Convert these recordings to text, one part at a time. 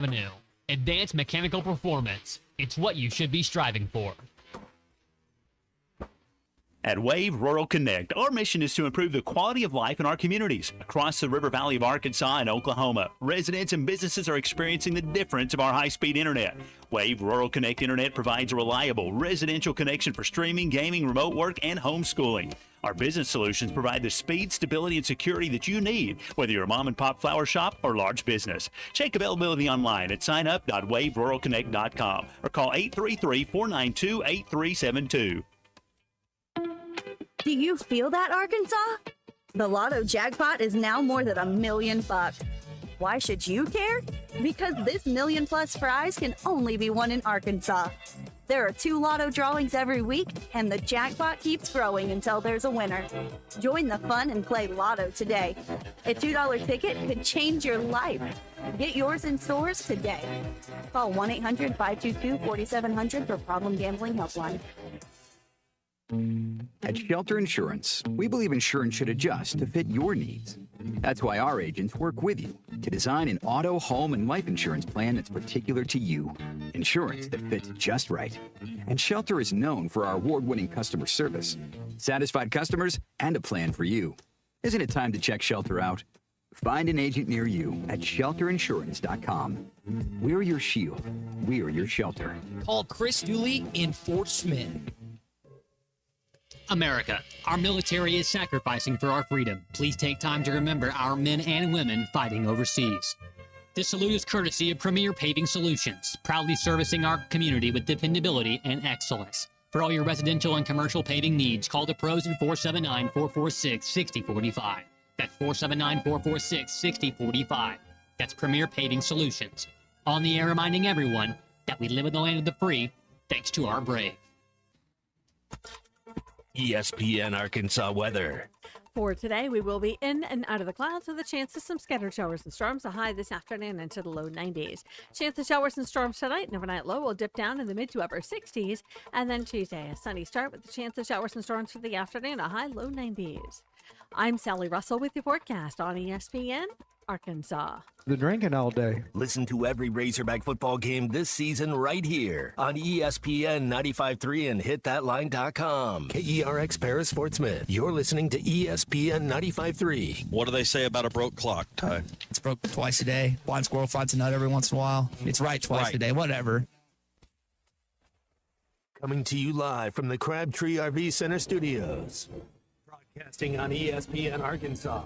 Avenue. Advanced mechanical performance. It's what you should be striving for. At Wave Rural Connect, our mission is to improve the quality of life in our communities. Across the River Valley of Arkansas and Oklahoma, residents and businesses are experiencing the difference of our high-speed internet. Wave Rural Connect Internet provides a reliable residential connection for streaming, gaming, remote work, and homeschooling. Our business solutions provide the speed, stability, and security that you need, whether you're a mom-and-pop flower shop or large business. Check availability online at signup.waveruralconnect.com or call 833-492-8372. Do you feel that, Arkansas? The Lotto jackpot is now more than $1 million. Why should you care? Because this $1 million+ prize can only be won in Arkansas. There are 2 Lotto drawings every week, and the jackpot keeps growing until there's a winner. Join the fun and play Lotto today. A $2 ticket could change your life. Get yours in stores today. Call 1-800-522-4700 for Problem Gambling Helpline. At Shelter Insurance, we believe insurance should adjust to fit your needs. That's why our agents work with you to design an auto, home, and life insurance plan that's particular to you. Insurance that fits just right. And Shelter is known for our award-winning customer service, satisfied customers, and a plan for you. Isn't it time to check Shelter out? Find an agent near you at shelterinsurance.com. We're your shield. We're your shelter. Call Chris Dooley in Fort Smith. America, our military is sacrificing for our freedom. Please take time to remember our men and women fighting overseas. This salute is courtesy of Premier Paving Solutions, proudly servicing our community with dependability and excellence. For all your residential and commercial paving needs, call the pros at 479-446-6045. That's 479-446-6045. That's Premier Paving Solutions. On the air reminding everyone that we live in the land of the free, thanks to our brave. ESPN Arkansas weather. For today, we will be in and out of the clouds with a chance of some scattered showers and storms. A high this afternoon into the low 90s. Chance of showers and storms tonight. An overnight low will dip down in the mid to upper 60s. And then Tuesday, a sunny start with a chance of showers and storms for the afternoon. A high low 90s. I'm Sally Russell with your forecast on ESPN Arkansas. The drinking all day. Listen to every Razorback football game this season right here on ESPN 95.3 and hitthatline.com. KERX Paris Fort Smith. You're listening to ESPN 95.3. What do they say about a broke clock, Ty? It's broke twice a day. Blind squirrel finds a nut every once in a while. It's right twice a day. Whatever. Coming to you live from the Crabtree RV Center studios. Broadcasting on ESPN Arkansas.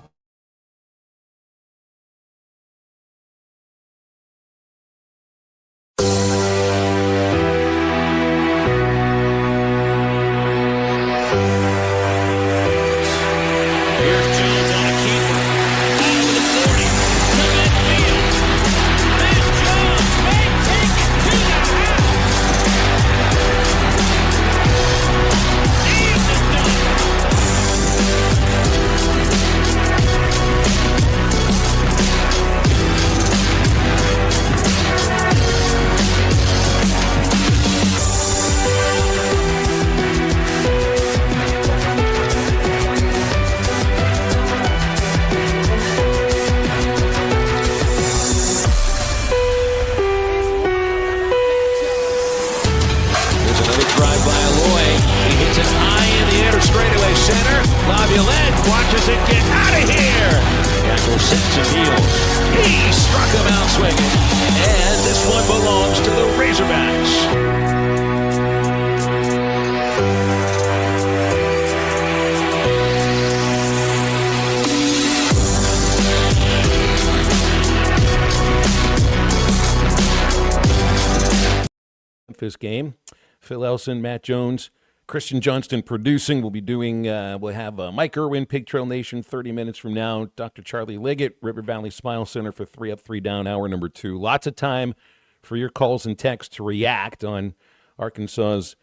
This game. Phil Elson, Matt Jones, Christian Johnston producing. We'll be doing, we'll have Mike Irwin, Pig Trail Nation, 30 minutes from now. Dr. Charlie Liggett, River Valley Smile Center for 3 Up, 3 Down, hour number 2. Lots of time for your calls and texts to react on Arkansas's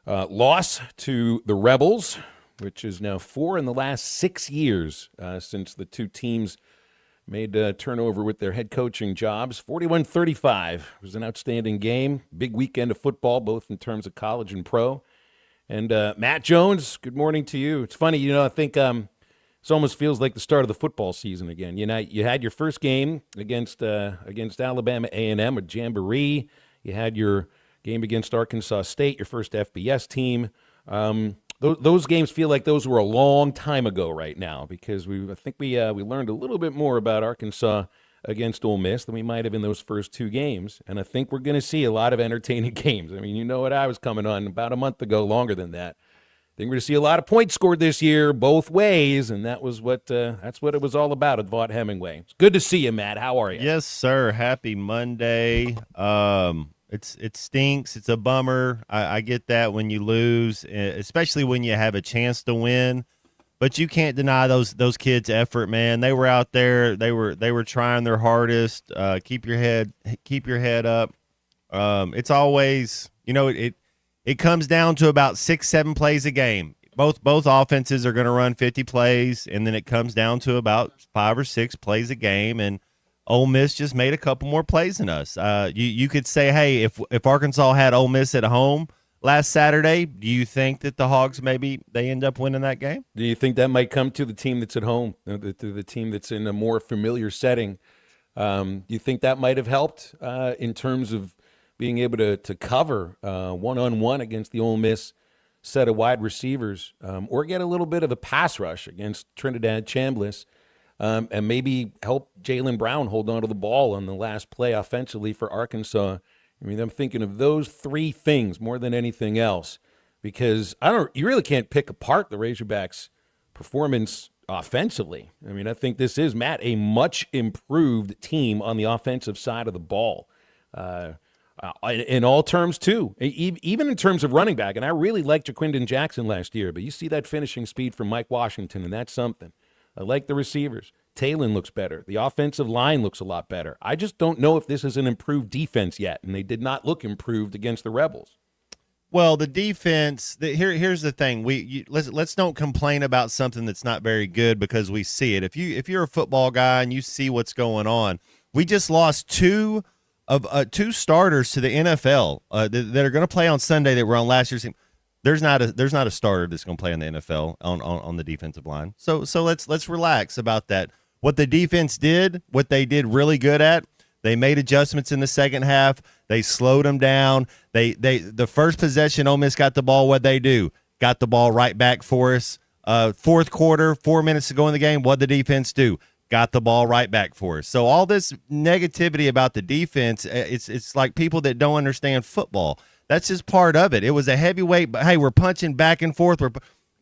loss to the Rebels, which is now 4 in the last 6 years since the two teams made a turnover with their head coaching jobs. 41-35 it was an outstanding game. Big weekend of football, both in terms of college and pro. And Matt Jones, good morning to you. It's funny, I think This almost feels like the start of the football season again. You had your first game against Alabama A&M, a jamboree. You had your game against Arkansas State, your first FBS team. Those games feel like those were a long time ago right now, because I think we learned a little bit more about Arkansas against Ole Miss than we might have in those first two games. And I think we're going to see a lot of entertaining games. I mean, you know what I was coming on about a month ago, longer than that. I think we're going to see a lot of points scored this year, both ways, and that's what it was all about at Vaught Hemingway. It's good to see you, Matt. How are you? Yes, sir. Happy Monday. It stinks. It's a bummer. I get that when you lose, especially when you have a chance to win. But you can't deny those kids' effort, man. They were out there. They were trying their hardest. Keep your head up. It's always, it comes down to about 6-7 plays a game. Both offenses are going to run 50 plays, and then it comes down to about 5 or 6 plays a game. And Ole Miss just made a couple more plays than us. You could say, hey, if Arkansas had Ole Miss at home last Saturday, do you think that the Hogs maybe they end up winning that game? Do you think that might come to the team that's at home, to the team that's in a more familiar setting? Do you think that might have helped in terms of being able to cover one-on-one against the Ole Miss set of wide receivers, or get a little bit of a pass rush against Trinidad Chambliss, and maybe help Jaylen Brown hold on to the ball on the last play offensively for Arkansas? I mean, I'm thinking of those three things more than anything else, because you really can't pick apart the Razorbacks' performance offensively. I mean, I think this is, Matt, a much improved team on the offensive side of the ball. In all terms, too, even in terms of running back. And I really liked Jaquindon Jackson last year, but you see that finishing speed from Mike Washington, and that's something. I like the receivers. Talon looks better. The offensive line looks a lot better. I just don't know if this is an improved defense yet, and they did not look improved against the Rebels. Well, the defense. Here's the thing. Let's don't complain about something that's not very good because we see it. If you're a football guy and you see what's going on, we just lost two starters to the NFL that are going to play on Sunday that were on last year's team. There's not a starter that's going to play in the NFL on the defensive line. So let's relax about that. What the defense did, what they did really good at, they made adjustments in the second half. They slowed them down. The first possession, Ole Miss got the ball. What'd they do? Got the ball right back for us. Fourth quarter, 4 minutes to go in the game. What'd the defense do? Got the ball right back for us. So all this negativity about the defense, it's like people that don't understand football. That's just part of it. It was a heavyweight, but hey, we're punching back and forth.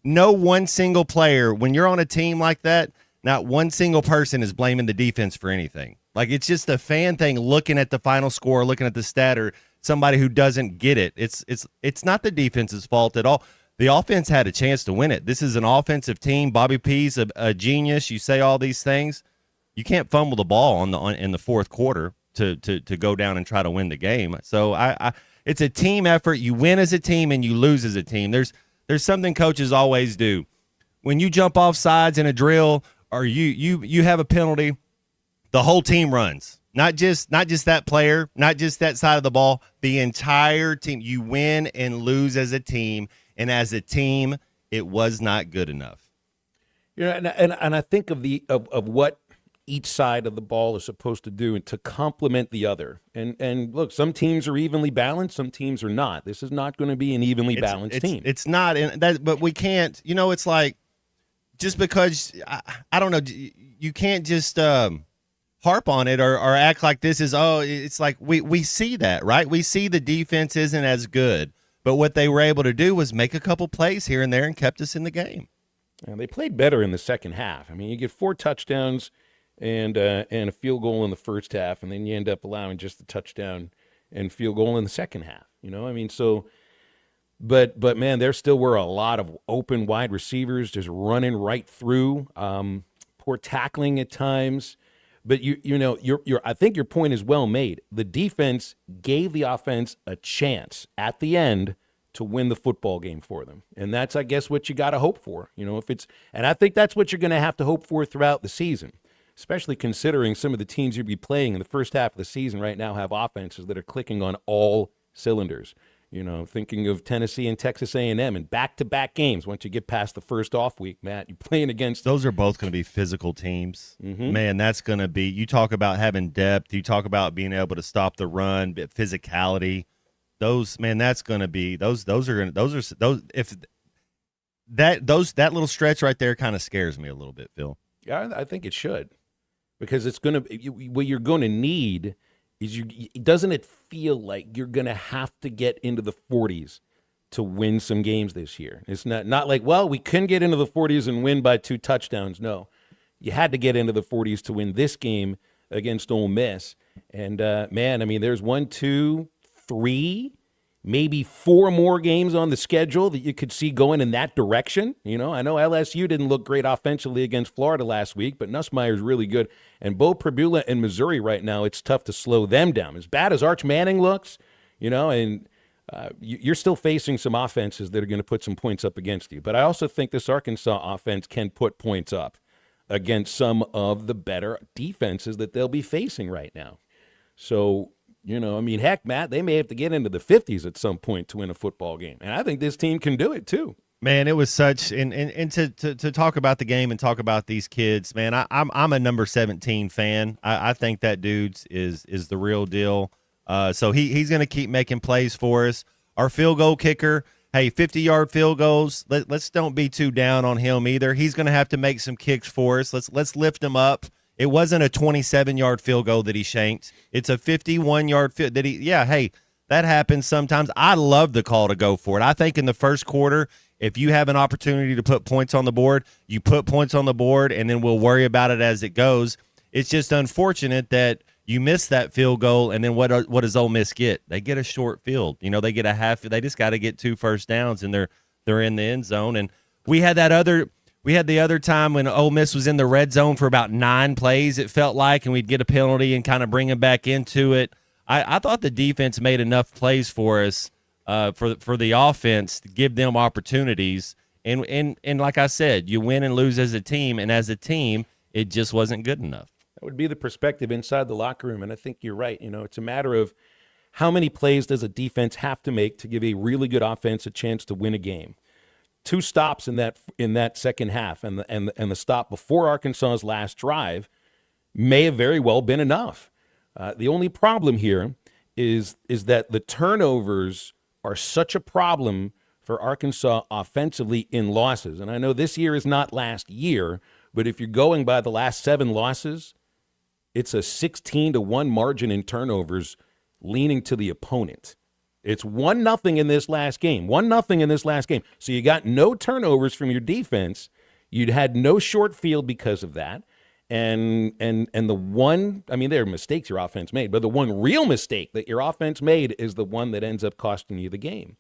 No one single player, when you're on a team like that, not one single person is blaming the defense for anything. Like, it's just a fan thing looking at the final score, looking at the stat, or somebody who doesn't get it. It's not the defense's fault at all. The offense had a chance to win it. This is an offensive team. Bobby P's a genius. You say all these things. You can't fumble the ball in the fourth quarter to go down and try to win the game. So it's a team effort. You win as a team and you lose as a team. There's something coaches always do. When you jump off sides in a drill or you have a penalty, the whole team runs. Not just that player, not just that side of the ball, the entire team. You win and lose as a team, and as a team, it was not good enough. Yeah, and I think of what each side of the ball is supposed to do and to complement the other. And look, some teams are evenly balanced, some teams are not. This is not going to be an evenly balanced team. It's not, but we can't. It's like, just because I don't know, you can't just harp on it or act like this is, it's like we see that, right? We see the defense isn't as good, but what they were able to do was make a couple plays here and there and kept us in the game. And they played better in the second half. I mean, you get 4 touchdowns and a field goal in the first half, and then you end up allowing just a touchdown and field goal in the second half. I mean, so, but man, there still were a lot of open wide receivers just running right through, poor tackling at times. But I think your point is well made. The defense gave the offense a chance at the end to win the football game for them, and that's, I guess, what you got to hope for. And I think that's what you're going to have to hope for throughout the season, especially considering some of the teams you'll be playing in the first half of the season right now have offenses that are clicking on all cylinders. Thinking of Tennessee and Texas A&M and back-to-back games. Once you get past the first off week, Matt, you're playing against. Those are both going to be physical teams. Mm-hmm. Man, that's going to be. You talk about having depth. You talk about being able to stop the run, physicality. That's going to be those. If that little stretch right there kind of scares me a little bit, Phil. Yeah, I think it should, because it's going to. What you're going to need is doesn't it feel like you're going to have to get into the 40s to win some games this year? It's not like, well, we can get into the 40s and win by 2 touchdowns. No, you had to get into the 40s to win this game against Ole Miss. And, man, I mean, there's 1, 2, 3, maybe 4 more games on the schedule that you could see going in that direction. I know LSU didn't look great offensively against Florida last week, but Nussmeier's really good. And Bo Prabula in Missouri right now, it's tough to slow them down. As bad as Arch Manning looks, and you're still facing some offenses that are going to put some points up against you. But I also think this Arkansas offense can put points up against some of the better defenses that they'll be facing right now. So, heck, Matt, they may have to get into the 50s at some point to win a football game. And I think this team can do it too. Man, it was such and to talk about the game and talk about these kids, man. I'm a number 17 fan. I think that dude's is the real deal. So he's going to keep making plays for us. Our field goal kicker, hey, 50-yard field goals. Let's don't be too down on him either. He's going to have to make some kicks for us. Let's lift him up. It wasn't a 27-yard field goal that he shanked. It's a 51-yard field that that happens sometimes. I love the call to go for it. I think in the first quarter, if you have an opportunity to put points on the board, you put points on the board, and then we'll worry about it as it goes. It's just unfortunate that you miss that field goal, and then what does Ole Miss get? They get a short field. They get a half. They just got to get 2 first downs, and they're in the end zone. And we had the other time when Ole Miss was in the red zone for about 9 plays, it felt like, and we'd get a penalty and kind of bring them back into it. I thought the defense made enough plays for us. For the offense to give them opportunities. And like I said, you win and lose as a team, and as a team, it just wasn't good enough. That would be the perspective inside the locker room, and I think you're right. It's a matter of how many plays does a defense have to make to give a really good offense a chance to win a game. 2 stops in that second half, and the stop before Arkansas's last drive may have very well been enough. The only problem here is that the turnovers are such a problem for Arkansas offensively in losses. And I know this year is not last year, but if you're going by the last 7 losses, it's a 16-1 margin in turnovers leaning to the opponent. It's 1-0 in this last game. 1-0 in this last game. So you got no turnovers from your defense. You'd had no short field because of that. And the one, there are mistakes your offense made, but the one real mistake that your offense made is the one that ends up costing you the game.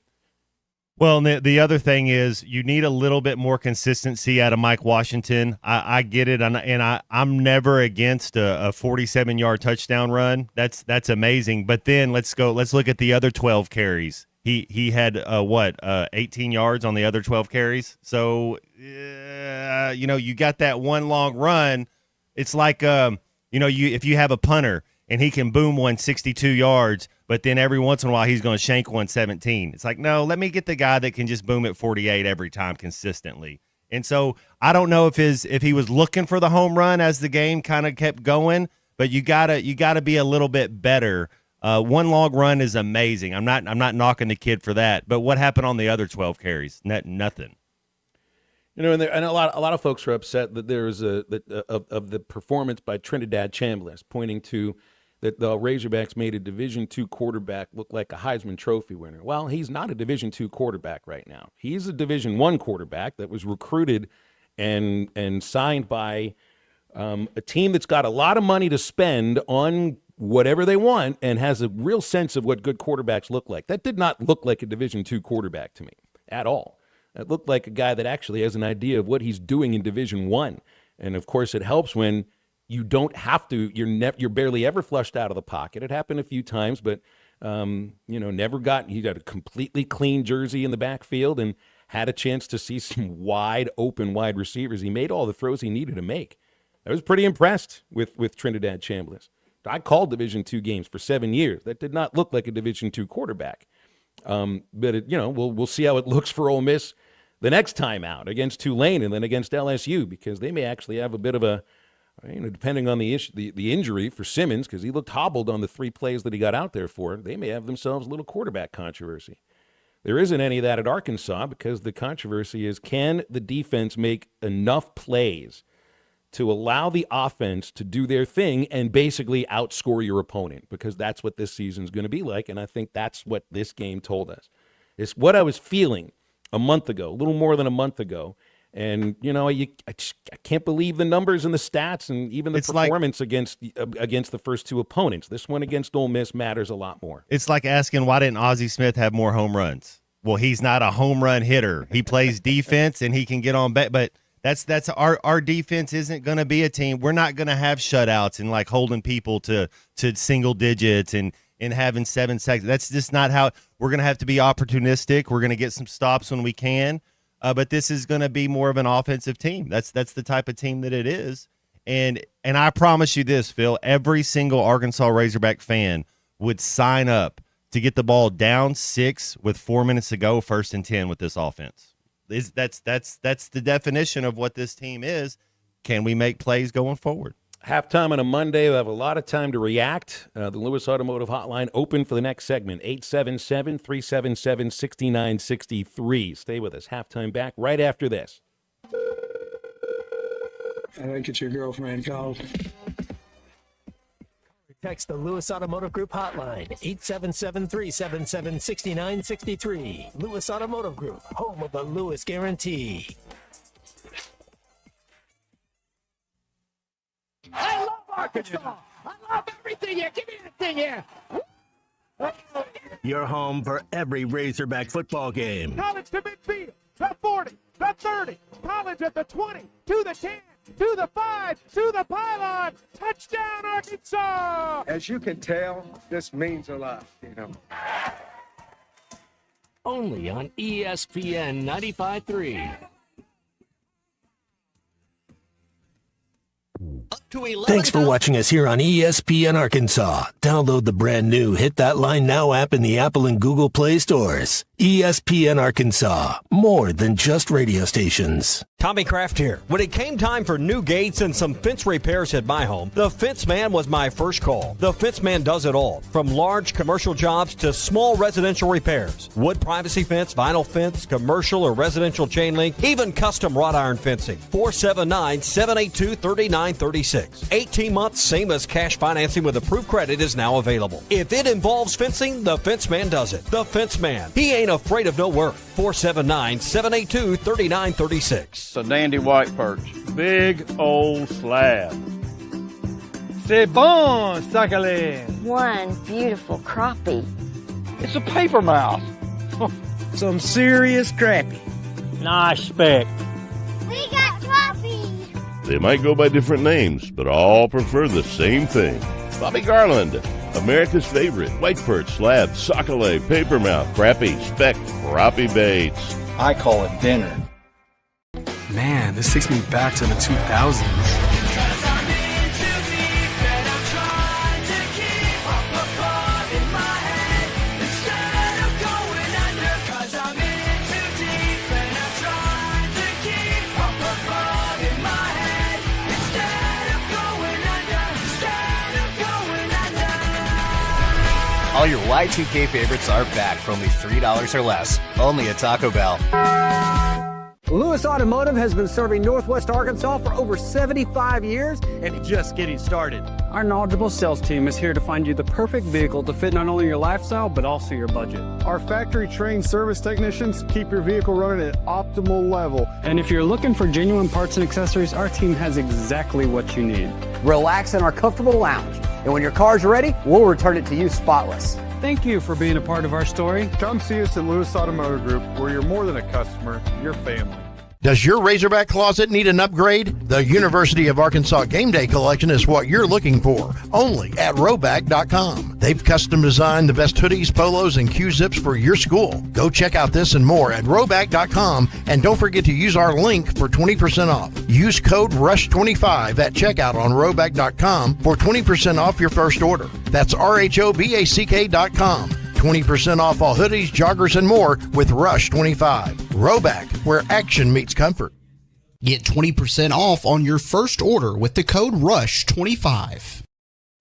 Well, and the other thing is you need a little bit more consistency out of Mike Washington. I get it, and I'm never against a 47-yard touchdown run. That's amazing. But then let's look at the other 12 carries. He had 18 yards on the other 12 carries. So you got that one long run. It's like, if you have a punter and he can boom one 62 yards, but then every once in a while he's going to shank one 17. It's like, no, let me get the guy that can just boom it 48 every time consistently. And so I don't know if he was looking for the home run as the game kind of kept going, but you gotta be a little bit better. One long run is amazing. I'm not knocking the kid for that. But what happened on the other 12 carries? Nothing. And a lot of folks are upset that there is of the performance by Trinidad Chambliss, pointing to that the Razorbacks made a Division II quarterback look like a Heisman Trophy winner. Well, he's not a Division II quarterback right now. He's a Division I quarterback that was recruited and signed by a team that's got a lot of money to spend on whatever they want and has a real sense of what good quarterbacks look like. That did not look like a Division II quarterback to me at all. It looked like a guy that actually has an idea of what he's doing in Division I. And, of course, it helps when you don't have to. You're barely ever flushed out of the pocket. It happened a few times, but, he got a completely clean jersey in the backfield and had a chance to see some wide receivers. He made all the throws he needed to make. I was pretty impressed with Trinidad Chambliss. I called Division II games for 7 years. That did not look like a Division II quarterback. But we'll see how it looks for Ole Miss the next time out against Tulane and then against LSU, because they may actually have a bit of a, depending on the injury for Simmons, because he looked hobbled on the 3 plays that he got out there for, they may have themselves a little quarterback controversy. There isn't any of that at Arkansas, because the controversy is, can the defense make enough plays to allow the offense to do their thing and basically outscore your opponent? Because that's what this season's going to be like, and I think that's what this game told us. It's what I was feeling a month ago, a little more than a month ago. And, I can't believe the numbers and the stats and even the performance against the first 2 opponents. This one against Ole Miss matters a lot more. It's like asking, why didn't Ozzie Smith have more home runs? Well, he's not a home run hitter. He plays defense and he can get on back, but that's our defense isn't going to be a team. We're not going to have shutouts and like holding people to single digits and having 7 seconds. That's just not how we're going to have to be opportunistic. We're going to get some stops when we can. But this is going to be more of an offensive team. That's the type of team that it is. And I promise you this, Phil, every single Arkansas Razorback fan would sign up to get the ball down 6 with 4 minutes to go, 1st and 10 with this offense. That's the definition of what this team is. Can we make plays going forward? Halftime on a Monday. We have a lot of time to react. The Lewis Automotive Hotline open for the next segment, 877-377-6963. Stay with us. Halftime back right after this. I think it's your girlfriend called. Text the Lewis Automotive Group hotline, 877-377-6963. Lewis Automotive Group, home of the Lewis Guarantee. I love Arkansas. I love everything here. Give me that thing here. Your home for every Razorback football game. College to midfield, the 40, the 30, college at the 20, to the 10, to the 5, to the pylon. Touchdown, Arkansas. As you can tell, this means a lot, Only on ESPN 95.3. Thanks for watching us here on ESPN Arkansas. Download the brand new Hit That Line Now app in the Apple and Google Play stores. ESPN Arkansas, more than just radio stations. Tommy Kraft here. When it came time for new gates and some fence repairs at my home, the Fence Man was my first call. The Fence Man does it all, from large commercial jobs to small residential repairs. Wood privacy fence, vinyl fence, commercial or residential chain link, even custom wrought iron fencing. 479-782-3936. 18 months, same as cash financing with approved credit is now available. If it involves fencing, the Fence Man does it. The Fence Man. He ain't afraid of no work. 479-782-3936. It's a dandy white perch. Big old slab. C'est bon, sacalé. One beautiful crappie. It's a paper mouse. Some serious crappie. Nice speck. We got crappie. They might go by different names, but all prefer the same thing. Bobby Garland, America's favorite white perch, slab, sockeye, papermouth, crappie, speck, crappie baits. I call it dinner. Man, this takes me back to the 2000s. All your Y2K favorites are back for only $3 or less. Only at Taco Bell. Lewis Automotive has been serving Northwest Arkansas for over 75 years and just getting started. Our knowledgeable sales team is here to find you the perfect vehicle to fit not only your lifestyle, but also your budget. Our factory-trained service technicians keep your vehicle running at optimal level. And if you're looking for genuine parts and accessories, our team has exactly what you need. Relax in our comfortable lounge. And when your car's ready, we'll return it to you spotless. Thank you for being a part of our story. Come see us at Lewis Automotive Group, where you're more than a customer, you're family. Does your Razorback closet need an upgrade? The University of Arkansas Game Day Collection is what you're looking for, only at Roback.com. They've custom designed the best hoodies, polos, and Q-zips for your school. Go check out this and more at Roback.com, and don't forget to use our link for 20% off. Use code RUSH25 at checkout on Roback.com for 20% off your first order. That's RHOBACK.com. 20% off all hoodies, joggers, and more with Rush 25. Roback, where action meets comfort. Get 20% off on your first order with the code RUSH25.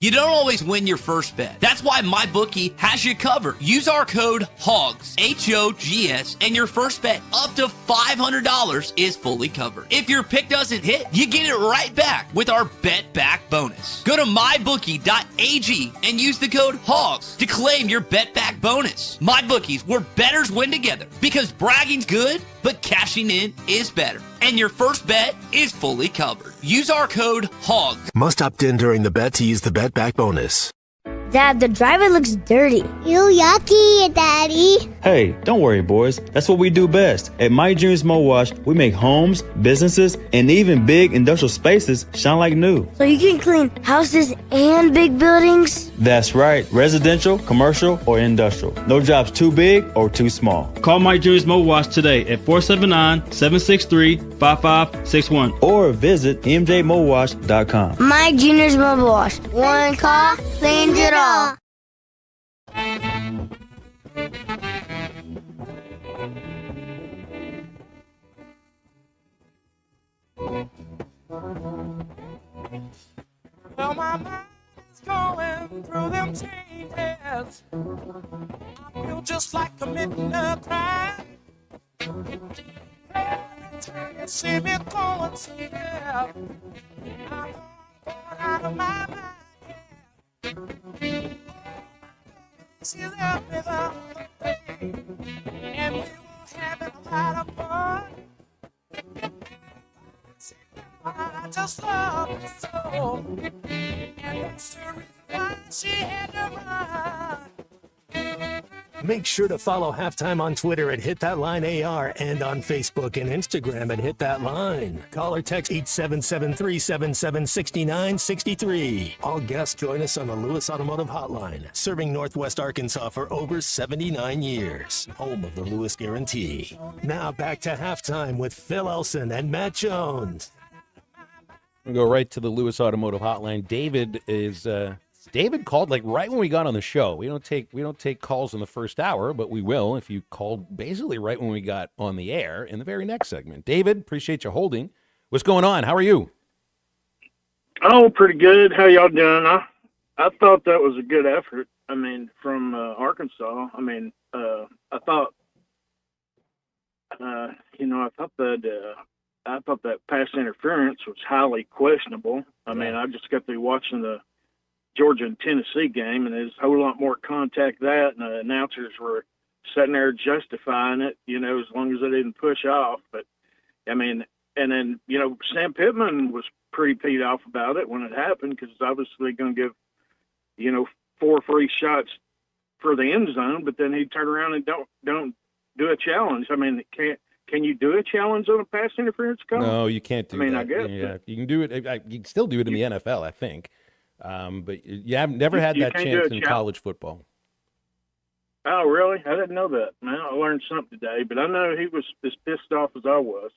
You don't always win your first bet. That's why MyBookie has you covered. Use our code HOGS, H-O-G-S, and your first bet up to $500 is fully covered. If your pick doesn't hit, you get it right back with our Bet Back bonus. Go to mybookie.ag and use the code HOGS to claim your Bet Back bonus. MyBookie's where bettors win together because bragging's good, but cashing in is better. And your first bet is fully covered. Use our code HOGS. Must opt in during the bet to use the Bet Back bonus. Dad, the driver looks dirty. You yucky, Daddy. Hey, don't worry, boys. That's what we do best. At My Dreams Mo Wash, we make homes, businesses, and even big industrial spaces shine like new. So you can clean houses and big buildings? That's right. Residential, commercial, or industrial. No job's too big or too small. Call My Dreams Mo Wash today at 479-763-5561 or visit mjmowash.com. My Junior's Mobile Wash. One call, cleans it all. Well, my mind's going through them changes. I feel just like committing a crime. Every time you see me going still, I'm going out of my mind. She left me the other day, and we were having a lot of fun. I just love her so, and that's the reason why she had to run. Make sure to follow Halftime on Twitter at HitThatLineAR and on Facebook and Instagram at HitThatLine. Call or text 877-377-6963. All guests join us on the Lewis Automotive Hotline, serving Northwest Arkansas for over 79 years. Home of the Lewis Guarantee. Now back to Halftime with Phil Elson and Matt Jones. We'll go right to the Lewis Automotive Hotline. David called like right when we got on the show. We don't take calls in the first hour, but we will if you called basically right when we got on the air in the very next segment. David, appreciate you holding. What's going on? How are you? Oh, pretty good. How y'all doing? I thought that was a good effort. I mean, from Arkansas. I mean, I thought that pass interference was highly questionable. I mean, I just got through watching the Georgia and Tennessee game, and there's a whole lot more contact that, and the announcers were sitting there justifying it, as long as they didn't push off. But, I mean, and then, Sam Pittman was pretty peed off about it when it happened because it's obviously going to give, 4 free shots for the end zone, but then he'd turn around and don't do a challenge. I mean, can you do a challenge on a pass interference call? No, you can't do that. I guess. Yeah, you can do it. You can still do it in the NFL, I think. But you have never had that chance in college football. Oh, really? I didn't know that. Man, I learned something today, but I know he was as pissed off as I was.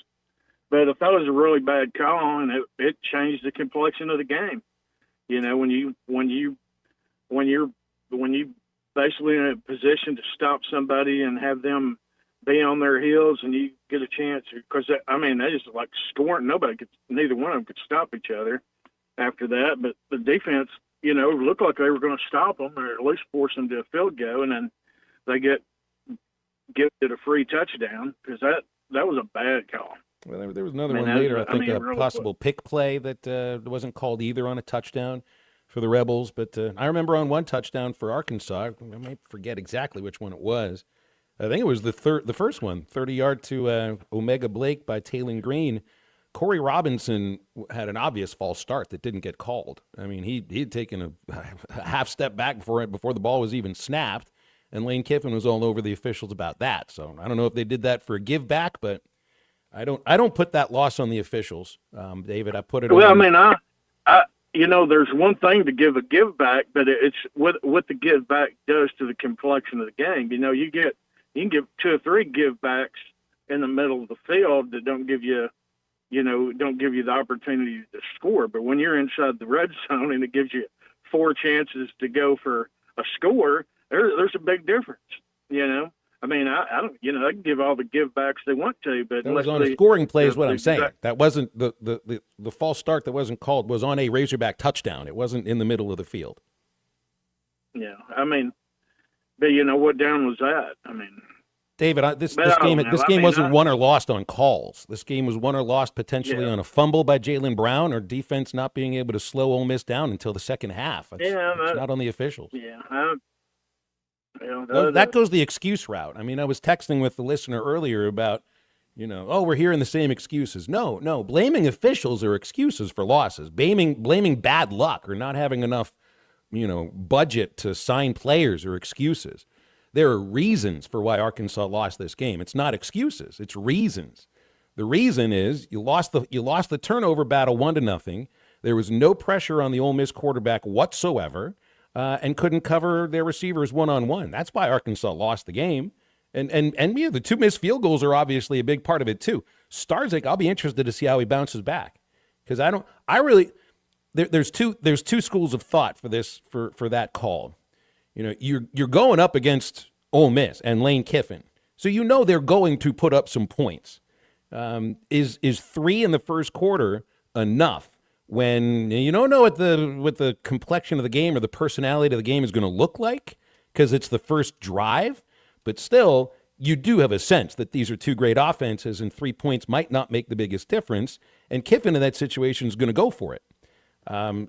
But I thought it was a really bad call, and it changed the complexion of the game. When you're basically in a position to stop somebody and have them be on their heels, and you get a chance because they just like scoring. Neither one of them could stop each other after that, but the defense, looked like they were going to stop them or at least force them to a field goal, and then they get it a free touchdown because that was a bad call. Well, there was another one later. I think a possible pick play that wasn't called either on a touchdown for the Rebels, but I remember on one touchdown for Arkansas, I might forget exactly which one it was. I think it was the first one, 30-yard to Omega Blake by Taylon Green. Corey Robinson had an obvious false start that didn't get called. I mean, he had taken a half step back before the ball was even snapped, and Lane Kiffin was all over the officials about that. So I don't know if they did that for a give back, but I don't put that loss on the officials, David. I put it. Well, on, I mean, there's one thing to give a give back, but it's what the give back does to the complexion of the game. You can give 2 or 3 give backs in the middle of the field that don't give you the opportunity to score. But when you're inside the red zone and it gives you 4 chances to go for a score, there's a big difference. I mean, I don't. They can give all the give backs they want to, but that was on a scoring play, is what I'm saying. That wasn't the false start that wasn't called was on a Razorback touchdown. It wasn't in the middle of the field. Yeah, I mean, but what down was that? I mean, David, this game wasn't won or lost on calls. This game was won or lost potentially on a fumble by Jaylen Brown or defense not being able to slow Ole Miss down until the second half. It's not on the officials. Yeah. That goes the excuse route. I mean, I was texting with the listener earlier about, we're hearing the same excuses. No, blaming officials are excuses for losses. Blaming bad luck or not having enough, budget to sign players are excuses. There are reasons for why Arkansas lost this game. It's not excuses. It's reasons. The reason is you lost the turnover battle 1-0. There was no pressure on the Ole Miss quarterback whatsoever. And couldn't cover their receivers one-on-one. That's why Arkansas lost the game. And the 2 missed field goals are obviously a big part of it too. Starzik, I'll be interested to see how he bounces back. Because there's two schools of thought for this, for that call. You're going up against Ole Miss and Lane Kiffin. So they're going to put up some points. Is 3 in the first quarter enough? When you don't know what the complexion of the game or the personality of the game is going to look like because it's the first drive, but still you do have a sense that these are 2 great offenses and 3 points might not make the biggest difference, and Kiffin in that situation is going to go for it.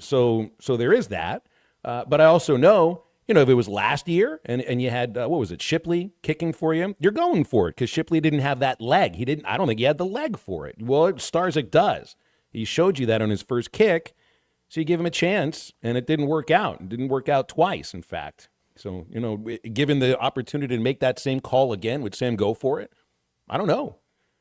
So there is that, but I also know, if it was last year and you had, Shipley kicking for you, you're going for it because Shipley didn't have that leg. I don't think he had the leg for it. Well, Starzik does. He showed you that on his first kick, so you give him a chance, and it didn't work out. It didn't work out twice, in fact. So, given the opportunity to make that same call again, would Sam go for it? I don't know.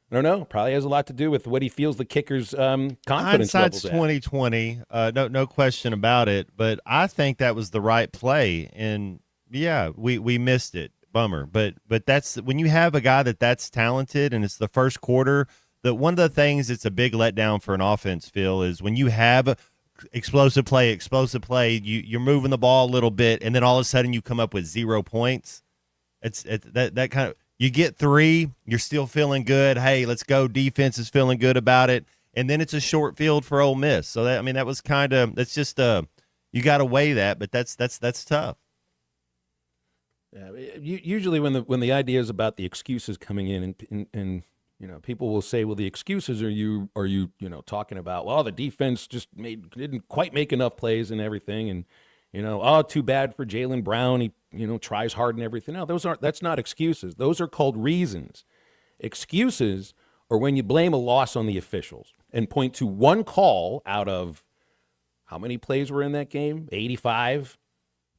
Probably has a lot to do with what he feels the kicker's confidence levels at. 2020, no question about it. But I think that was the right play, and we missed it. Bummer. But that's when you have a guy that's talented, and it's the first quarter. One of the things that's a big letdown for an offense, Phil, is when you have explosive play, you're moving the ball a little bit, and then all of a sudden you come up with 0 points. It's that kind of, you get 3, you're still feeling good. Hey, let's go. Defense is feeling good about it, and then it's a short field for Ole Miss. So that was kind of, that's just you got to weigh that, but that's tough. Yeah, usually when the idea is about the excuses coming in and people will say, well, the excuses are you talking about, well, the defense just didn't quite make enough plays and everything. And, too bad for Jaylen Brown. He, tries hard and everything. No, that's not excuses. Those are called reasons. Excuses are when you blame a loss on the officials and point to one call out of how many plays were in that game? 85.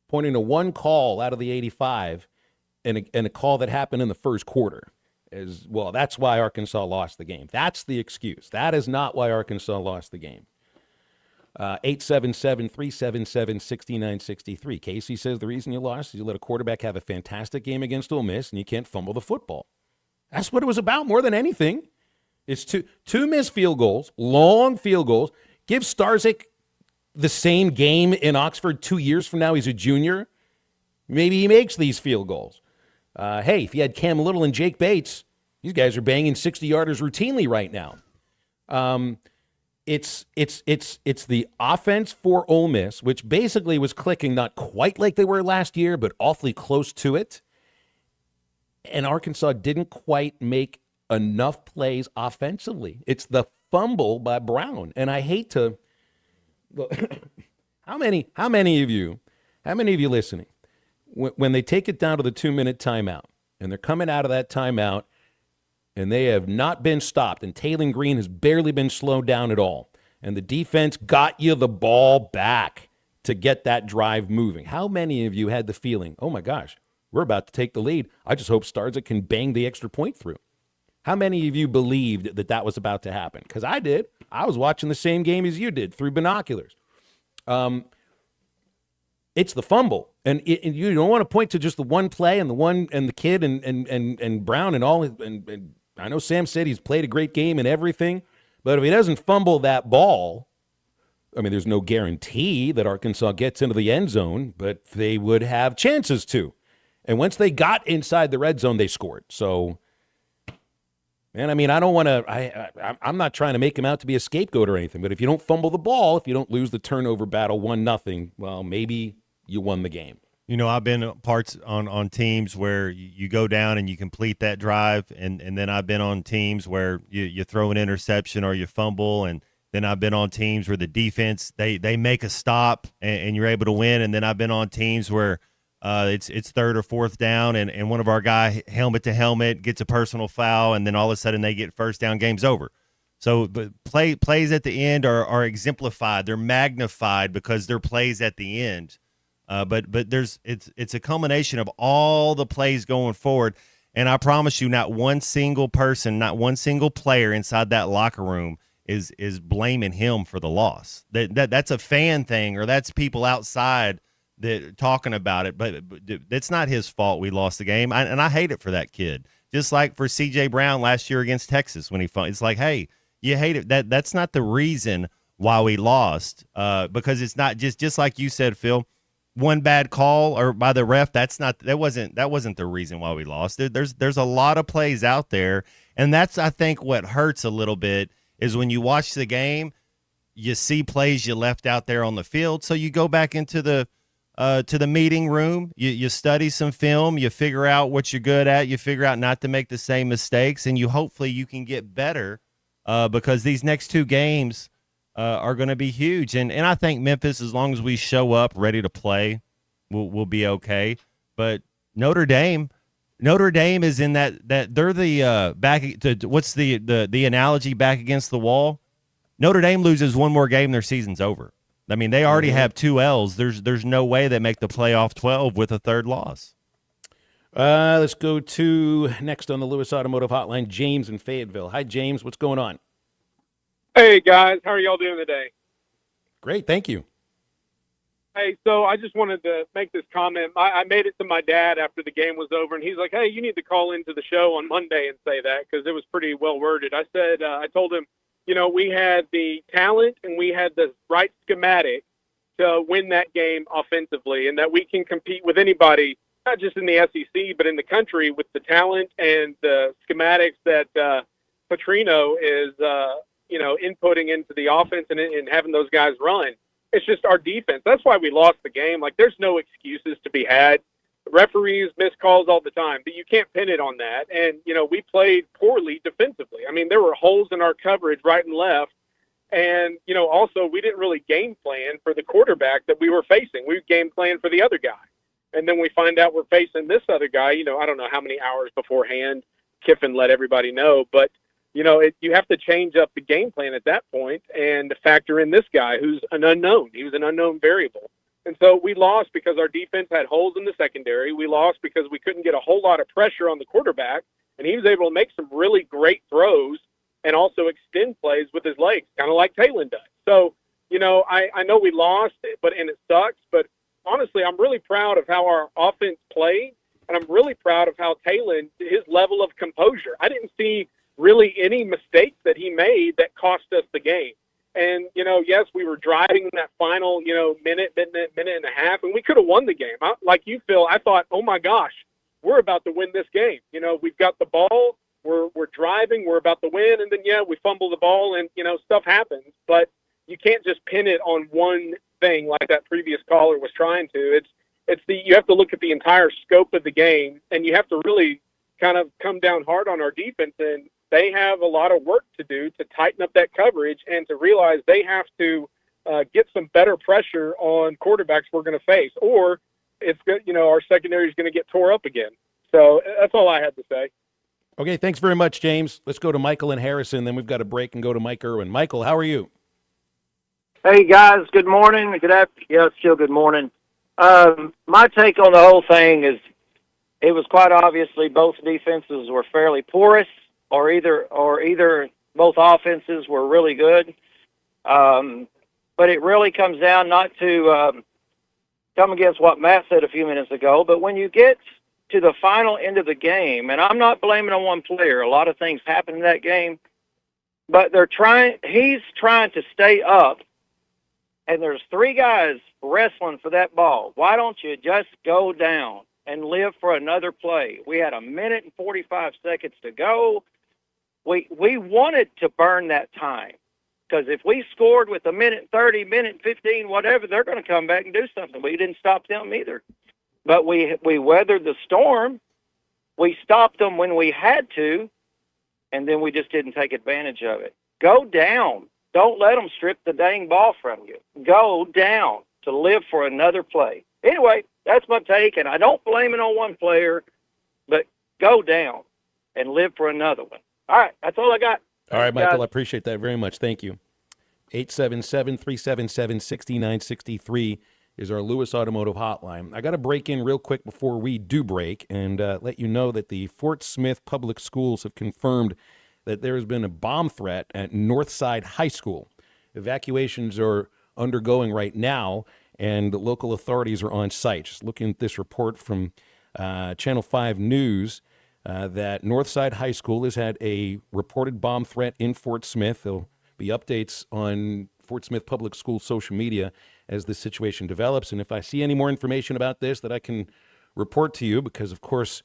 Pointing to one call out of the 85 and a call that happened in the first quarter. As well, that's why Arkansas lost the game. That's the excuse. That is not why Arkansas lost the game. 877-377-6963. Casey says the reason you lost is you let a quarterback have a fantastic game against Ole Miss and you can't fumble the football. That's what it was about more than anything. It's two missed field goals, long field goals. Give Starzik the same game in Oxford 2 years from now. He's a junior. Maybe he makes these field goals. Hey, if you had Cam Little and Jake Bates, these guys are banging 60-yarders routinely right now. It's the offense for Ole Miss, which basically was clicking not quite like they were last year, but awfully close to it. And Arkansas didn't quite make enough plays offensively. It's the fumble by Brown, and I hate to. Look, how many of you listening? When they take it down to the 2-minute timeout, and they're coming out of that timeout, and they have not been stopped, and Taylor Green has barely been slowed down at all, and the defense got you the ball back to get that drive moving. How many of you had the feeling, oh my gosh, we're about to take the lead. I just hope Starzik can bang the extra point through. How many of you believed that was about to happen? Because I did. I was watching the same game as you did through binoculars. It's the fumble. And you don't want to point to just the one play and the kid and Brown and all. And I know Sam said he's played a great game and everything, but if he doesn't fumble that ball, I mean, there's no guarantee that Arkansas gets into the end zone, but they would have chances to. And once they got inside the red zone, they scored. So, man, I mean, I don't want to. I'm not trying to make him out to be a scapegoat or anything. But if you don't fumble the ball, if you don't lose the turnover battle 1-0, well, maybe you won the game. You know, I've been parts on teams where you go down and you complete that drive, and then I've been on teams where you throw an interception or you fumble, and then I've been on teams where the defense they make a stop and you're able to win, and then I've been on teams where it's third or fourth down and one of our guy helmet to helmet gets a personal foul, and then all of a sudden they get first down, game's over. So, but plays at the end are exemplified, they're magnified because they're plays at the end. But it's a culmination of all the plays going forward, and I promise you, not one single person, not one single player inside that locker room is blaming him for the loss. That's a fan thing, or that's people outside that talking about it. But it's not his fault we lost the game, and I hate it for that kid. Just like for C.J. Brown last year against Texas when it's like, hey, you hate it. That's not the reason why we lost, because it's not just like you said, Phil. One bad call or by the ref, that wasn't the reason why we lost. There's a lot of plays out there, and that's, I think, what hurts a little bit is when you watch the game, you see plays you left out there on the field. So you go back into the to the meeting room, you study some film, you figure out what you're good at, you figure out not to make the same mistakes, and hopefully you can get better because these next two games are going to be huge. And I think Memphis, as long as we show up ready to play, we'll be okay. But Notre Dame is in that they're the back to what's the analogy, back against the wall. Notre Dame loses one more game, their season's over. I mean, they already have 2 L's. There's no way they make the playoff 12 with a third loss. Let's go to next on the Lewis Automotive Hotline, James in Fayetteville. Hi, James. What's going on? Hey, guys. How are y'all doing today? Great. Thank you. Hey, so I just wanted to make this comment. I made it to my dad after the game was over, and he's like, hey, you need to call into the show on Monday and say that because it was pretty well worded. I said, I told him, we had the talent and we had the right schematic to win that game offensively, and that we can compete with anybody, not just in the SEC, but in the country with the talent and the schematics that Petrino is inputting into the offense and having those guys run. It's just our defense. That's why we lost the game. Like, there's no excuses to be had. Referees miss calls all the time, but you can't pin it on that. And, we played poorly defensively. I mean, there were holes in our coverage right and left. And, also we didn't really game plan for the quarterback that we were facing. We game planned for the other guy. And then we find out we're facing this other guy, I don't know how many hours beforehand Kiffin let everybody know, but you have to change up the game plan at that point and factor in this guy who's an unknown. He was an unknown variable. And so we lost because our defense had holes in the secondary. We lost because we couldn't get a whole lot of pressure on the quarterback, and he was able to make some really great throws and also extend plays with his legs, kind of like Talon does. So, I know we lost, and it sucks, but honestly, I'm really proud of how our offense played, and I'm really proud of how Talon, his level of composure. I didn't see really any mistakes that he made that cost us the game. And, yes, we were driving that final, minute and a half, and we could have won the game. Like you, Phil, I thought, oh, my gosh, we're about to win this game. We've got the ball, we're driving, we're about to win, and then, we fumble the ball and, stuff happens. But you can't just pin it on one thing like that previous caller was trying to. You have to look at the entire scope of the game, and you have to really kind of come down hard on our defense, and they have a lot of work to do to tighten up that coverage and to realize they have to get some better pressure on quarterbacks we're going to face, or it's good. Our secondary is going to get tore up again. So that's all I had to say. Okay, thanks very much, James. Let's go to Michael and Harrison, then we've got a break and go to Mike Irwin. Michael, how are you? Hey, guys, good morning. Good afternoon. Yeah, it's still good morning. My take on the whole thing is it was quite obviously both defenses were fairly porous, or either both offenses were really good. But it really comes down not to come against what Matt said a few minutes ago, but when you get to the final end of the game, and I'm not blaming on one player, a lot of things happened in that game, but he's trying to stay up, and there's 3 guys wrestling for that ball. Why don't you just go down? and live for another play. We had 1 minute and 45 seconds to go. We wanted to burn that time, because if we scored with 1 minute 30, minute 15, whatever, they're going to come back and do something. We didn't stop them either. But we weathered the storm. We stopped them when we had to, and then we just didn't take advantage of it. Go down. Don't let them strip the dang ball from you. Go down to live for another play. Anyway, that's my take, and I don't blame it on one player, but go down and live for another one. All right, that's all I got. All right, Michael, I appreciate that very much. Thank you. 877-377-6963 is our Lewis Automotive hotline. I got to break in real quick before we do break and let you know that the Fort Smith Public Schools have confirmed that there has been a bomb threat at Northside High School. Evacuations are undergoing right now, and the local authorities are on site. Just looking at this report from Channel 5 News, that Northside High School has had a reported bomb threat in Fort Smith. There'll be updates on Fort Smith Public School social media as the situation develops. And if I see any more information about this that I can report to you, because, of course,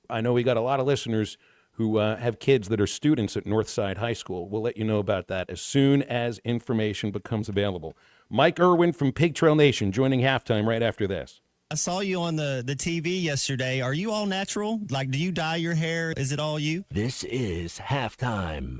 I know we got a lot of listeners who have kids that are students at Northside High School. We'll let you know about that as soon as information becomes available. Mike Irwin from Pig Trail Nation joining halftime right after this. I saw you on the TV yesterday. Are you all natural? Like, do you dye your hair? Is it all you? This is halftime.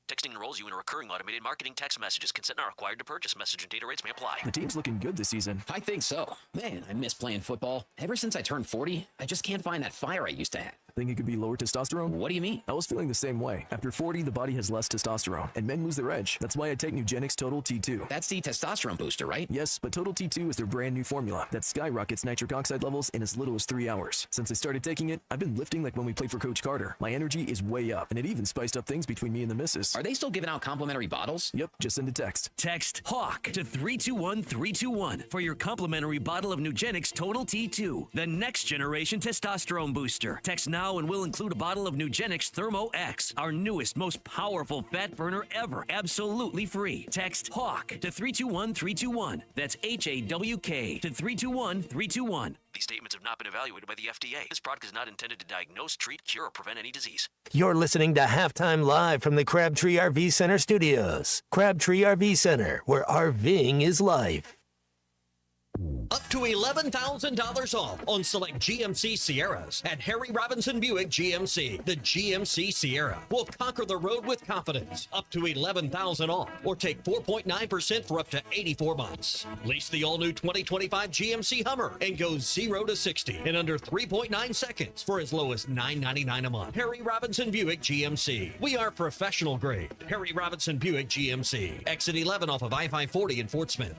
Texting enrolls you in a recurring automated marketing text messages. Consent not required to purchase. Message and data rates may apply. The team's looking good this season. I think so. Man, I miss playing football. Ever since I turned 40, I just can't find that fire I used to have. Think it could be lower testosterone? What do you mean? I was feeling the same way. After 40, the body has less testosterone, and men lose their edge. That's why I take Nugenix Total T2. That's the testosterone booster, right? Yes, but Total T2 is their brand new formula that skyrockets nitric oxide levels in as little as 3 hours. Since I started taking it, I've been lifting like when we played for Coach Carter. My energy is way up, and it even spiced up things between me and the missus. Are they still giving out complimentary bottles? Yep, just send a text. Text HAWK to 321-321 for your complimentary bottle of Nugenix Total T2, the next generation testosterone booster. Text now and we'll include a bottle of Nugenix Thermo X, our newest, most powerful fat burner ever, absolutely free. Text HAWK to 321-321. That's HAWK to 321-321. These statements have not been evaluated by the FDA. This product is not intended to diagnose, treat, cure, or prevent any disease. You're listening to Halftime Live from the Crabtree RV Center studios. Crabtree RV Center, where RVing is life. Up to $11,000 off on select GMC Sierras at Harry Robinson Buick GMC. The GMC Sierra will conquer the road with confidence. Up to $11,000 off, or take 4.9% for up to 84 months. Lease the all-new 2025 GMC Hummer and go 0 to 60 in under 3.9 seconds for as low as $9.99 a month. Harry Robinson Buick GMC. We are professional grade. Harry Robinson Buick GMC. Exit 11 off of I-540 in Fort Smith.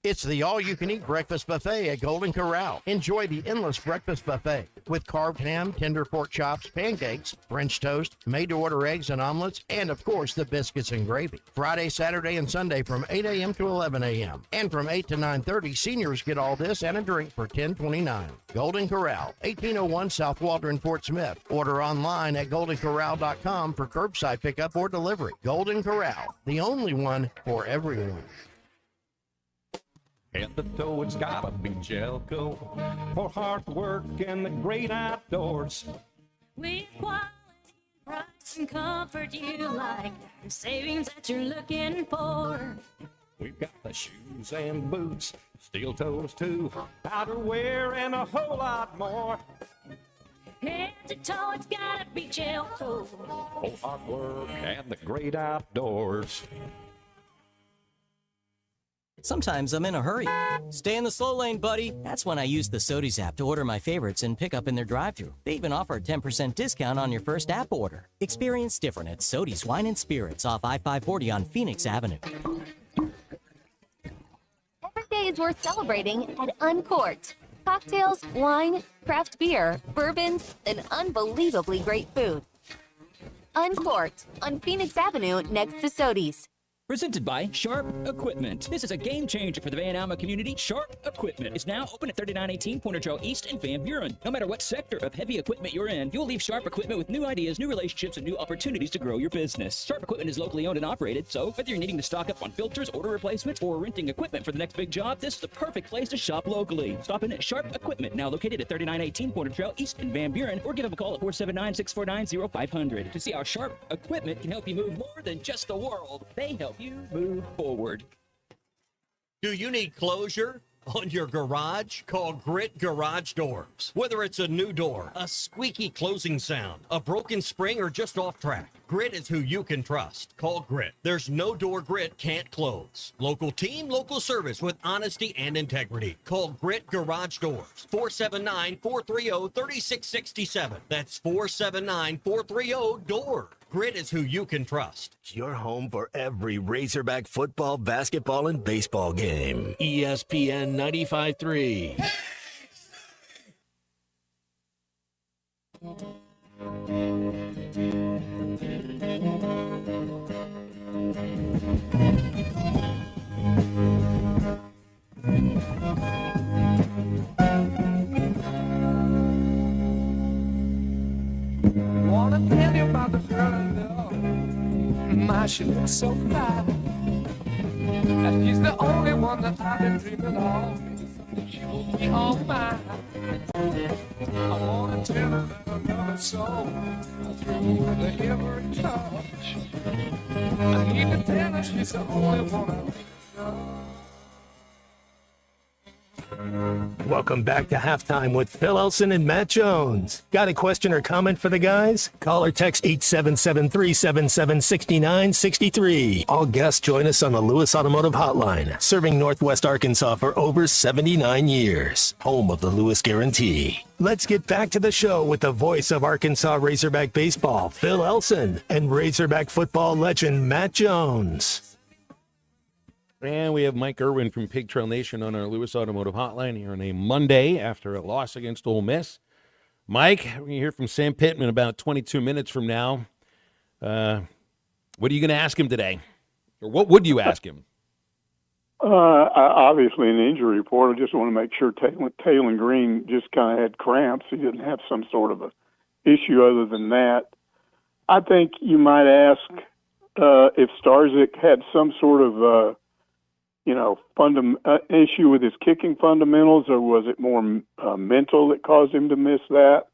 It's the all-you-can-eat breakfast buffet at Golden Corral. Enjoy the endless breakfast buffet with carved ham, tender pork chops, pancakes, French toast, made-to-order eggs and omelets, and, of course, the biscuits and gravy. Friday, Saturday, and Sunday from 8 a.m. to 11 a.m. And from 8 to 9:30, seniors get all this and a drink for $10.29. Golden Corral, 1801 South Waldron, Fort Smith. Order online at goldencorral.com for curbside pickup or delivery. Golden Corral, the only one for everyone. Head to toe, it's gotta be Jelco for hard work and the great outdoors. With quality, price, and comfort you like, the savings that you're looking for. We've got the shoes and boots, steel toes too, outerwear and a whole lot more. Head to toe, it's gotta be Jelco For hard work and the great outdoors. Sometimes I'm in a hurry. Stay in the slow lane, buddy. That's when I use the Sodies app to order my favorites and pick up in their drive-thru. They even offer a 10% discount on your first app order. Experience different at Sodies Wine and Spirits off I-540 on Phoenix Avenue. Every day is worth celebrating at Uncorked. Cocktails, wine, craft beer, bourbons, and unbelievably great food. Uncorked on Phoenix Avenue next to Sodies. Presented by Sharp Equipment. This is a game changer for the Van Alma community. Sharp Equipment is now open at 3918 Pointer Trail East in Van Buren. No matter what sector of heavy equipment you're in, you'll leave Sharp Equipment with new ideas, new relationships, and new opportunities to grow your business. Sharp Equipment is locally owned and operated, so whether you're needing to stock up on filters, order replacements, or renting equipment for the next big job, this is the perfect place to shop locally. Stop in at Sharp Equipment, now located at 3918 Pointer Trail East in Van Buren, or give them a call at 479-649-0500 to see how Sharp Equipment can help you move more than just the world. They help you move forward. Do you need closure on your garage? Call Grit Garage Doors. Whether it's a new door, a squeaky closing sound, a broken spring, or just off track, Grit is who you can trust. Call Grit. There's no door Grit can't close. Local team, local service with honesty and integrity. Call Grit Garage Doors. 479-430-3667. That's 479-430-DOOR. Grit is who you can trust. Your home for every Razorback football, basketball, and baseball game. ESPN 95.3. Wanna tell you about the girl I love. My, she looks so fly. And she's the only one that I've been dreaming of. She will be all mine. I wanna tell her that I love her so. Through with every touch. I need to tell her she's the only one I love. Welcome back to Halftime with Phil Elson and Matt Jones. Got a question or comment for the guys? Call or text 877-377-6963. All guests join us on the Lewis Automotive Hotline, serving Northwest Arkansas for over 79 years. Home of the Lewis Guarantee. Let's get back to the show with the voice of Arkansas Razorback baseball, Phil Elson, and Razorback football legend Matt Jones. And we have Mike Irwin from Pig Trail Nation on our Lewis Automotive Hotline here on a Monday after a loss against Ole Miss. Mike, we're going to hear from Sam Pittman about 22 minutes from now. What are you going to ask him today? Or what would you ask him? Obviously, an injury report. I just want to make sure Taylor Green just kind of had cramps. He didn't have some sort of a issue other than that. I think you might ask if Starzyk had some sort of issue with his kicking fundamentals, or was it more mental that caused him to miss that?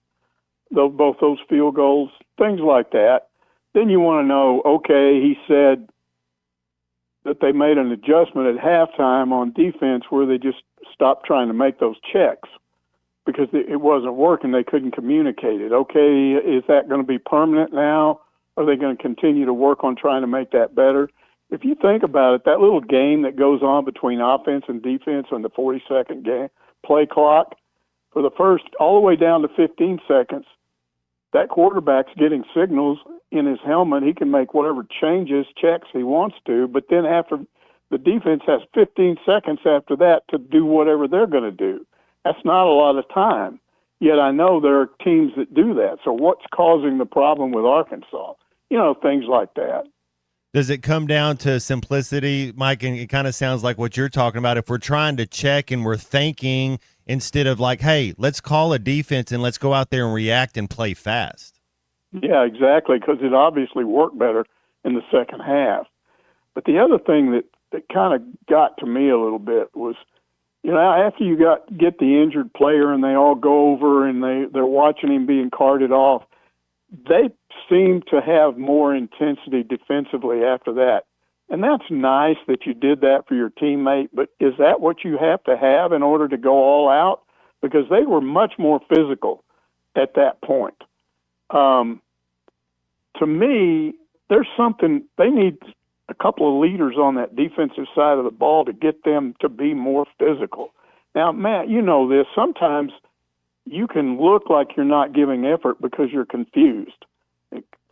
Both those field goals, things like that. Then you want to know, okay, he said that they made an adjustment at halftime on defense where they just stopped trying to make those checks because it wasn't working. They couldn't communicate it. Okay, is that going to be permanent now? Are they going to continue to work on trying to make that better? If you think about it, that little game that goes on between offense and defense on the 40-second game play clock, for the first all the way down to 15 seconds, that quarterback's getting signals in his helmet. He can make whatever changes, checks he wants to, but then after the defense has 15 seconds after that to do whatever they're going to do. That's not a lot of time. Yet I know there are teams that do that. So what's causing the problem with Arkansas? Things like that. Does it come down to simplicity, Mike? And it kind of sounds like what you're talking about. If we're trying to check and we're thinking instead of like, hey, let's call a defense and let's go out there and react and play fast. Yeah, exactly, because it obviously worked better in the second half. But the other thing that kind of got to me a little bit was, after you get the injured player and they all go over and they're watching him being carted off, they seem to have more intensity defensively after that. And that's nice that you did that for your teammate, but is that what you have to have in order to go all out? Because they were much more physical at that point. To me, there's something, they need a couple of leaders on that defensive side of the ball to get them to be more physical. Now, Matt, you know this, sometimes you can look like you're not giving effort because you're confused.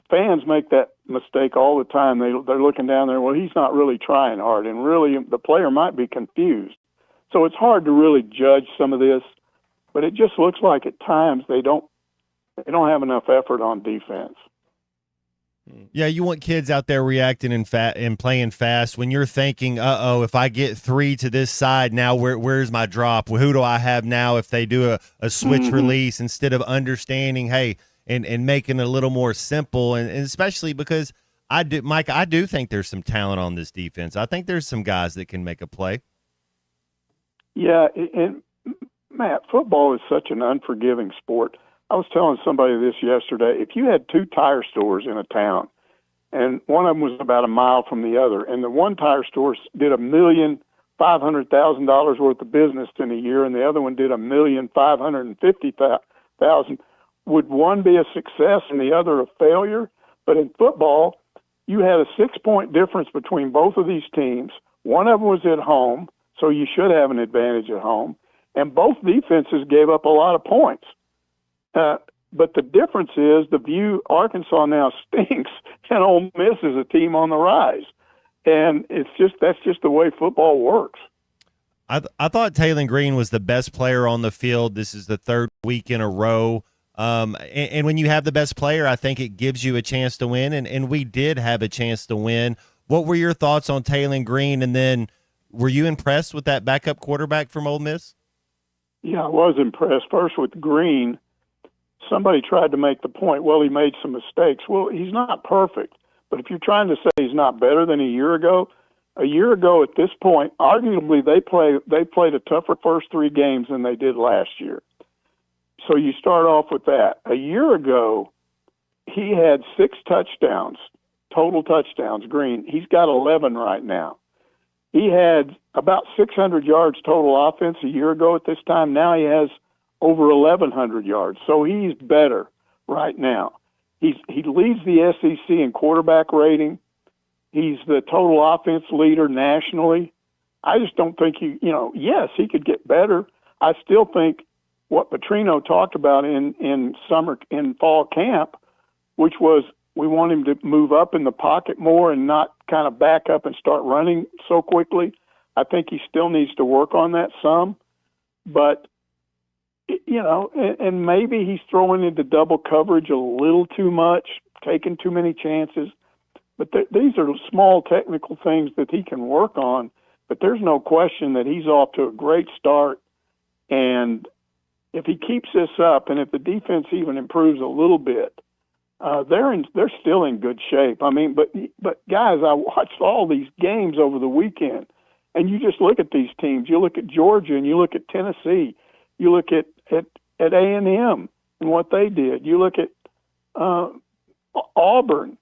Fans make that mistake all the time. They're looking down there, well, he's not really trying hard, and really the player might be confused. So it's hard to really judge some of this, but it just looks like at times they don't have enough effort on defense. Yeah, you want kids out there reacting and playing fast when you're thinking, if I get 3 to this side, now where's my drop? Who do I have now if they do a switch release instead of understanding, hey, and making it a little more simple, and especially because I do think there's some talent on this defense. I think there's some guys that can make a play. Yeah, and Matt, football is such an unforgiving sport. I was telling somebody this yesterday. If you had 2 tire stores in a town, and one of them was about a mile from the other, and the one tire store did $1,500,000 worth of business in a year, and the other one did $1,550,000, would one be a success and the other a failure? But in football, you had a 6-point difference between both of these teams. One of them was at home, so you should have an advantage at home, and both defenses gave up a lot of points. But the difference is the view Arkansas now stinks, and Ole Miss is a team on the rise, and that's just the way football works. I thought Taylon Green was the best player on the field. This is the 3rd week in a row. And when you have the best player, I think it gives you a chance to win, and we did have a chance to win. What were your thoughts on Taylon Green, and then were you impressed with that backup quarterback from Ole Miss? Yeah, I was impressed. First with Green, somebody tried to make the point, well, he made some mistakes. Well, he's not perfect, but if you're trying to say he's not better than a year ago at this point, arguably they played a tougher first 3 games than they did last year. So you start off with that. A year ago, he had 6 touchdowns, total touchdowns, Green. He's got 11 right now. He had about 600 yards total offense a year ago at this time. Now he has over 1,100 yards. So he's better right now. He leads the SEC in quarterback rating. He's the total offense leader nationally. I just don't think yes, he could get better. I still think what Petrino talked about in fall camp, which was we want him to move up in the pocket more and not kind of back up and start running so quickly. I think he still needs to work on that some, but and maybe he's throwing into double coverage a little too much, taking too many chances. But these are small technical things that he can work on. But there's no question that he's off to a great start. And if he keeps this up, and if the defense even improves a little bit, they're still in good shape. I mean, but guys, I watched all these games over the weekend, and you just look at these teams. You look at Georgia, and you look at Tennessee. You look at A&M and what they did. You look at Auburn.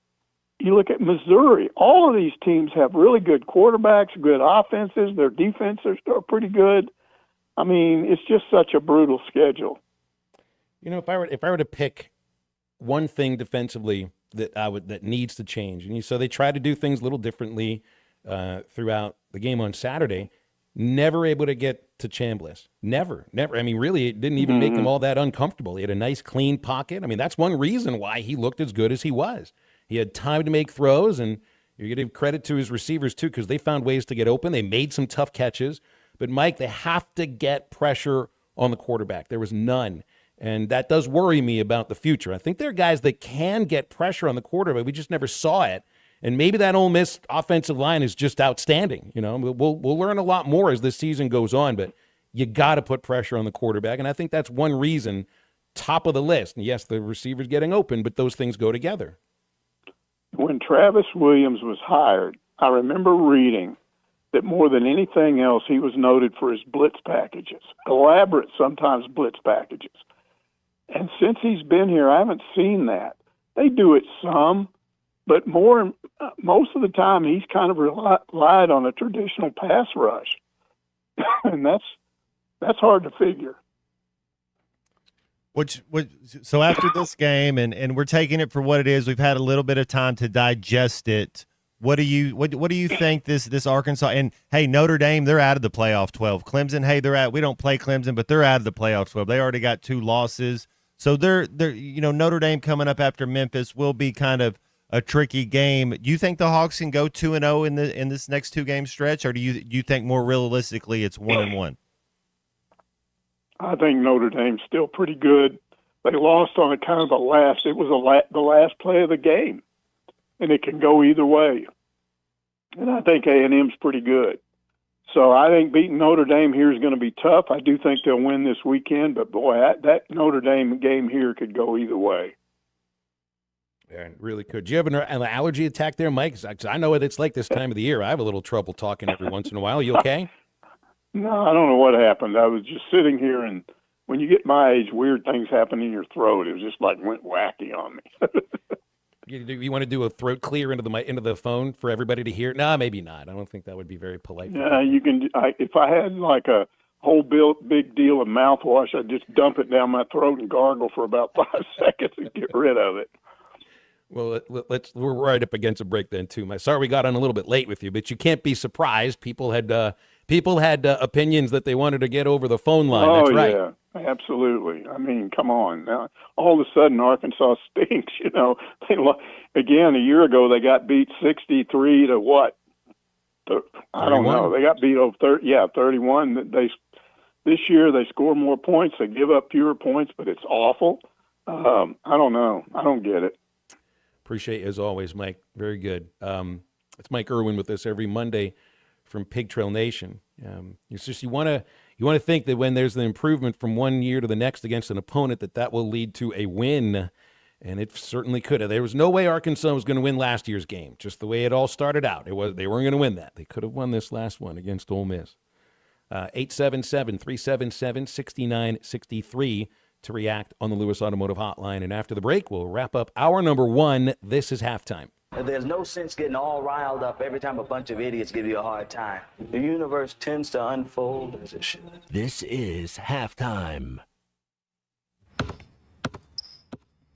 You look at Missouri. All of these teams have really good quarterbacks, good offenses. Their defenses are pretty good. I mean, it's just such a brutal schedule. If I were to pick one thing defensively that needs to change, and so they try to do things a little differently throughout the game on Saturday. Never able to get to Chambliss. Never. I mean, really, it didn't even make him all that uncomfortable. He had a nice, clean pocket. I mean, that's one reason why he looked as good as he was. He had time to make throws, and you're going to give credit to his receivers, too, because they found ways to get open. They made some tough catches. But, Mike, they have to get pressure on the quarterback. There was none. And that does worry me about the future. I think there are guys that can get pressure on the quarterback. We just never saw it. And maybe that Ole Miss offensive line is just outstanding. We'll learn a lot more as this season goes on, but you got to put pressure on the quarterback. And I think that's one reason, top of the list. And yes, the receiver's getting open, but those things go together. When Travis Williams was hired, I remember reading that more than anything else, he was noted for his blitz packages, elaborate, sometimes blitz packages. And since he's been here, I haven't seen that. They do it some, but most of the time he's kind of relied on a traditional pass rush, and that's hard to figure. So after this game, and we're taking it for what it is, we've had a little bit of time to digest it. What do you think this Arkansas, and hey, Notre Dame, they're out of the playoff 12. Clemson, hey, we don't play Clemson, but they're out of the playoff 12. They already got 2 losses. So they're Notre Dame coming up after Memphis will be kind of a tricky game. Do you think the Hawks can go 2-0 in this next 2-game stretch, or do you think more realistically it's 1-1? I think Notre Dame's still pretty good. They lost on a kind of the last play of the game. and it can go either way. And I think A&M's pretty good. So I think beating Notre Dame here is going to be tough. I do think they'll win this weekend, but boy, that Notre Dame game here could go either way. Yeah, it really could. Do you have an allergy attack there, Mike? 'Cause I know what it's like this time of the year. I have a little trouble talking every once in a while. You okay? No, I don't know what happened. I was just sitting here, and when you get my age, weird things happen in your throat. It was just like went wacky on me. You want to do a throat clear into the phone for everybody to hear? No, maybe not. I don't think that would be very polite. Yeah, you can. If I had like a whole big deal of mouthwash, I'd just dump it down my throat and gargle for about 5 seconds and get rid of it. Well, we're right up against a break then too. Sorry we got on a little bit late with you, but you can't be surprised. People had opinions that they wanted to get over the phone line. That's right. Yeah, absolutely. I mean, come on. Now, all of a sudden, Arkansas stinks. You know, again, a year ago they got beat 63 to what? I don't know. They got beat over 31. This year they score more points. They give up fewer points, but it's awful. I don't know. I don't get it. Appreciate you as always, Mike. Very good. It's Mike Irwin with us every Monday from Pig Trail Nation. It's just you want to think that when there's an improvement from one year to the next against an opponent, that will lead to a win, and it certainly could have. There was no way Arkansas was going to win last year's game, just the way it all started out. They weren't going to win that. They could have won this last one against Ole Miss. 877-377-6963 to react on the Lewis Automotive Hotline. And after the break, we'll wrap up hour number 1. This is Halftime. There's no sense getting all riled up every time a bunch of idiots give you a hard time. The universe tends to unfold as it should. This is Halftime.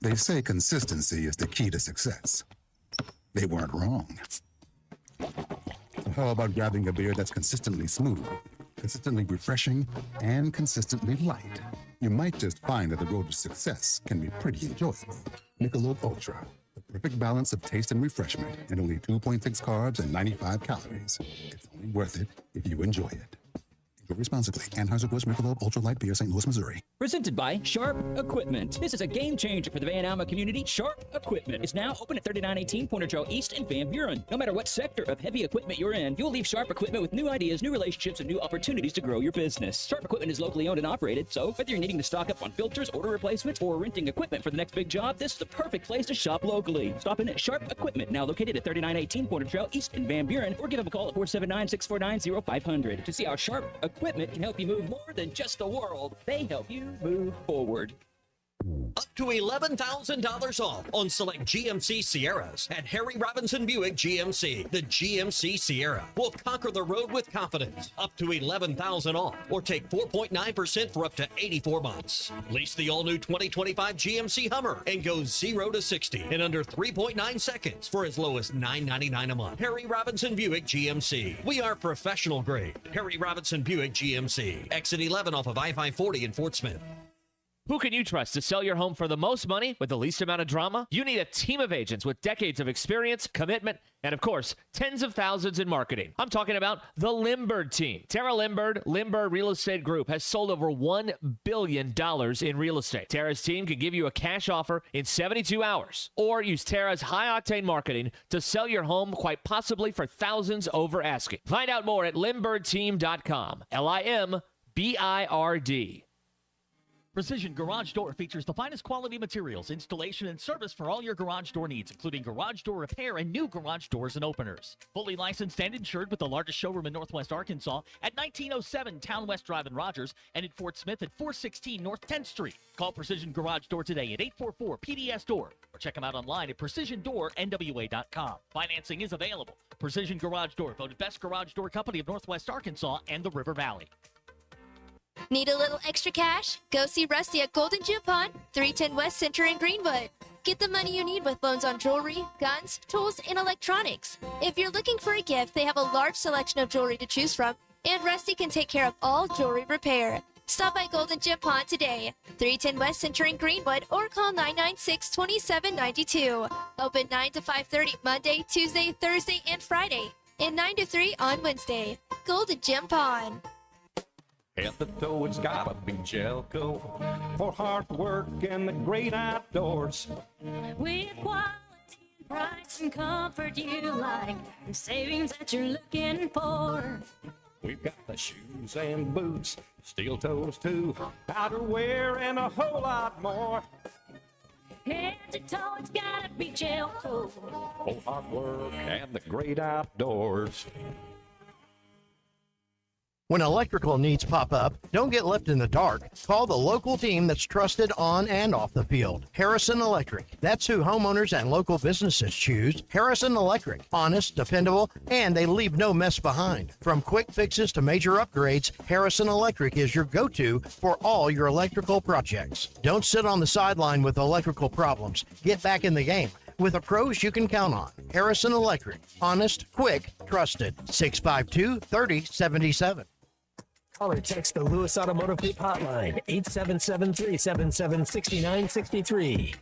They say consistency is the key to success. They weren't wrong. How about grabbing a beer that's consistently smooth, consistently refreshing, and consistently light? You might just find that the road to success can be pretty enjoyable. Michelob Ultra, the perfect balance of taste and refreshment, and only 2.6 carbs and 95 calories. It's only worth it if you enjoy it. Enjoy responsibly. Anheuser-Busch Michelob Ultra Light Beer, St. Louis, Missouri. Presented by Sharp Equipment. This is a game changer for the Van Alma community. Sharp Equipment is now open at 3918 Pointer Trail East in Van Buren. No matter what sector of heavy equipment you're in, you'll leave Sharp Equipment with new ideas, new relationships, and new opportunities to grow your business. Sharp Equipment is locally owned and operated, so whether you're needing to stock up on filters, order replacements, or renting equipment for the next big job, this is the perfect place to shop locally. Stop in at Sharp Equipment, now located at 3918 Pointer Trail East in Van Buren, or give them a call at 479-649-0500 to see how Sharp Equipment can help you move more than just the world. They help you move forward. Up to $11,000 off on select GMC Sierras at Harry Robinson Buick GMC. The GMC Sierra will conquer the road with confidence. Up to $11,000 off, or take 4.9% for up to 84 months. Lease the all-new 2025 GMC Hummer and go 0 to 60 in under 3.9 seconds for as low as $9.99 a month. Harry Robinson Buick GMC. We are professional grade. Harry Robinson Buick GMC. Exit 11 off of I-540 in Fort Smith. Who can you trust to sell your home for the most money with the least amount of drama? You need a team of agents with decades of experience, commitment, and of course, tens of thousands in marketing. I'm talking about the Limbird team. Tara Limbird, Limbird Real Estate Group, has sold over $1 billion in real estate. Tara's team can give you a cash offer in 72 hours, or use Tara's high-octane marketing to sell your home quite possibly for thousands over asking. Find out more at limbirdteam.com. LIMBIRD. Precision Garage Door features the finest quality materials, installation, and service for all your garage door needs, including garage door repair and new garage doors and openers. Fully licensed and insured with the largest showroom in Northwest Arkansas at 1907 Town West Drive in Rogers and in Fort Smith at 416 North 10th Street. Call Precision Garage Door today at 844-PDS-DOOR or check them out online at PrecisionDoorNWA.com. Financing is available. Precision Garage Door, voted best garage door company of Northwest Arkansas and the River Valley. Need a little extra cash? Go see Rusty at Golden Gym Pond, 310 West Center in Greenwood. Get the money you need with loans on jewelry, guns, tools, and electronics. If you're looking for a gift, they have a large selection of jewelry to choose from, and Rusty can take care of all jewelry repair. Stop by Golden Gym Pond today, 310 West Center in Greenwood, or call 996-2792. Open 9 to 5:30 Monday, Tuesday, Thursday, and Friday, and 9 to 3 on Wednesday. Golden Gym Pond. At the toe, it's gotta be Jelco for hard work and the great outdoors. With quality price and comfort you like, and savings that you're looking for. We've got the shoes and boots, steel toes too, outerwear and a whole lot more. Head to toe, it's gotta be gel coat. For hard work and the great outdoors. When electrical needs pop up, don't get left in the dark. Call the local team that's trusted on and off the field. Harrison Electric. That's who homeowners and local businesses choose. Harrison Electric. Honest, dependable, and they leave no mess behind. From quick fixes to major upgrades, Harrison Electric is your go-to for all your electrical projects. Don't sit on the sideline with electrical problems. Get back in the game with the pros you can count on. Harrison Electric. Honest, quick, trusted. 652-3077. Call or text the Lewis Automotive Group hotline, 877-377-6963.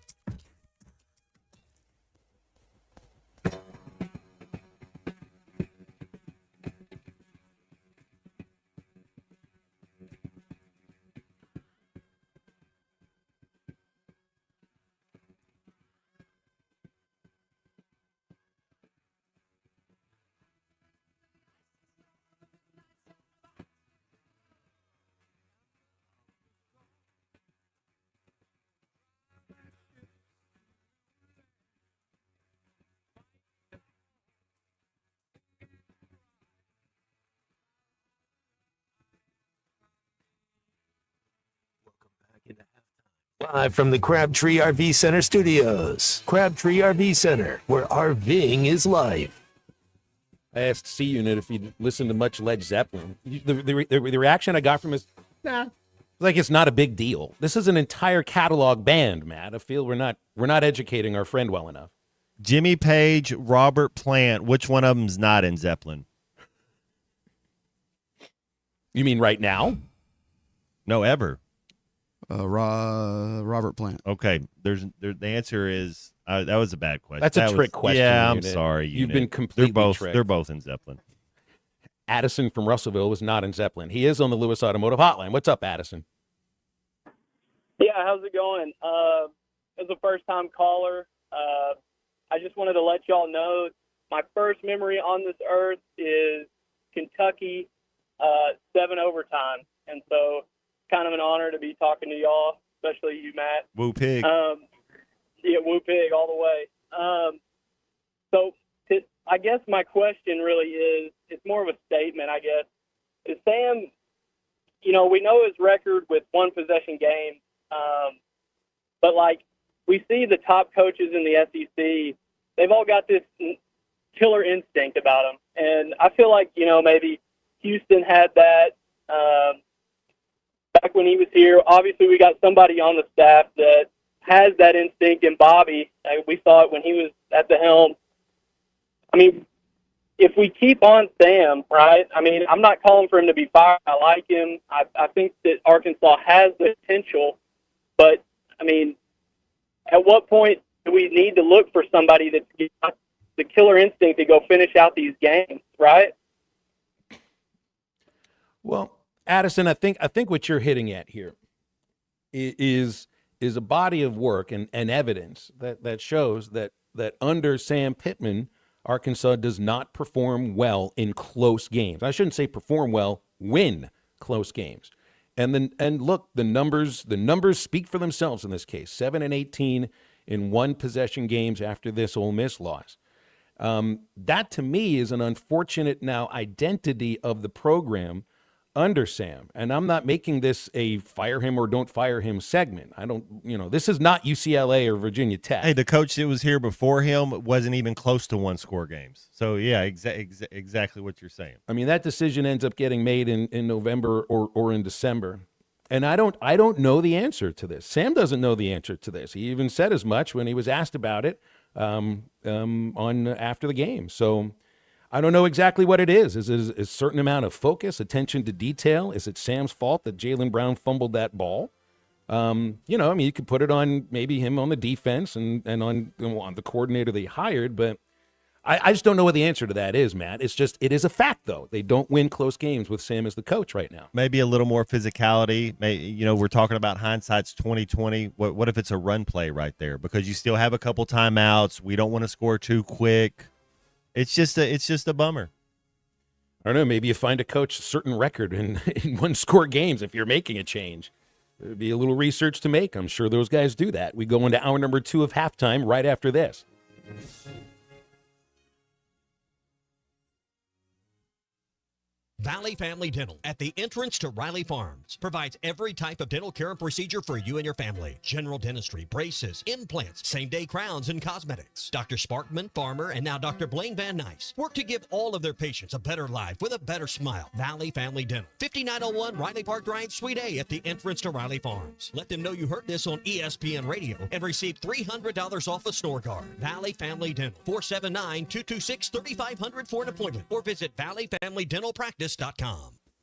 Live from the Crabtree RV Center studios. Crabtree RV Center, where RVing is life. I asked C Unit if he'd listened to much Led Zeppelin. The reaction I got from him is, nah. Like it's not a big deal. This is an entire catalog band, Matt. I feel we're not educating our friend well enough. Jimmy Page, Robert Plant. Which one of them's not in Zeppelin? You mean right now? No, ever. Robert Plant. Okay, the answer is that was a bad question. That's a trick question. Yeah, I'm Unit. sorry. You've Unit. been completely tricked. They're both in Zeppelin. Addison from Russellville was not in Zeppelin. He is on the Lewis Automotive Hotline. What's up, Addison? Yeah, how's it going? As a first-time caller, I just wanted to let y'all know my first memory on this earth is Kentucky 7 overtime, and so kind of an honor to be talking to y'all, especially you, Matt. Woo pig. Yeah, woo pig all the way. I guess my question really is, it's more of a statement, I guess. Is Sam, we know his record with one possession games, but like we see the top coaches in the SEC, they've all got this killer instinct about them. And I feel like, maybe Houston had that, back when he was here. Obviously, we got somebody on the staff that has that instinct in Bobby. We saw it when he was at the helm. I mean, if we keep on Sam, right, I'm not calling for him to be fired. I like him. I think that Arkansas has the potential. But, at what point do we need to look for somebody that's got the killer instinct to go finish out these games, right? Well, Addison, I think what you're hitting at here is a body of work and evidence that shows that under Sam Pittman, Arkansas does not perform well in close games. I shouldn't say perform well, win close games. And look, the numbers speak for themselves in this case. 7 and 18 in one possession games after this Ole Miss loss. That to me is an unfortunate now identity of the program under Sam. And I'm not making this a fire him or don't fire him segment. This is not UCLA or Virginia Tech. Hey, the coach that was here before him wasn't even close to one-score games. So, yeah, exactly what you're saying. That decision ends up getting made in November or in December. And I don't know the answer to this. Sam doesn't know the answer to this. He even said as much when he was asked about it on after the game. So I don't know exactly what it is. Is it a certain amount of focus, attention to detail? Is it Sam's fault that Jaylen Brown fumbled that ball? You could put it on maybe him on the defense and on the coordinator they hired, but I just don't know what the answer to that is, Matt. It is a fact, though. They don't win close games with Sam as the coach right now. Maybe a little more physicality. We're talking about hindsight's 2020. What if it's a run play right there? Because you still have a couple timeouts. We don't want to score too quick. It's just a bummer. I don't know. Maybe you find a coach a certain record in one-score games if you're making a change. There'd be a little research to make. I'm sure those guys do that. We go into hour number 2 of halftime right after this. Valley Family Dental at the entrance to Riley Farms provides every type of dental care and procedure for you and your family. General dentistry, braces, implants, same-day crowns, and cosmetics. Dr. Sparkman, Farmer, and now Dr. Blaine Van Nice work to give all of their patients a better life with a better smile. Valley Family Dental, 5901 Riley Park Drive, Suite A at the entrance to Riley Farms. Let them know you heard this on ESPN Radio and receive $300 off a snore guard. Valley Family Dental, 479-226-3500 for an appointment or visit valleyfamilydentalpractice.com.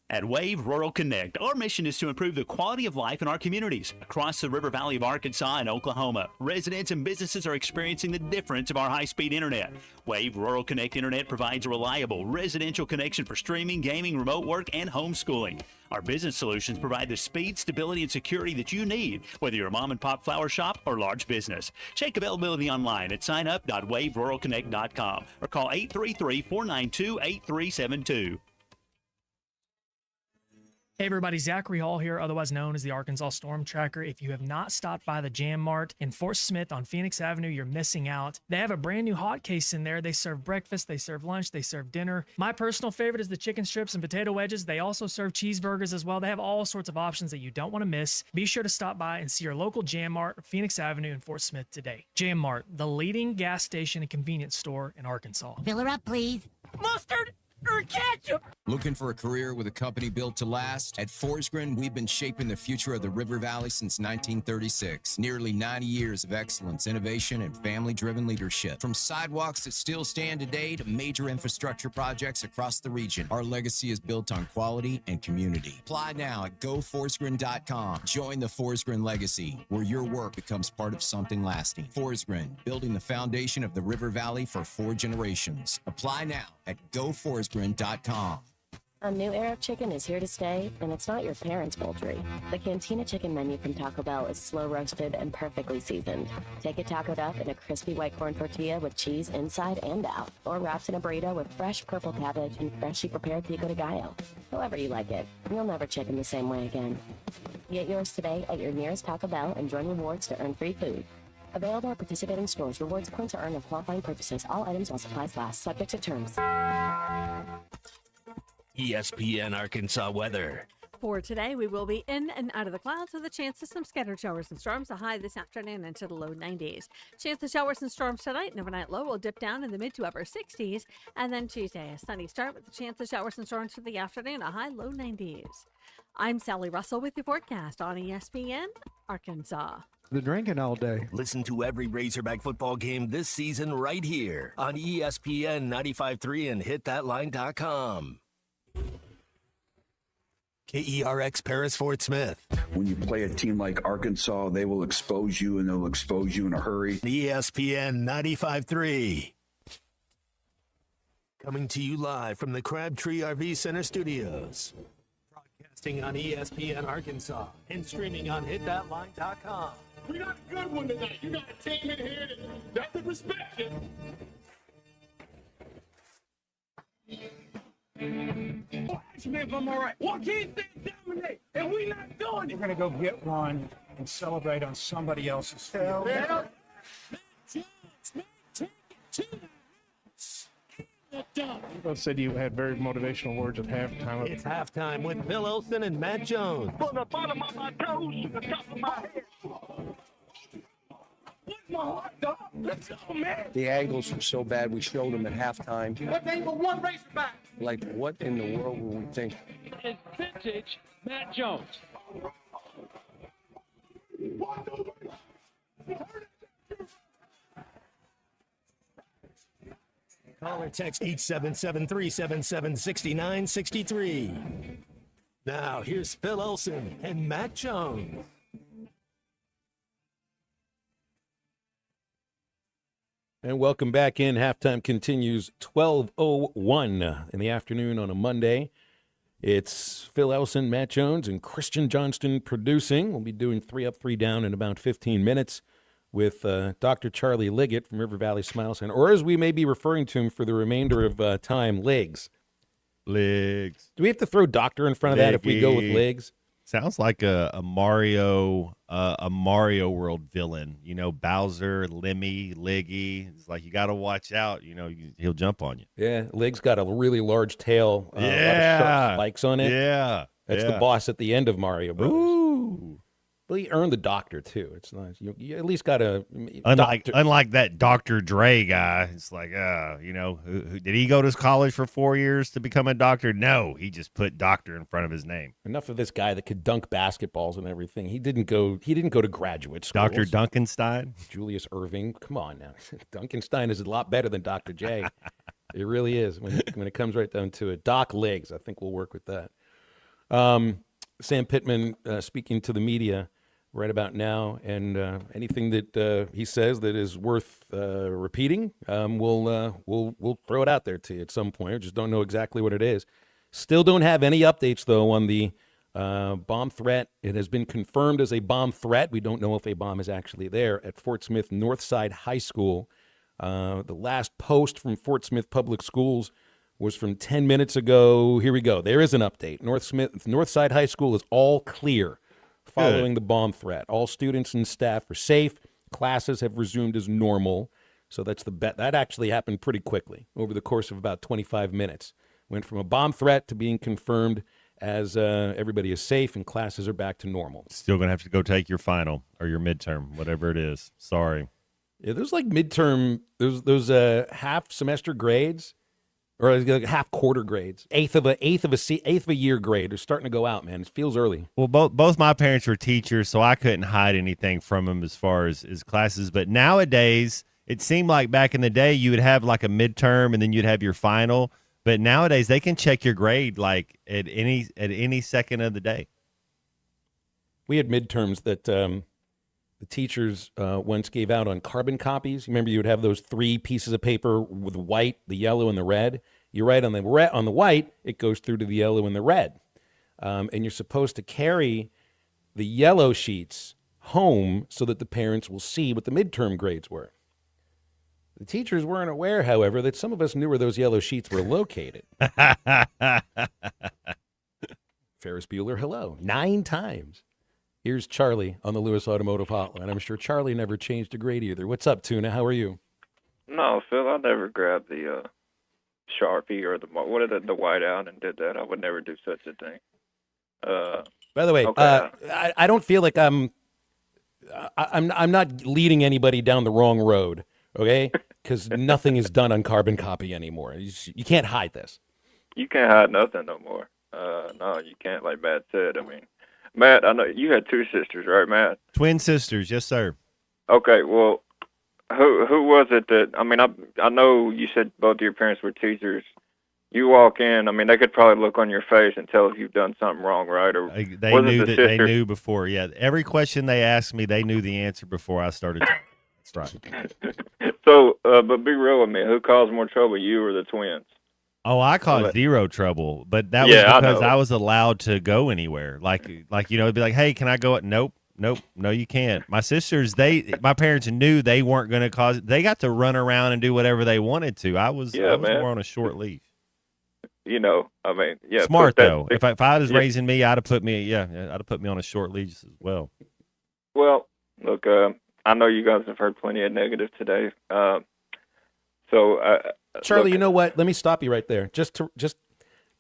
At Wave Rural Connect, our mission is to improve the quality of life in our communities. Across the River Valley of Arkansas and Oklahoma, residents and businesses are experiencing the difference of our high-speed internet. Wave Rural Connect Internet provides a reliable residential connection for streaming, gaming, remote work, and homeschooling. Our business solutions provide the speed, stability, and security that you need, whether you're a mom-and-pop flower shop or large business. Check availability online at signup.waveruralconnect.com or call 833-492-8372. Hey everybody, Zachary Hall here, otherwise known as the Arkansas Storm Tracker. If you have not stopped by the Jam Mart in Fort Smith on Phoenix Avenue, you're missing out. They have a brand new hot case in there. They serve breakfast, they serve lunch, they serve dinner. My personal favorite is the chicken strips and potato wedges. They also serve cheeseburgers as well. They have all sorts of options that you don't want to miss. Be sure to stop by and see your local Jam Mart, Phoenix Avenue in Fort Smith today. Jam Mart, the leading gas station and convenience store in Arkansas. Fill her up, please. Mustard or ketchup? Looking for a career with a company built to last? At Forsgren, we've been shaping the future of the River Valley since 1936. Nearly 90 years of excellence, innovation, and family-driven leadership. From sidewalks that still stand today to major infrastructure projects across the region, our legacy is built on quality and community. Apply now at goforsgren.com. Join the Forsgren legacy, where your work becomes part of something lasting. Forsgren, building the foundation of the River Valley for 4 generations. Apply now at goforsgren.com. A new era of chicken is here to stay, and it's not your parents' poultry. The Cantina chicken menu from Taco Bell is slow roasted and perfectly seasoned. Take it tacoed up in a crispy white corn tortilla with cheese inside and out, or wrapped in a burrito with fresh purple cabbage and freshly prepared pico de gallo. However you like it, you'll never chicken the same way again. Get yours today at your nearest Taco Bell and join rewards to earn free food. Available at participating stores. Rewards points are earned on qualifying purchases. All items while supplies last. Subject to terms. ESPN Arkansas weather. For today, we will be in and out of the clouds with a chance of some scattered showers and storms. A high this afternoon into the low 90s. Chance of showers and storms tonight. An overnight low will dip down in the mid to upper 60s. And then Tuesday, a sunny start with a chance of showers and storms for the afternoon. A high low 90s. I'm Sally Russell with your forecast on ESPN Arkansas. The drinking all day. Listen to every Razorback football game this season right here on ESPN 95.3 and hitthatline.com. KERX Paris Fort Smith. When you play a team like Arkansas, they will expose you, and they'll expose you in a hurry. ESPN 95.3. Coming to you live from the Crabtree RV Center studios. Broadcasting on ESPN Arkansas and streaming on hitthatline.com. We got a good one tonight. You got a team in here that doesn't respect you. Actually, if I'm all right, why can't they dominate? And we not doing it. We're going to go get one and celebrate on somebody else's field. You said you had very motivational words at halftime. It's halftime with Bill Olsen and Matt Jones. From the bottom of my toes to the top of my head. What's my heart, dog? Let's go, man. The angles were so bad, we showed them at halftime. What they were one race back. Like, what in the world were we thinking? It's vintage Matt Jones. Call or text 877-377-6963. Now, here's Phil Olsen and Matt Jones. And welcome back in. Halftime continues 12:01 in the afternoon on a Monday. It's Phil Elson, Matt Jones, and Christian Johnston producing. We'll be doing 3 Up, 3 Down in about 15 minutes with Dr. Charlie Liggett from River Valley Smile Center, or as we may be referring to him for the remainder of time, Legs. Legs. Do we have to throw doctor in front of that if we go with Legs? Sounds like a Mario World villain. You know, Bowser, Lemmy, Liggy. It's like you got to watch out. You know, he'll jump on you. Yeah, Legs got a really large tail. A lot of sharp spikes on it. Yeah, that's the boss at the end of Mario Brothers. Ooh. Well, he earned the doctor too. It's nice. You at least got a unlike that Dr. Dre guy. It's like, you know, who did he go to college for 4 years to become a doctor? No, he just put doctor in front of his name. Enough of this guy that could dunk basketballs and everything. He didn't go to graduate school. Dr. Duncanstein, Julius Irving. Come on now, Duncanstein is a lot better than Dr. J. It really is when it comes right down to it. Doc Legs, I think we'll work with that. Sam Pittman speaking to the media right about now, and anything that he says that is worth repeating, we'll throw it out there to you at some point. I just don't know exactly what it is. Still don't have any updates though on the bomb threat. It has been confirmed as a bomb threat. We don't know if a bomb is actually there at Fort Smith Northside High School. The last post from Fort Smith Public Schools was from 10 minutes ago. Here we go. There is an update. Northside High School is all clear following the bomb threat. All students and staff are safe. Classes have resumed as normal. So that's that actually happened pretty quickly over the course of about 25 minutes. Went from a bomb threat to being confirmed as everybody is safe and classes are back to normal. Still going to have to go take your final or your midterm, whatever it is. Sorry. Yeah, those like midterm, those half semester grades, or like half quarter grades, eighth of a year grade are starting to go out, man. It feels early. Well, both my parents were teachers, so I couldn't hide anything from them as far as classes. But nowadays, it seemed like back in the day, you would have like a midterm and then you'd have your final. But nowadays, they can check your grade like at any second of the day. We had midterms that the teachers once gave out on carbon copies. Remember, you would have those 3 pieces of paper with white, the yellow, and the red. You write on the white, it goes through to the yellow and the red. And you're supposed to carry the yellow sheets home so that the parents will see what the midterm grades were. The teachers weren't aware, however, that some of us knew where those yellow sheets were located. Ferris Bueller, hello, 9 times. Here's Charlie on the Lewis Automotive Hotline. I'm sure Charlie never changed a grade either. What's up, Tuna? How are you? No, Phil, I never grabbed the Sharpie or the whiteout and did that. I would never do such a thing. By the way, okay. I don't feel like I'm not leading anybody down the wrong road, okay? Because nothing is done on carbon copy anymore. You can't hide this. You can't hide nothing no more. No, you can't, like Matt said. I mean, Matt, I know you had 2 sisters, right, Matt? Twin sisters, yes, sir. Okay, well, who was it that? I mean, I know you said both of your parents were teachers. You walk in, I mean, they could probably look on your face and tell if you've done something wrong, right? Or they knew that they knew before. Yeah, every question they asked me, they knew the answer before I started talking. That's right. So, but be real with me. Who caused more trouble, you or the twins? Oh, I caused zero trouble, but that was because I was allowed to go anywhere. Like you know, it'd be like, hey, can I go? Nope, no, you can't. My sisters, my parents knew they weren't going to cause. They got to run around and do whatever they wanted to. I was more on a short leash. You know, I mean, yeah. Smart though. If I was raising me, I'd have put me, I'd have put me on a short leash as well. Well, look, I know you guys have heard plenty of negative today. Charlie, look, you know what? Let me stop you right there.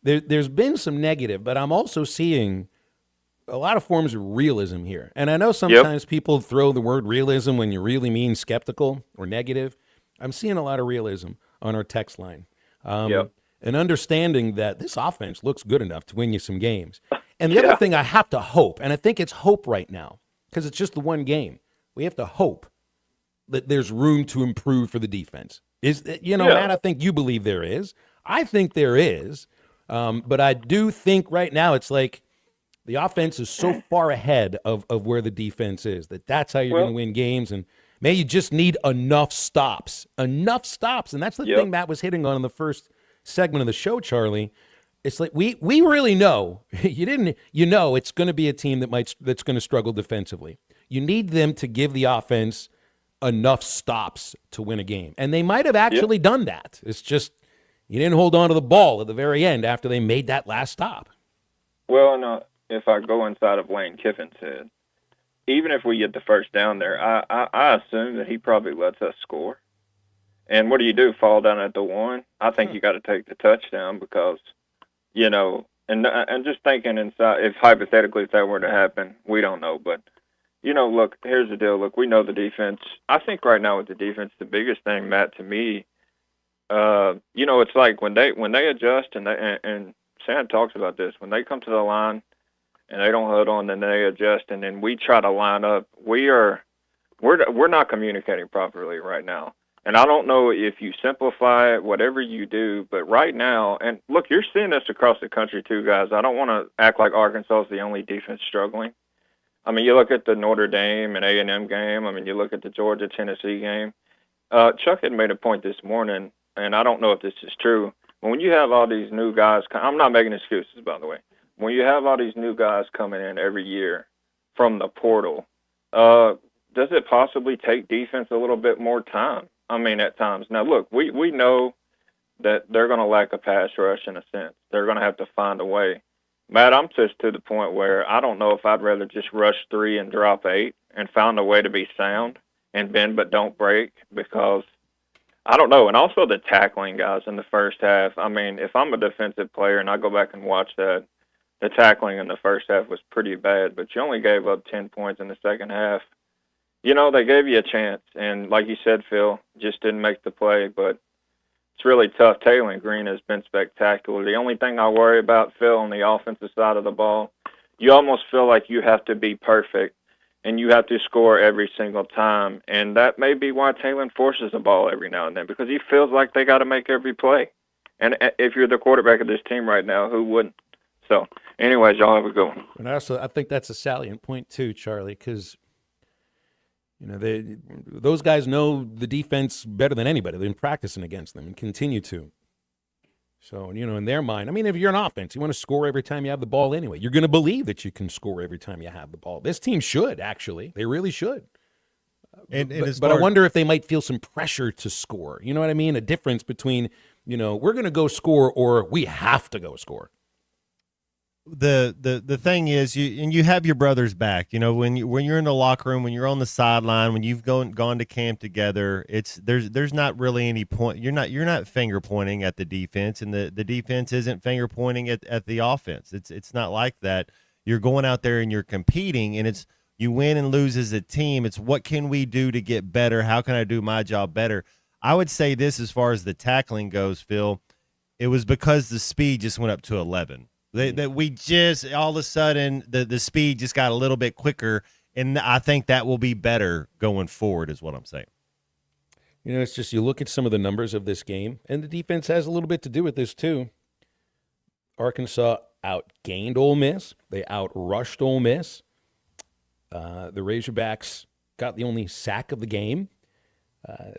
There's been some negative, but I'm also seeing a lot of forms of realism here. And I know sometimes people throw the word realism when you really mean skeptical or negative. I'm seeing a lot of realism on our text line. And understanding that this offense looks good enough to win you some games. And the other thing I have to hope, and I think it's hope right now, because it's just the one game. We have to hope that there's room to improve for the defense. Matt, I think you believe there is. I think there is. But I do think right now it's like the offense is so far ahead of where the defense is that's how you're going to win games. And May you just need enough stops. Enough stops. And that's the thing Matt was hitting on in the first segment of the show, Charlie. It's like we really know. It's going to be a team that's going to struggle defensively. You need them to give the offense enough stops to win a game. And they might have actually done that. It's just you didn't hold on to the ball at the very end after they made that last stop. Well, if I go inside of Lane Kiffin's head, even if we get the first down there, I assume that he probably lets us score. And what do you do, fall down at the 1? I think you got to take the touchdown because, and just thinking inside, if hypothetically if that were to happen, we don't know. But, look, here's the deal. Look, we know the defense. I think right now with the defense, the biggest thing, Matt, to me, it's like when they adjust and Sam talks about this, when they come to the line, and they don't hold on, then they adjust, and then we try to line up. We're not communicating properly right now. And I don't know if you simplify it, whatever you do, but right now, and look, you're seeing this across the country too, guys. I don't want to act like Arkansas is the only defense struggling. I mean, you look at the Notre Dame and A&M game. I mean, you look at the Georgia-Tennessee game. Chuck had made a point this morning, and I don't know if this is true. When you have all these new guys, I'm not making excuses, by the way. When you have all these new guys coming in every year from the portal, does it possibly take defense a little bit more time? I mean, at times. Now, look, we know that they're going to lack a pass rush in a sense. They're going to have to find a way. Matt, I'm just to the point where I don't know if I'd rather just rush 3 and drop 8 and find a way to be sound and bend but don't break because I don't know. And also the tackling, guys, in the first half. I mean, if I'm a defensive player and I go back and watch that, the tackling in the first half was pretty bad, but you only gave up 10 points in the second half. They gave you a chance, and like you said, Phil, just didn't make the play, but it's really tough. Taylor Green has been spectacular. The only thing I worry about, Phil, on the offensive side of the ball, you almost feel like you have to be perfect, and you have to score every single time, and that may be why Taylor forces the ball every now and then, because he feels like they got to make every play. And if you're the quarterback of this team right now, who wouldn't? So, anyways, y'all have a good one. And also, I think that's a salient point too, Charlie, because those guys know the defense better than anybody. They've been practicing against them and continue to. So, in their mind, I mean, if you're an offense, you want to score every time you have the ball anyway. You're going to believe that you can score every time you have the ball. This team should, actually. They really should. But I wonder if they might feel some pressure to score. You know what I mean? A difference between, we're going to go score or we have to go score. The thing is, you have your brothers back. When you're in the locker room, when you're on the sideline, when you've gone to camp together, there's not really any point. You're not finger pointing at the defense, and the defense isn't finger pointing at the offense. It's not like that. You're going out there and you're competing, and you win and lose as a team. It's what can we do to get better? How can I do my job better? I would say this as far as the tackling goes, Phil. It was because the speed just went up to 11. That we just all of a sudden the speed just got a little bit quicker, and I think that will be better going forward is what I'm saying. It's just you look at some of the numbers of this game, and the defense has a little bit to do with this too. Arkansas outgained Ole Miss. They outrushed Ole Miss. The Razorbacks got the only sack of the game.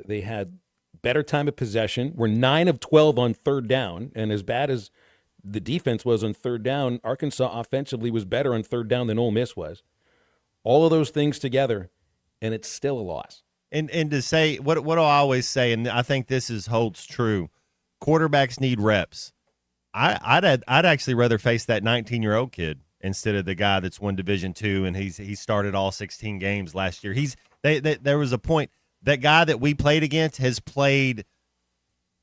They had better time of possession. Were 9 of 12 on third down, and as bad as the defense was on third down, Arkansas offensively was better on third down than Ole Miss was. All of those things together, and it's still a loss. And to say what do I always say, and I think this holds true. Quarterbacks need reps. I'd actually rather face that 19-year-old kid instead of the guy that's won Division II and he started all 16 games last year. There was a point that guy that we played against has played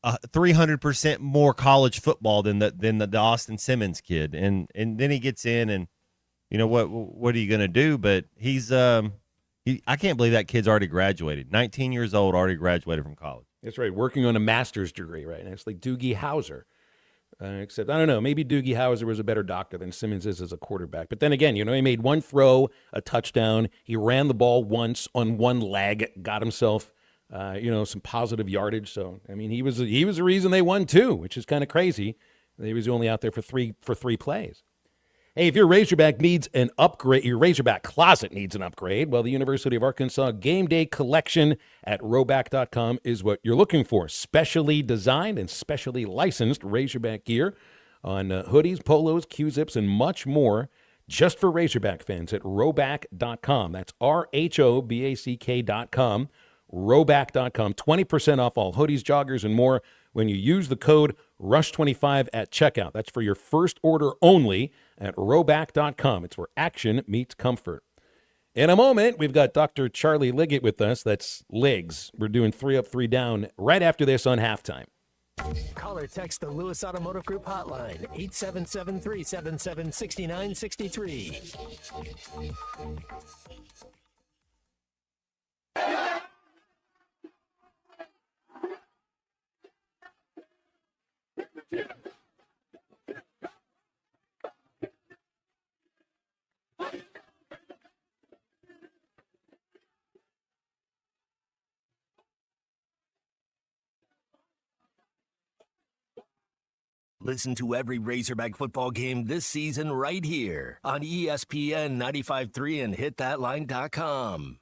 300% more college football than the Austin Simmons kid, and then he gets in, and what are you going to do? But he's I can't believe that kid's already graduated. 19 years old, already graduated from college. That's right, working on a master's degree right now. It's like Doogie Howser, except I don't know. Maybe Doogie Howser was a better doctor than Simmons is as a quarterback. But then again, he made one throw, a touchdown. He ran the ball once on one leg, got himself. Some positive yardage. So, I mean, he was the reason they won too, which is kind of crazy. He was only out there for three plays. Hey, if your Razorback needs an upgrade, your Razorback closet needs an upgrade, well, the University of Arkansas Game Day Collection at Roback.com is what you're looking for. Specially designed and specially licensed Razorback gear on hoodies, polos, Q-zips, and much more just for Razorback fans at Roback.com. That's RHOBACK.com, Roback.com. 20% off all hoodies, joggers, and more when you use the code RUSH25 at checkout. That's for your first order only at Roback.com. It's where action meets comfort. In a moment, we've got Dr. Charlie Liggett with us. That's Legs. We're doing 3 Up, 3 Down right after this on halftime. Call or text the Lewis Automotive Group hotline, 877-377-6963. Listen to every Razorback football game this season right here on ESPN 95.3 and hitthatline.com.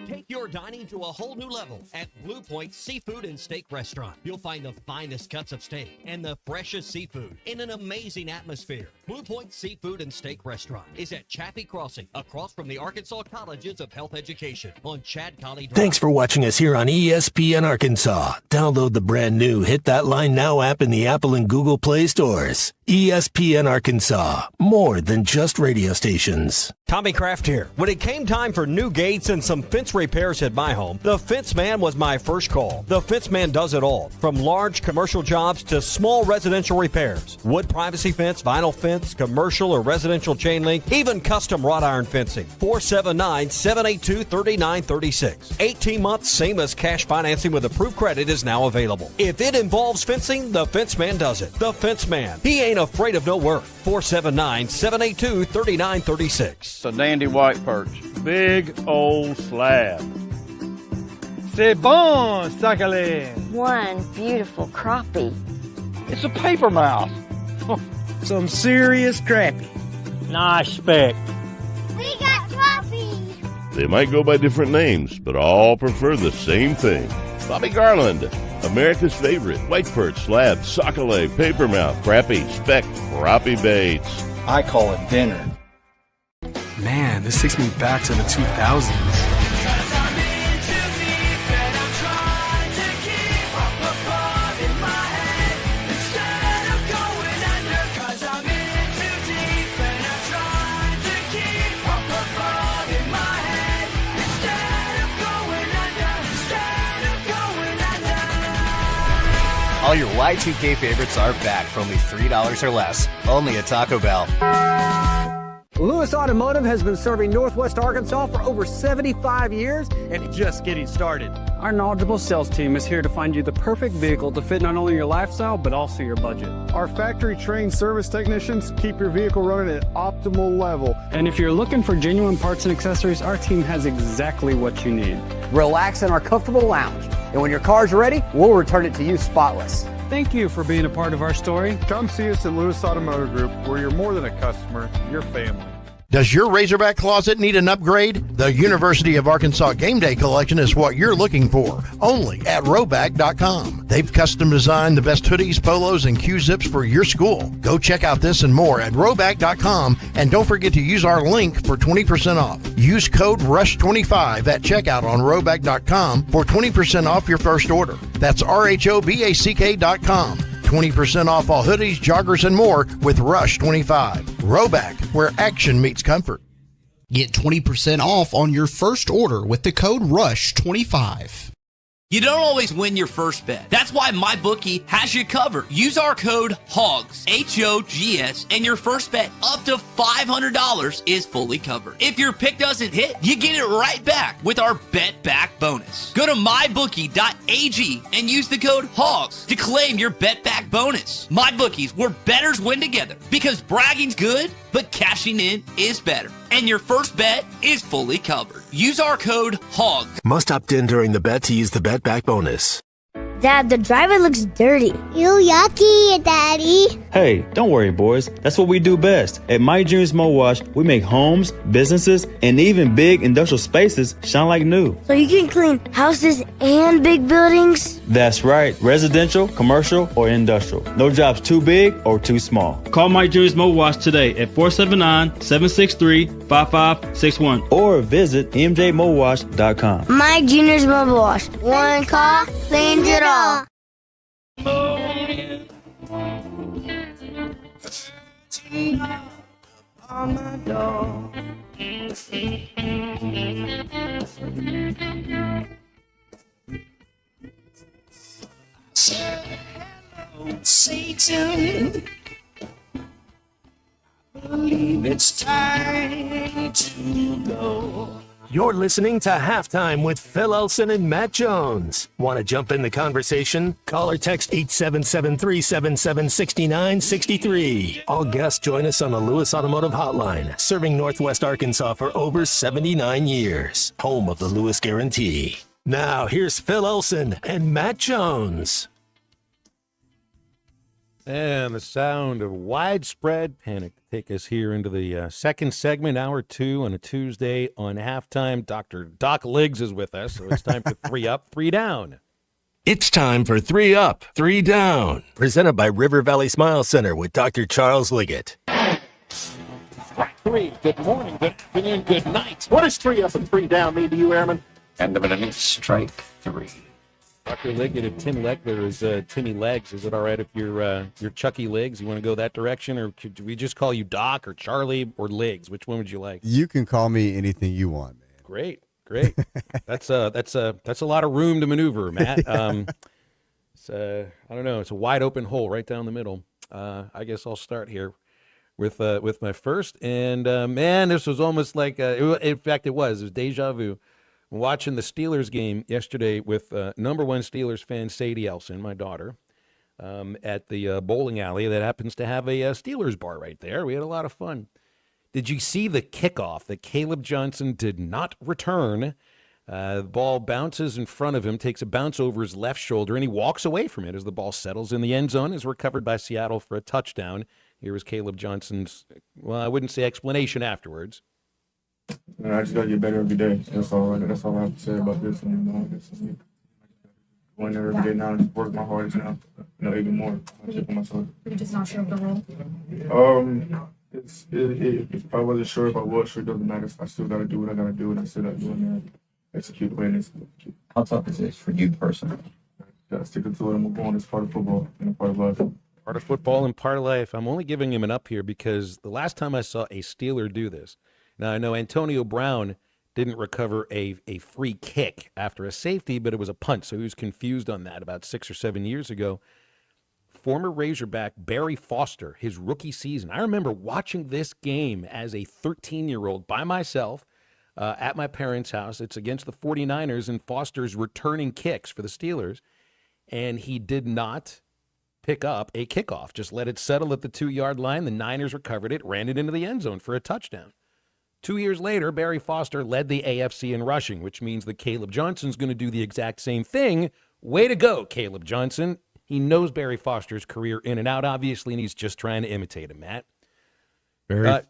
Take your dining to a whole new level at Blue Point Seafood and Steak Restaurant. You'll find the finest cuts of steak and the freshest seafood in an amazing atmosphere. Blue Point Seafood and Steak Restaurant is at Chaffee Crossing, across from the Arkansas Colleges of Health Education on Chad Colley Drive. Thanks for watching us here on ESPN Arkansas. Download the brand new Hit That Line Now app in the Apple and Google Play stores. ESPN Arkansas, more than just radio stations. Tommy Kraft here. When it came time for new gates and some fence repairs at my home, the Fence Man was my first call. The Fence Man does it all, from large commercial jobs to small residential repairs. Wood privacy fence, vinyl fence, commercial or residential chain link, even custom wrought iron fencing. 479-782-3936. 18 months, same as cash financing with approved credit is now available. If it involves fencing, the Fence Man does it. The Fence Man. He ain't afraid of no work. 479-782-3936. It's a dandy white perch. Big old slab. C'est bon, sacale. One beautiful crappie. It's a paper mouse. Some serious crappie. Nice speck. We got crappie. They might go by different names, but all prefer the same thing. Bobby Garland, America's favorite white perch, slab, sockeye, papermouth, crappie, speck, crappie baits. I call it dinner. Man, this takes me back to the 2000s. All your Y2K favorites are back for only $3 or less. Only at Taco Bell. Lewis Automotive has been serving Northwest Arkansas for over 75 years and just getting started. Our knowledgeable sales team is here to find you the perfect vehicle to fit not only your lifestyle, but also your budget. Our factory-trained service technicians keep your vehicle running at optimal level. And if you're looking for genuine parts and accessories, our team has exactly what you need. Relax in our comfortable lounge. And when your car's ready, we'll return it to you spotless. Thank you for being a part of our story. Come see us at Lewis Automotive Group, where you're more than a customer, you're family. Does your Razorback closet need an upgrade? The University of Arkansas Game Day Collection is what you're looking for, only at Roback.com. They've custom designed the best hoodies, polos, and Q-zips for your school. Go check out this and more at Roback.com, and don't forget to use our link for 20% off. Use code RUSH25 at checkout on Roback.com for 20% off your first order. That's RHOBACK.com. 20% off all hoodies, joggers, and more with Rush 25. Roback, where action meets comfort. Get 20% off on your first order with the code RUSH25. You don't always win your first bet. That's why MyBookie has you covered. Use our code HOGS, H-O-G-S, and your first bet up to $500 is fully covered. If your pick doesn't hit, you get it right back with our Bet Back bonus. Go to MyBookie.ag and use the code HOGS to claim your Bet Back bonus. MyBookie's where bettors win together, because bragging's good, but cashing in is better. And your first bet is fully covered. Use our code HOGS. Must opt in during the bet to use the Bet Back bonus. Dad, the driver looks dirty. You yucky, Daddy. Hey, don't worry, boys. That's what we do best. At My Dreams Mo Wash, we make homes, businesses, and even big industrial spaces shine like new. So you can clean houses and big buildings? That's right. Residential, commercial, or industrial. No job's too big or too small. Call My Dreams Mo Wash today at 479-763-5561 or visit mjmowash.com. My Junior's Mobile Wash. One call cleans it all. On my door. Say hello, Satan. I believe it's time to go. You're listening to Halftime with Phil Elson and Matt Jones. Want to jump in the conversation? Call or text 877-377-6963. All guests join us on the Lewis Automotive Hotline, serving Northwest Arkansas for over 79 years. Home of the Lewis Guarantee. Now, here's Phil Elson and Matt Jones. And the sound of widespread panic take us here into the second segment, hour 2 on a Tuesday on Halftime. Dr. Doc Liggs is with us, so it's time for 3 Up, 3 Down. It's time for 3 Up, 3 Down. Presented by River Valley Smile Center with Dr. Charles Liggett. 3, good morning, good afternoon, good night. What does 3 Up and 3 Down mean to you, Airman? End of an inning, strike 3. Dr. Liggett, if Tim Leckler is Timmy Legs, is it all right if you're Chucky Legs? You want to go that direction, or could we just call you Doc or Charlie or Legs? Which one would you like? You can call me anything you want, man. Great. That's a lot of room to maneuver, Matt. I don't know. It's a wide open hole right down the middle. I guess I'll start here with my first. And man, this was almost like in fact it was deja vu. Watching the Steelers game yesterday with number one Steelers fan Sadie Elson, my daughter, at the bowling alley that happens to have a Steelers bar right there. We had a lot of fun. Did you see the kickoff that Caleb Johnson did not return? The ball bounces in front of him, takes a bounce over his left shoulder, and he walks away from it as the ball settles in the end zone, is recovered by Seattle for a touchdown. Here was Caleb Johnson's, well, I wouldn't say explanation afterwards. I just got to get better every day. That's all right. That's all I have to say about this. And going there every day now and just work my hardest now. Even more. Chip on myself. You're just not sure of the role? If I wasn't sure, if I was sure, it doesn't matter. I still got to do what I got to do, and I still got to do it and execute the way it is. How tough is this for you personally? Got to stick to it and move on. It's part of football and a part of life. Part of football and part of life. I'm only giving him an up here because the last time I saw a Steeler do this, now, I know Antonio Brown didn't recover a free kick after a safety, but it was a punt, so he was confused on that about 6 or 7 years ago. Former Razorback Barry Foster, his rookie season. I remember watching this game as a 13-year-old by myself at my parents' house. It's against the 49ers, and Foster's returning kicks for the Steelers, and he did not pick up a kickoff. Just let it settle at the 2-yard line. The Niners recovered it, ran it into the end zone for a touchdown. 2 years later, Barry Foster led the AFC in rushing, which means that Caleb Johnson's going to do the exact same thing. Way to go, Caleb Johnson. He knows Barry Foster's career in and out, obviously, and he's just trying to imitate him, Matt. Barry?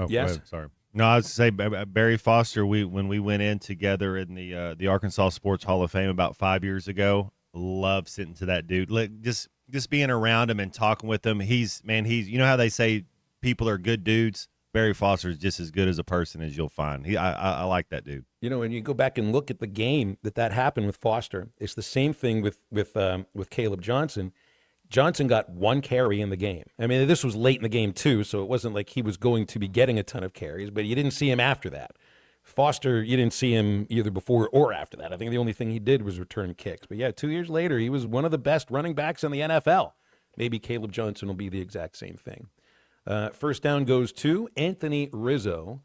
Yes? Sorry. No, I was to say Barry Foster, when we went in together in the Arkansas Sports Hall of Fame about 5 years ago, love sitting to that dude. Just being around him and talking with him. He's you know how they say people are good dudes? Barry Foster is just as good as a person as you'll find. I like that dude. You know, when you go back and look at the game that happened with Foster, it's the same thing with Caleb Johnson. Johnson got 1 carry in the game. I mean, this was late in the game too, so it wasn't like he was going to be getting a ton of carries, but you didn't see him after that. Foster, you didn't see him either before or after that. I think the only thing he did was return kicks. But yeah, 2 years later, he was one of the best running backs in the NFL. Maybe Caleb Johnson will be the exact same thing. First down goes to Anthony Rizzo.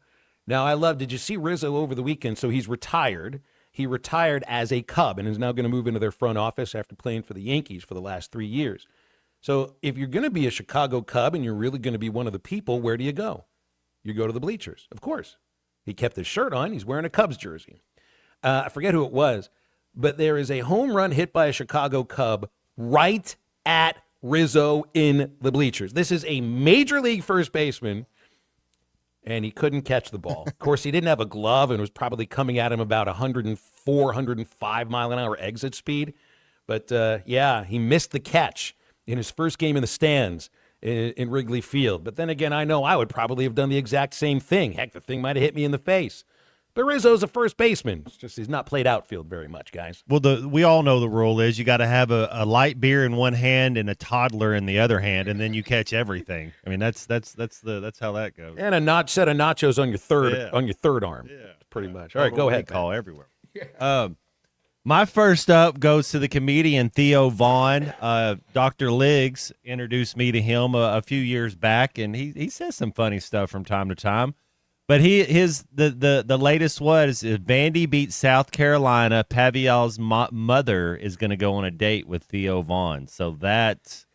Now, did you see Rizzo over the weekend? So he's retired. He retired as a Cub and is now going to move into their front office after playing for the Yankees for the last 3 years. So if you're going to be a Chicago Cub and you're really going to be one of the people, where do you go? You go to the bleachers, of course. He kept his shirt on. He's wearing a Cubs jersey. I forget who it was, but there is a home run hit by a Chicago Cub right at Rizzo in the bleachers. This is a major league first baseman, and he couldn't catch the ball. Of course, he didn't have a glove and was probably coming at him about 104, 105 mile an hour exit speed. But, yeah, he missed the catch in his first game in the stands in Wrigley Field. But then again, I know I would probably have done the exact same thing. Heck, the thing might have hit me in the face. But Rizzo's a first baseman. It's just he's not played outfield very much, guys. Well, we all know the rule is you got to have a light beer in one hand and a toddler in the other hand, and then you catch everything. I mean, that's how that goes. And a set of nachos on your third arm. Yeah, pretty much. All right, go ahead. Call everywhere. My first up goes to the comedian Theo Vaughn. Dr. Liggs introduced me to him a few years back, and he says some funny stuff from time to time. But the latest was Vandy beat South Carolina. Pavial's mother is going to go on a date with Theo Vaughn. So that's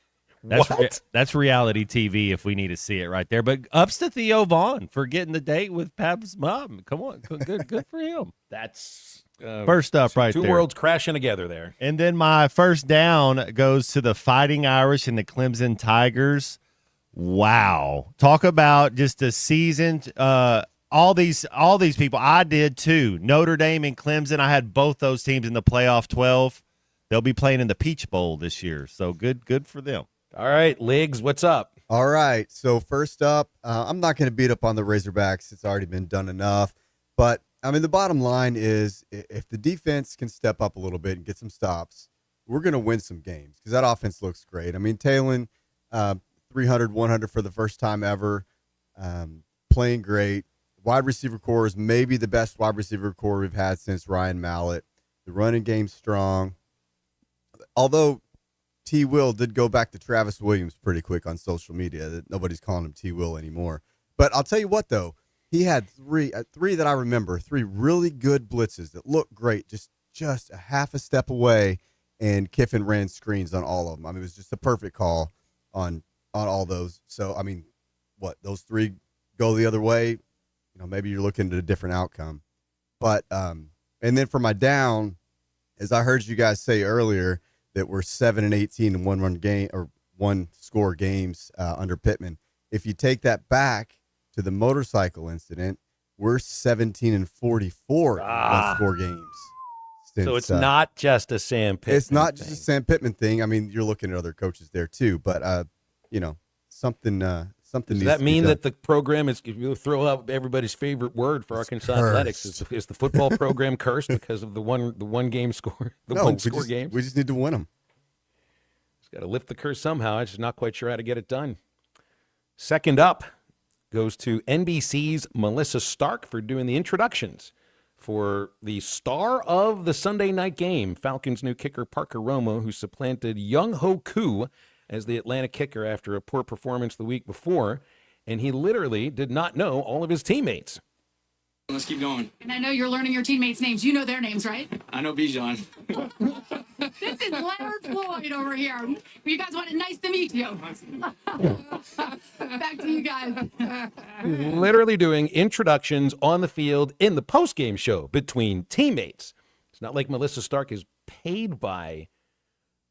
reality TV if we need to see it right there. But ups to Theo Vaughn for getting the date with Pav's mom. Come on, good for him. That's first up right there. Two worlds crashing together there. And then my first down goes to the Fighting Irish and the Clemson Tigers. Wow. Talk about just a season. All these people. I did too. Notre Dame and Clemson. I had both those teams in the playoff 12. They'll be playing in the Peach Bowl this year. So good for them. All right, Liggs, what's up? All right. So first up, I'm not going to beat up on the Razorbacks. It's already been done enough. But, I mean, the bottom line is if the defense can step up a little bit and get some stops, we're going to win some games because that offense looks great. I mean, Talon, 300, 100 for the first time ever, playing great. Wide receiver core is maybe the best wide receiver core we've had since Ryan Mallett. The running game's strong. Although T. Will did go back to Travis Williams pretty quick on social media. That nobody's calling him T. Will anymore. But I'll tell you what, though. He had three that I remember, three really good blitzes that looked great, just a half a step away, and Kiffin ran screens on all of them. I mean, it was just a perfect call on all those. So, I mean, those three go the other way, maybe you're looking at a different outcome. But and then for my down, as I heard you guys say earlier, that we're 7-18 in one-run game or one-score games under Pittman. If you take that back to the motorcycle incident, we're 17-44 in one-score games. So it's not just a Sam Pittman. It's not just a Sam Pittman thing. I mean, you're looking at other coaches there too, but something. Does that mean that the program is? If you throw out everybody's favorite word for Arkansas athletics, is the football program cursed because of the one game score, one score games? We just need to win them. Just got to lift the curse somehow. I'm just not quite sure how to get it done. Second up goes to NBC's Melissa Stark for doing the introductions for the star of the Sunday night game, Falcons' new kicker Parker Romo, who supplanted Young Ho Koo as the Atlanta kicker after a poor performance the week before, and he literally did not know all of his teammates. Let's keep going. And I know you're learning your teammates' names. You know their names, right? I know Bijan. This is Leonard Floyd over here. You guys want it? Nice to meet you. Back to you guys. Literally doing introductions on the field in the postgame show between teammates. It's not like Melissa Stark is paid by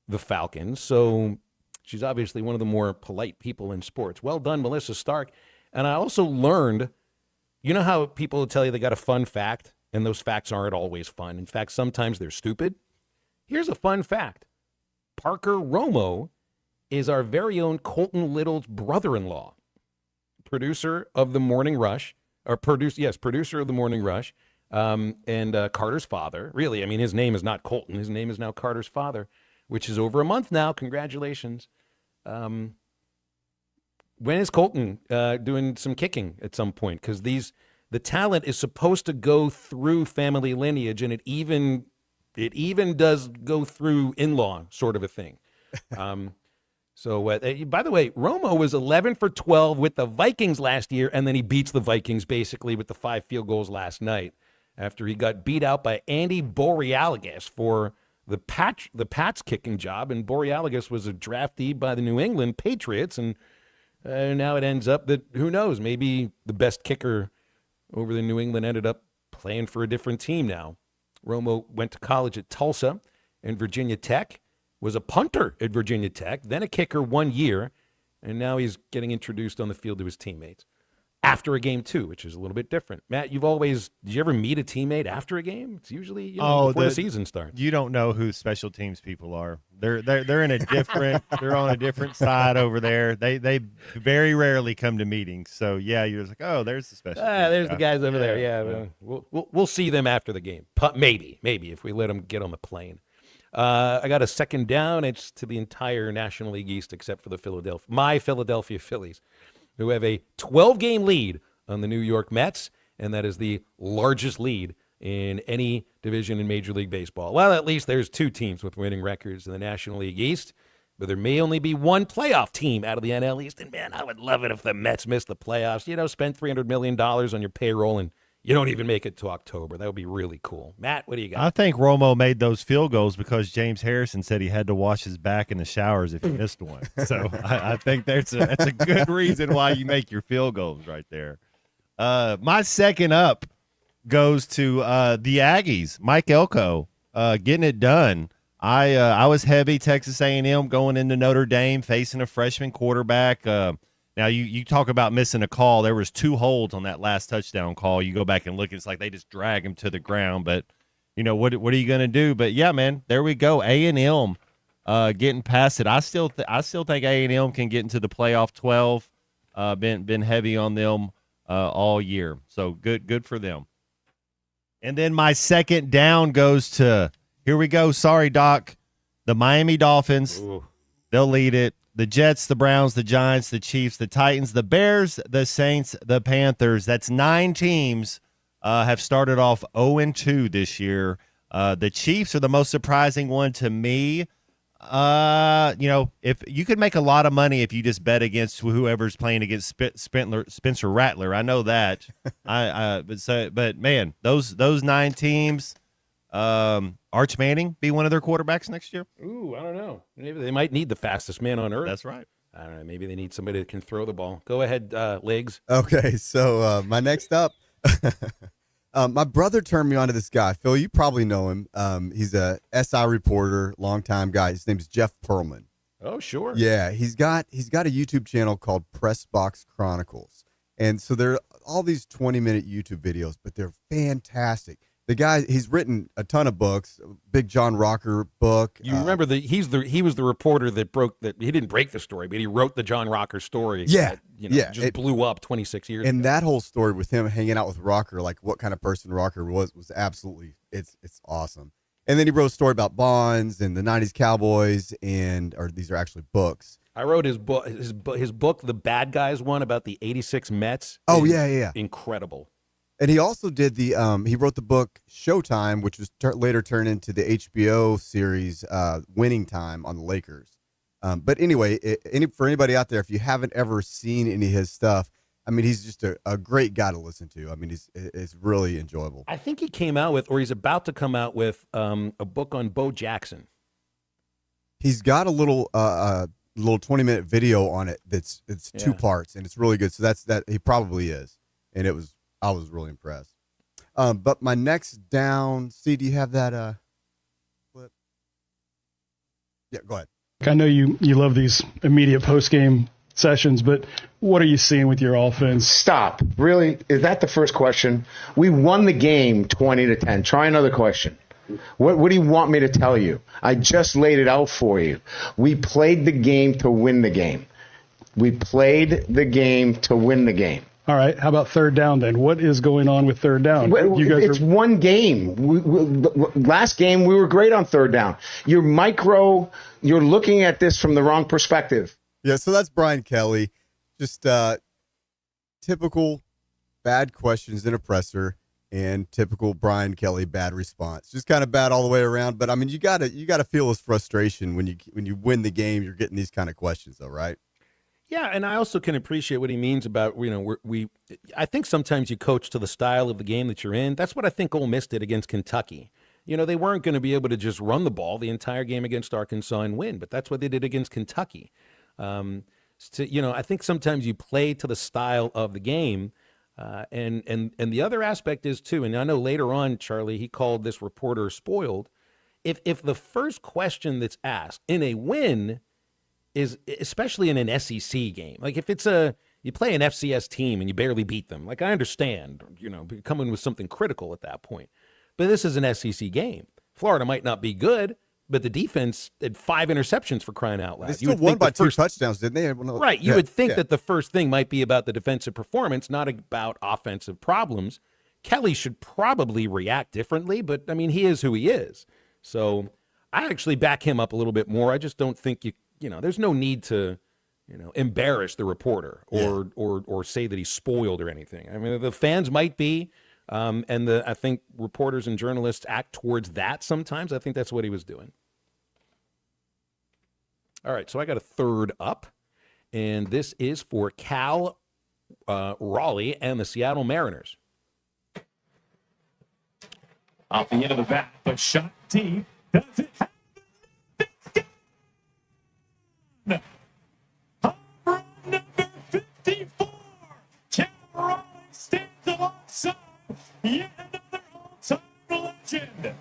the Falcons, so she's obviously one of the more polite people in sports. Well done, Melissa Stark. And I also learned, you know how people tell you they got a fun fact, and those facts aren't always fun. In fact, sometimes they're stupid. Here's a fun fact. Parker Romo is our very own Colton Little's brother-in-law, producer of The Morning Rush, producer of The Morning Rush, and Carter's father. Really, I mean, his name is not Colton. His name is now Carter's father, which is over a month now. Congratulations. When is Colton doing some kicking at some point? Because the talent is supposed to go through family lineage, and it even does go through in-law sort of a thing. So, by the way, Romo was 11 for 12 with the Vikings last year, and then he beats the Vikings basically with the 5 field goals last night after he got beat out by Andy Borealis for the Pats kicking job, and Borealis was a draftee by the New England Patriots, and now it ends up that, who knows, maybe the best kicker over the New England ended up playing for a different team now. Romo went to college at Tulsa and Virginia Tech, was a punter at Virginia Tech, then a kicker 1 year, and now he's getting introduced on the field to his teammates after a game too, which is a little bit different. Matt, did you ever meet a teammate after a game? It's usually before the season starts. You don't know who special teams people are. They're in a different they're on a different side over there. They very rarely come to meetings. So yeah, you're just like, oh, there's the special. There's the guys over there. Yeah. We'll see them after the game. Maybe if we let them get on the plane. I got a second down. It's to the entire National League East except for my Philadelphia Phillies, who have a 12-game lead on the New York Mets, and that is the largest lead in any division in Major League Baseball. Well, at least there's 2 teams with winning records in the National League East, but there may only be one playoff team out of the NL East, and man, I would love it if the Mets missed the playoffs. Spend $300 million on your payroll, and you don't even make it to October. That would be really cool. Matt, what do you got? I think Romo made those field goals because James Harrison said he had to wash his back in the showers if he missed one. So I think that's a good reason why you make your field goals right there. My second up goes to the Aggies. Mike Elko getting it done. I was heavy Texas A&M going into Notre Dame facing a freshman quarterback. Now, you talk about missing a call. There was 2 holds on that last touchdown call. You go back and look, it's like they just drag him to the ground. But, what are you going to do? But, yeah, man, there we go. A&M getting past it. I still think A&M can get into the playoff 12. Been heavy on them all year. So, good for them. And then my second down goes to, here we go. Sorry, Doc. The Miami Dolphins. Ooh. They'll lead it. The Jets, the Browns, the Giants, the Chiefs, the Titans, the Bears, the Saints, the Panthers. That's 9 teams have started off 0-2 this year. The Chiefs are the most surprising one to me. If you could make a lot of money if you just bet against whoever's playing against Spencer Rattler. I know that. But man, those 9 teams. Arch Manning be one of their quarterbacks next year? Ooh, I don't know. Maybe they might need the fastest man on earth. That's right. I don't know. Maybe they need somebody that can throw the ball. Go ahead, Legs. Okay, so my next up, my brother turned me on to this guy. Phil, you probably know him. He's a SI reporter, longtime guy. His name's Jeff Pearlman. Oh, sure. Yeah, he's got a YouTube channel called Press Box Chronicles, and so there are all these 20-minute YouTube videos, but they're fantastic. The guy, he's written a ton of books, big John Rocker book. You remember he was the reporter that he didn't break the story, but he wrote the John Rocker story. Yeah. Just blew up 26 years and ago. That whole story with him hanging out with Rocker, like what kind of person Rocker was absolutely, it's awesome. And then he wrote a story about Bonds and the 90s Cowboys, these are actually books. I wrote his book, The Bad Guys one about the 86 Mets. Oh, yeah. Incredible. And he also did he wrote the book Showtime, which was later turned into the HBO series Winning Time on the Lakers. But anyway, for anybody out there, if you haven't ever seen any of his stuff, I mean, he's just a great guy to listen to. I mean, it's really enjoyable. I think he came out with, or he's about to come out with, a book on Bo Jackson. He's got a little 20-minute video on it it's 2 parts, and it's really good. So that he probably is, and I was really impressed. But my next down, do you have that clip? Yeah, go ahead. I know you love these immediate post-game sessions, but what are you seeing with your offense? Stop. Really? Is that the first question? We won the game 20-10. Try another question. What do you want me to tell you? I just laid it out for you. We played the game to win the game. We played the game to win the game. All right. How about third down then? What is going on with third down? It's one game. Last game, we were great on third down. You're looking at this from the wrong perspective. Yeah, so that's Brian Kelly. Just typical bad questions in a presser and typical Brian Kelly bad response. Just kind of bad all the way around. But, I mean, you gotta feel his frustration when you win the game. You're getting these kind of questions, though, right? Yeah, and I also can appreciate what he means about, I think sometimes you coach to the style of the game that you're in. That's what I think Ole Miss did against Kentucky. They weren't going to be able to just run the ball the entire game against Arkansas and win, but that's what they did against Kentucky. I think sometimes you play to the style of the game. And the other aspect is too, and I know later on, Charlie, he called this reporter spoiled. If the first question that's asked in a win is, especially in an SEC game, like if it's you play an FCS team and you barely beat them, like I understand, coming with something critical at that point. But this is an SEC game. Florida might not be good, but the defense had 5 interceptions for crying out loud. They still won by 2 touchdowns, didn't they? Right. You would think that the first thing might be about the defensive performance, not about offensive problems. Kelly should probably react differently, but, I mean, he is who he is. So I actually back him up a little bit more. I just don't think there's no need to, embarrass the reporter or say that he's spoiled or anything. I mean, the fans might be, and I think reporters and journalists act towards that sometimes. I think that's what he was doing. All right, so I got a third up, and this is for Cal Raleigh and the Seattle Mariners. Off the end of the bat, but shot deep. Does it happen? Home run number 54. Cal Raleigh stands alongside yet another all-time legend.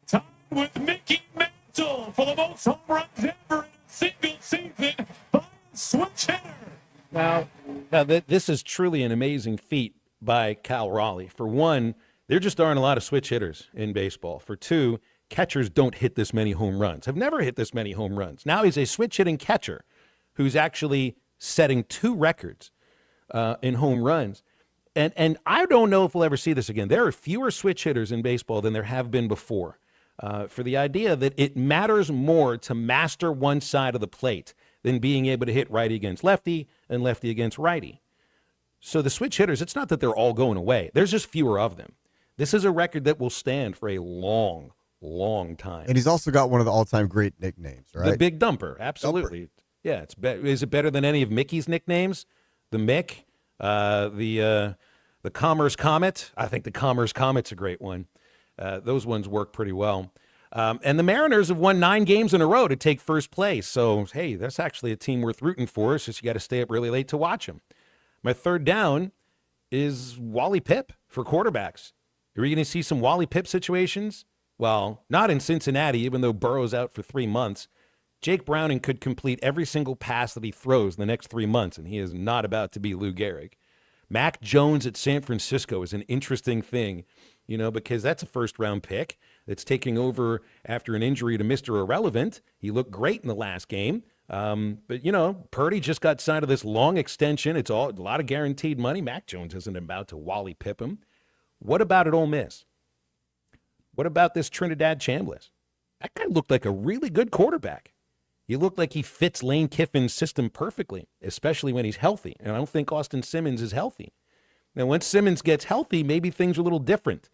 Tied with Mickey Mantle for the most home runs ever in a single season by a switch hitter. Now this is truly an amazing feat by Cal Raleigh. For one, there just aren't a lot of switch hitters in baseball. For two, catchers don't hit this many home runs, have never hit this many home runs. Now he's a switch hitting catcher who's actually setting 2 records in home runs. And I don't know if we'll ever see this again. There are fewer switch hitters in baseball than there have been before. For the idea that it matters more to master one side of the plate than being able to hit righty against lefty and lefty against righty. So the switch hitters, it's not that they're all going away. There's just fewer of them. This is a record that will stand for a long, long time. And he's also got one of the all-time great nicknames, right? The Big Dumper, absolutely. Dumper. Yeah, is it better than any of Mickey's nicknames? The Mick, the Commerce Comet. I think the Commerce Comet's a great one. Those ones work pretty well. And the Mariners have won 9 games in a row to take first place. So, hey, that's actually a team worth rooting for. It's just you got to stay up really late to watch them. My third down is Wally Pipp for quarterbacks. Are we going to see some Wally Pipp situations? Well, not in Cincinnati, even though Burrow's out for 3 months. Jake Browning could complete every single pass that he throws in the next 3 months, and he is not about to be Lou Gehrig. Mac Jones at San Francisco is an interesting thing, because that's a first-round pick that's taking over after an injury to Mr. Irrelevant. He looked great in the last game. But, Purdy just got signed to this long extension. It's a lot of guaranteed money. Mac Jones isn't about to Wally Pipp him. What about at Ole Miss? What about this Trinidad Chambliss? That guy looked like a really good quarterback. He looked like he fits Lane Kiffin's system perfectly, especially when he's healthy. And I don't think Austin Simmons is healthy. Now, once Simmons gets healthy, maybe things are a little different.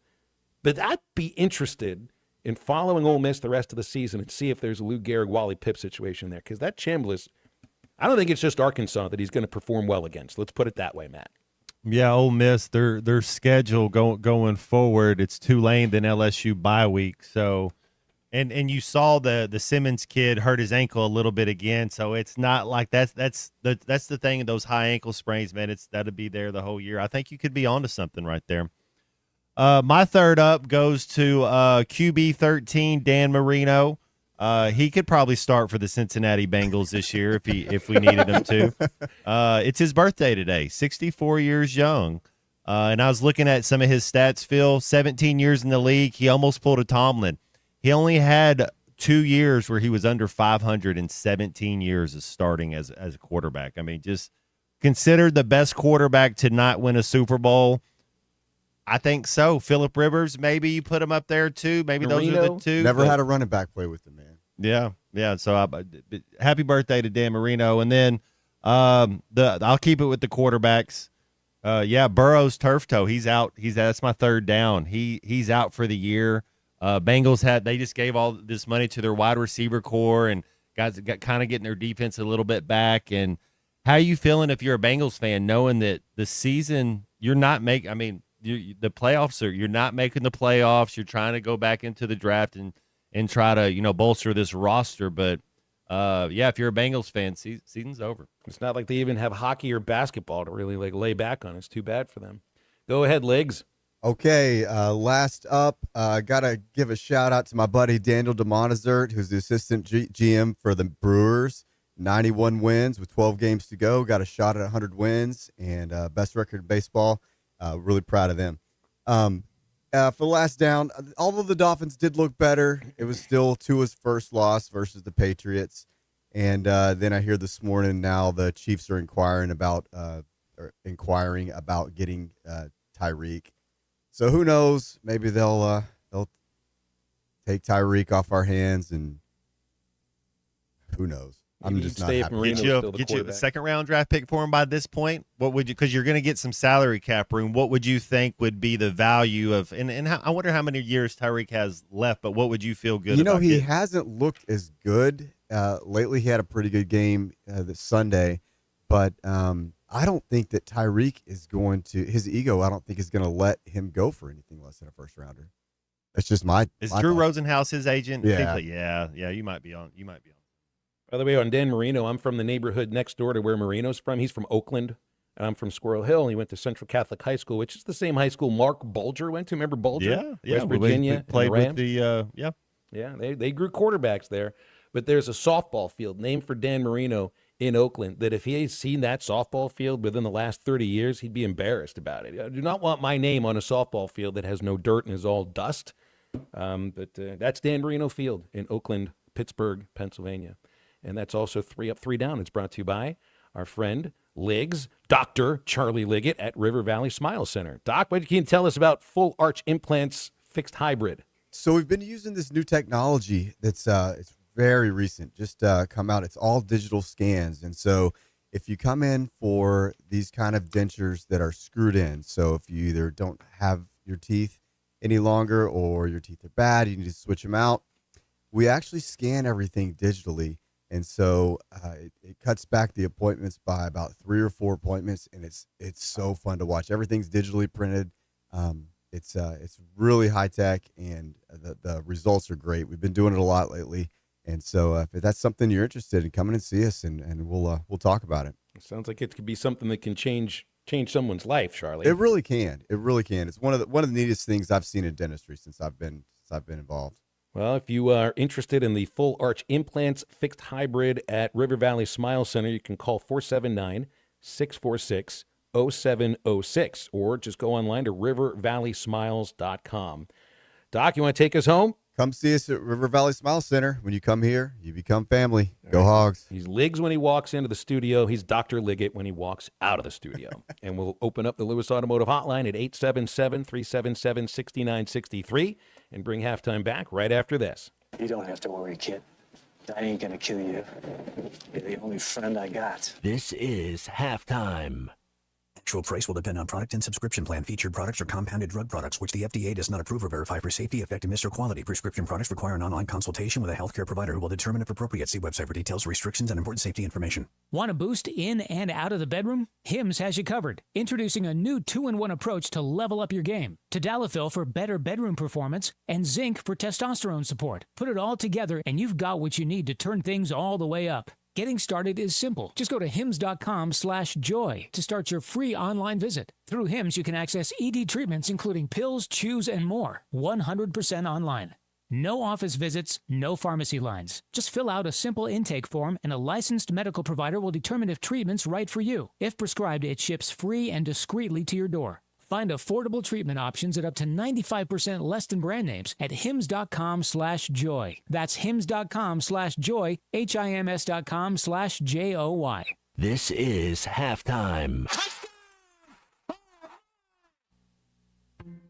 But I'd be interested in following Ole Miss the rest of the season and see if there's a Lou Gehrig, Wally Pipp situation there. Because that Chambliss, I don't think it's just Arkansas that he's going to perform well against. Let's put it that way, Matt. Yeah, Ole Miss, their schedule going forward, it's Tulane, then LSU bye week. So, and you saw the Simmons kid hurt his ankle a little bit again. So it's not like that's the thing. Those high ankle sprains, man, that'll be there the whole year. I think you could be onto something right there. My third up goes to QB 13, Dan Marino. He could probably start for the Cincinnati Bengals this year if we needed him to. It's his birthday today, 64 years young. And I was looking at some of his stats, Phil, 17 years in the league. He almost pulled a Tomlin. He only had 2 years where he was under 500 in 17 years of starting as a quarterback. I mean, just considered the best quarterback to not win a Super Bowl. I think so. Phillip Rivers, maybe you put him up there too. Maybe Marino, those are the two. Never had a running back play with him, man. Yeah. So happy birthday to Dan Marino. And then I'll keep it with the quarterbacks. Burrow's turf toe. He's out. That's my third down. He's out for the year. Bengals they just gave all this money to their wide receiver core and guys got kind of getting their defense a little bit back. And how are you feeling if you're a Bengals fan knowing that the season you're not making? I mean, the playoffs you're not making the playoffs. You're trying to go back into the draft and try to bolster this roster, but If you're a Bengals fan, season's over. It's not like they even have hockey or basketball to really lay back on. It's too bad for them. Go ahead, Legs. Okay, last up, got to give a shout out to my buddy Daniel DeMonazert, who's the assistant GM for the Brewers. 91 wins with 12 games to go. Got a shot at 100 wins and best record in baseball. Really proud of them. For the last down, although the Dolphins did look better, it was still Tua's first loss versus the Patriots. And then I hear this morning now the Chiefs are inquiring about getting Tyreek. So who knows? Maybe they'll take Tyreek off our hands, and who knows? I'm just not happy. Get you a second-round draft pick for him by this point. What would you? Because you're going to get some salary cap room. What would you think would be the value of? And I wonder how many years Tyreek has left. But what would you feel good? About he hasn't looked as good lately. He had a pretty good game this Sunday, but I don't think that Tyreek is going to his ego. I don't think is going to let him go for anything less than a first rounder. That's just my. Is Drew Rosenhaus his agent? Yeah. Yeah. You might be on. By the way, on Dan Marino, I'm from the neighborhood next door to where Marino's from. He's from Oakland, and I'm from Squirrel Hill. And he went to Central Catholic High School, which is the same high school Mark Bulger went to. Remember Bulger? Yeah. West Virginia. We played and the Rams. with the. Yeah, they grew quarterbacks there. But there's a softball field named for Dan Marino in Oakland that if he had seen that softball field within the last 30 years, he'd be embarrassed about it. I do not want my name on a softball field that has no dirt and is all dust. But that's Dan Marino Field in Oakland, Pittsburgh, Pennsylvania. And that's also 3 Up, 3 Down. It's brought to you by our friend Liggs, Dr. Charlie Liggett at River Valley Smile Center. Doc, what can you tell us about full arch implants fixed hybrid? So we've been using this new technology that's it's very recent, just come out. It's all digital scans. And so if you come in for these kind of dentures that are screwed in, so if you either don't have your teeth any longer or your teeth are bad, you need to switch them out, we actually scan everything digitally. And so it cuts back the appointments by about 3 or 4 appointments, and it's so fun to watch. Everything's digitally printed. It's really high tech, and the results are great. We've been doing it a lot lately, and so if that's something you're interested in, come in and see us, and we'll talk about it. It sounds like it could be something that can change someone's life, Charlie. It really can. It really can. It's one of the neatest things I've seen in dentistry since I've been involved. Well, if you are interested in the full arch implants fixed hybrid at River Valley Smile Center, you can call 479-646-0706 or just go online to rivervalleysmiles.com. Doc, you want to take us home? Come see us at River Valley Smile Center. When you come here, you become family. Go Hogs. He's Liggs when he walks into the studio. He's Dr. Liggett when he walks out of the studio. And we'll open up the Lewis Automotive Hotline at 877-377-6963 and bring halftime back right after this. You don't have to worry, kid. I ain't gonna kill you. You're the only friend I got. This is halftime. Actual price will depend on product and subscription plan. Featured products are compounded drug products, which the FDA does not approve or verify for safety, effectiveness, or quality. Prescription products require an online consultation with a healthcare provider who will determine if appropriate. See website for details, restrictions, and important safety information. Want a boost in and out of the bedroom? Hims has you covered. Introducing a new 2-in-1 approach to level up your game. Tadalafil for better bedroom performance and zinc for testosterone support. Put it all together and you've got what you need to turn things all the way up. Getting started is simple. Just go to hims.com/joy to start your free online visit. Through Hims, you can access ED treatments, including pills, chews, and more, 100% online. No office visits, no pharmacy lines. Just fill out a simple intake form, and a licensed medical provider will determine if treatment's right for you. If prescribed, it ships free and discreetly to your door. Find affordable treatment options at up to 95% less than brand names at hims.com/joy. That's hims.com/joy, hims.com/JOY. This is halftime.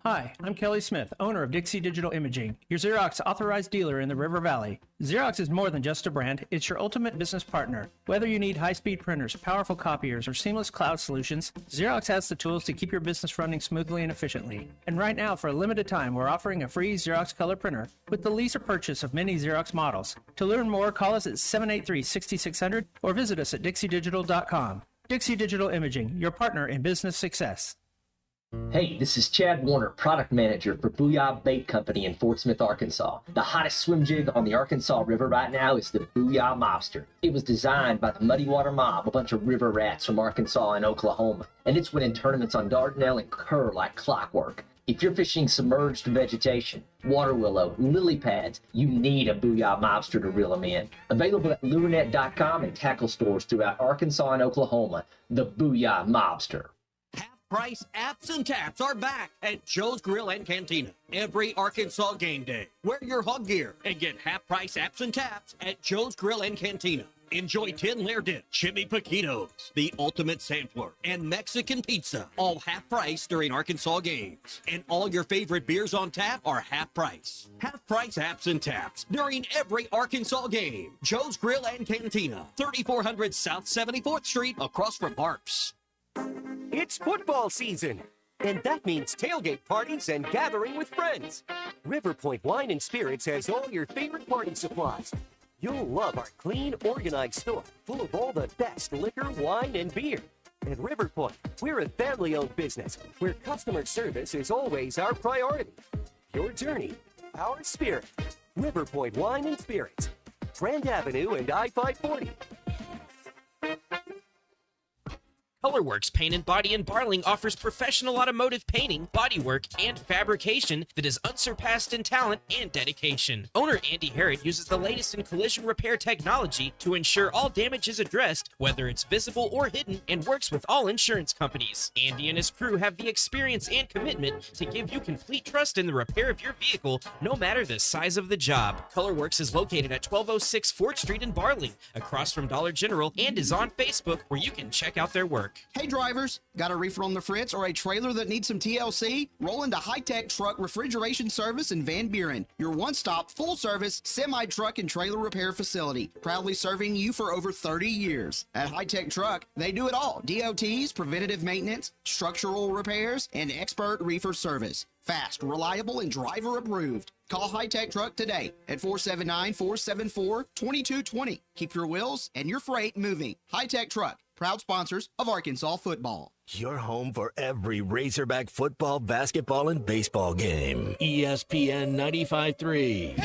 Hi, I'm Kelly Smith, owner of Dixie Digital Imaging, your Xerox authorized dealer in the River Valley. Xerox is more than just a brand, it's your ultimate business partner. Whether you need high-speed printers, powerful copiers, or seamless cloud solutions, Xerox has the tools to keep your business running smoothly and efficiently. And right now, for a limited time, we're offering a free Xerox color printer with the lease or purchase of many Xerox models. To learn more, call us at 783-6600 or visit us at dixiedigital.com. Dixie Digital Imaging, your partner in business success. Hey, this is Chad Warner, product manager for Booyah Bait Company in Fort Smith, Arkansas. The hottest swim jig on the Arkansas River right now is the Booyah Mobster. It was designed by the Muddy Water Mob, a bunch of river rats from Arkansas and Oklahoma, and it's winning tournaments on Dardanelle and Kerr like clockwork. If you're fishing submerged vegetation, water willow, lily pads, you need a Booyah Mobster to reel them in. Available at lurenet.com and tackle stores throughout Arkansas and Oklahoma, the Booyah Mobster. Price apps and taps are back at Joe's Grill and Cantina every Arkansas game day. Wear your hog gear and get half price apps and taps at Joe's Grill and Cantina. Enjoy 10 layer dip, chimney paquitos, the ultimate sampler, and Mexican pizza, all half price during Arkansas games. And all your favorite beers on tap are half price. Half price apps and taps during every Arkansas game. Joe's Grill and Cantina, 3400 South 74th Street, across from Harps. It's football season, and that means tailgate parties and gathering with friends. River Point Wine and Spirits has all your favorite party supplies. You'll love our clean, organized store full of all the best liquor, wine, and beer. At River Point, we're a family-owned business where customer service is always our priority. Your journey, our spirit. River Point Wine and Spirits, Grand Avenue and I-540. Colorworks Paint and Body in Barling offers professional automotive painting, bodywork, and fabrication that is unsurpassed in talent and dedication. Owner Andy Harrod uses the latest in collision repair technology to ensure all damage is addressed, whether it's visible or hidden, and works with all insurance companies. Andy and his crew have the experience and commitment to give you complete trust in the repair of your vehicle, no matter the size of the job. Colorworks is located at 1206 4th Street in Barling, across from Dollar General, and is on Facebook, where you can check out their work. Hey drivers, got a reefer on the fritz or a trailer that needs some TLC? Roll into High Tech Truck Refrigeration Service in Van Buren, your one-stop, full-service, semi-truck and trailer repair facility, proudly serving you for over 30 years. At High Tech Truck, they do it all: DOTs, preventative maintenance, structural repairs, and expert reefer service. Fast, reliable, and driver approved. Call High Tech Truck today at 479-474-2220. Keep your wheels and your freight moving. High Tech Truck, proud sponsors of Arkansas football. Your home for every Razorback football, basketball, and baseball game. ESPN 95.3.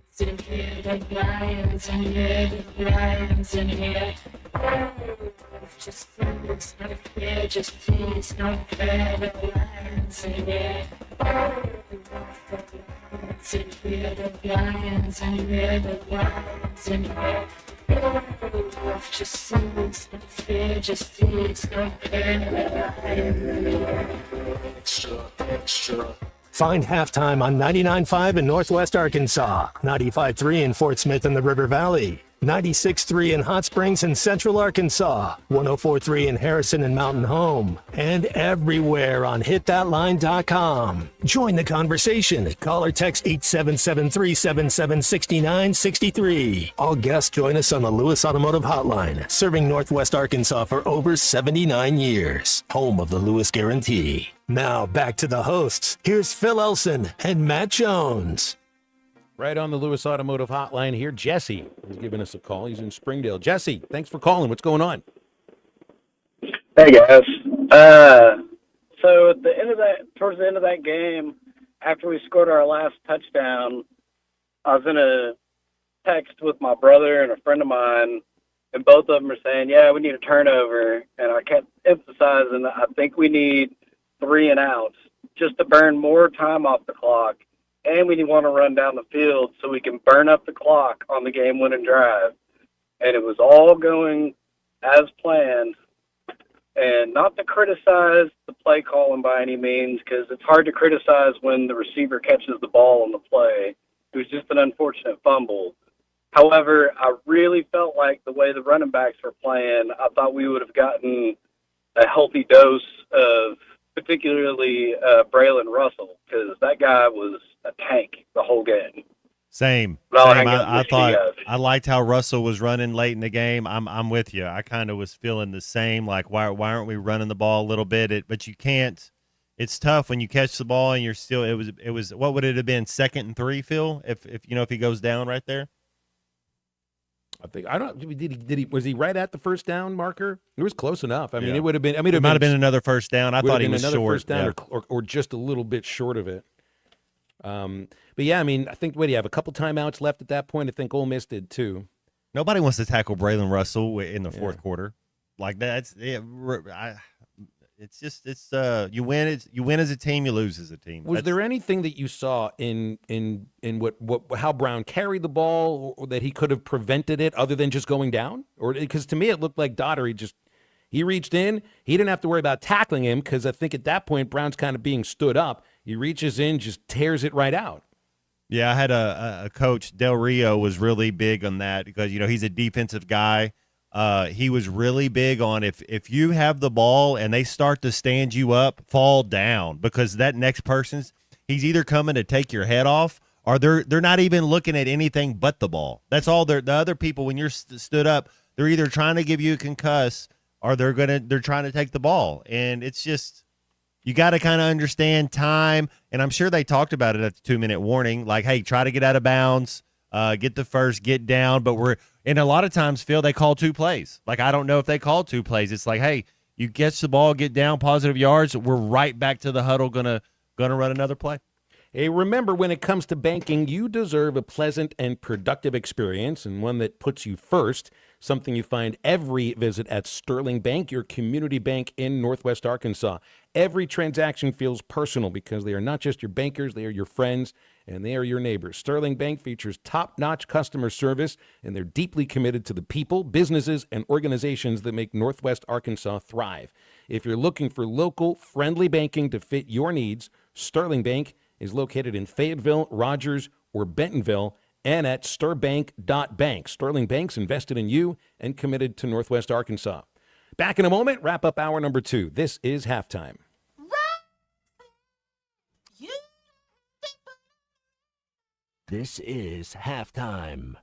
Sitting here, the lions in here, the lions in here. Oh, just please, no fear, just please, no fear, the lions in here. Oh, the lions in here, the lions in here, the lions in here. Oh, just please, no fear, just please, no fear, the lions in here. Extra, extra. Find Halftime on 99.5 in Northwest Arkansas, 95.3 in Fort Smith and the River Valley, 96.3 in Hot Springs and Central Arkansas, 104.3 in Harrison and Mountain Home, and everywhere on hitthatline.com. Join the conversation. Call or text 877-377-6963. All guests join us on the Lewis Automotive Hotline, serving Northwest Arkansas for over 79 years. Home of the Lewis Guarantee. Now back to the hosts. Here's Phil Elson and Matt Jones. Right on the Lewis Automotive Hotline here, Jesse is giving us a call. He's in Springdale. Jesse, thanks for calling. What's going on? Hey guys. So at the end of towards the end of that game, after we scored our last touchdown, I was in a text with my brother and a friend of mine, and both of them are saying, "Yeah, we need a turnover." And I kept emphasizing that I think we need 3 and outs just to burn more time off the clock. And we want to run down the field so we can burn up the clock on the game-winning drive. And it was all going as planned. And not to criticize the play calling by any means, because it's hard to criticize when the receiver catches the ball on the play. It was just an unfortunate fumble. However, I really felt like the way the running backs were playing, I thought we would have gotten a healthy dose of particularly Braylon Russell, because that guy was a tank the whole game. Same. But I'll Same. hang out and I listen to you thought guys. I liked how Russell was running late in the game. I'm with you. I kind of was feeling the same. Like why aren't we running the ball a little bit? But you can't. It's tough when you catch the ball and you're still. It was. What would it have been? 2nd and 3, Phil? If he goes down right there. I think I don't. Did he? Was he right at the first down marker? It was close enough. I mean, Yeah. it would have been. I mean, It might have been another first down. I thought he was another short. first down, Yeah. or just a little bit short of it. But yeah, I mean, I think what do you have? A couple timeouts left at that point. I think Ole Miss did too. Nobody wants to tackle Braylon Russell in the fourth quarter like that. It's you win. You win as a team. You lose as a team. Was there anything that you saw in how Brown carried the ball, or that he could have prevented it other than just going down? Or because to me it looked like Daugherty he reached in. He didn't have to worry about tackling him because I think at that point Brown's kind of being stood up. He reaches in, just tears it right out. Yeah, I had a coach, Del Rio, was really big on that because he's a defensive guy. He was really big on if you have the ball and they start to stand you up, fall down, because that next person's he's either coming to take your head off or they're not even looking at anything but the ball. That's all. The other people, when you're stood up, they're either trying to give you a concuss or they're trying to take the ball, and it's just. You got to kind of understand time, and I'm sure they talked about it at the 2-minute warning, like, hey, try to get out of bounds, get the first, get down. But and a lot of times, Phil, they call 2 plays. Like, I don't know if they call 2 plays. It's like, hey, you catch the ball, get down, positive yards, we're right back to the huddle, gonna run another play. Hey, remember, when it comes to banking, you deserve a pleasant and productive experience, and one that puts you first. Something you find every visit at Sterling Bank, your community bank in Northwest Arkansas. Every transaction feels personal because they are not just your bankers, they are your friends, and they are your neighbors. Sterling Bank features top-notch customer service, and they're deeply committed to the people, businesses, and organizations that make Northwest Arkansas thrive. If you're looking for local, friendly banking to fit your needs, Sterling Bank is located in Fayetteville, Rogers, or Bentonville, and at stirbank.bank. Sterling Bank's invested in you and committed to Northwest Arkansas. Back in a moment, wrap up hour number 2. This is Halftime. This is Halftime.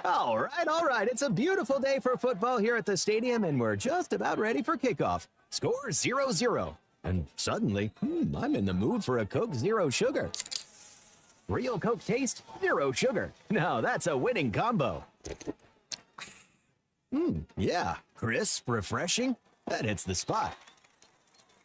All right. It's a beautiful day for football here at the stadium, and we're just about ready for kickoff. Score 0-0. And suddenly, I'm in the mood for a Coke Zero Sugar. Real Coke taste, 0 sugar. Now that's a winning combo. Yeah, crisp, refreshing. That hits the spot.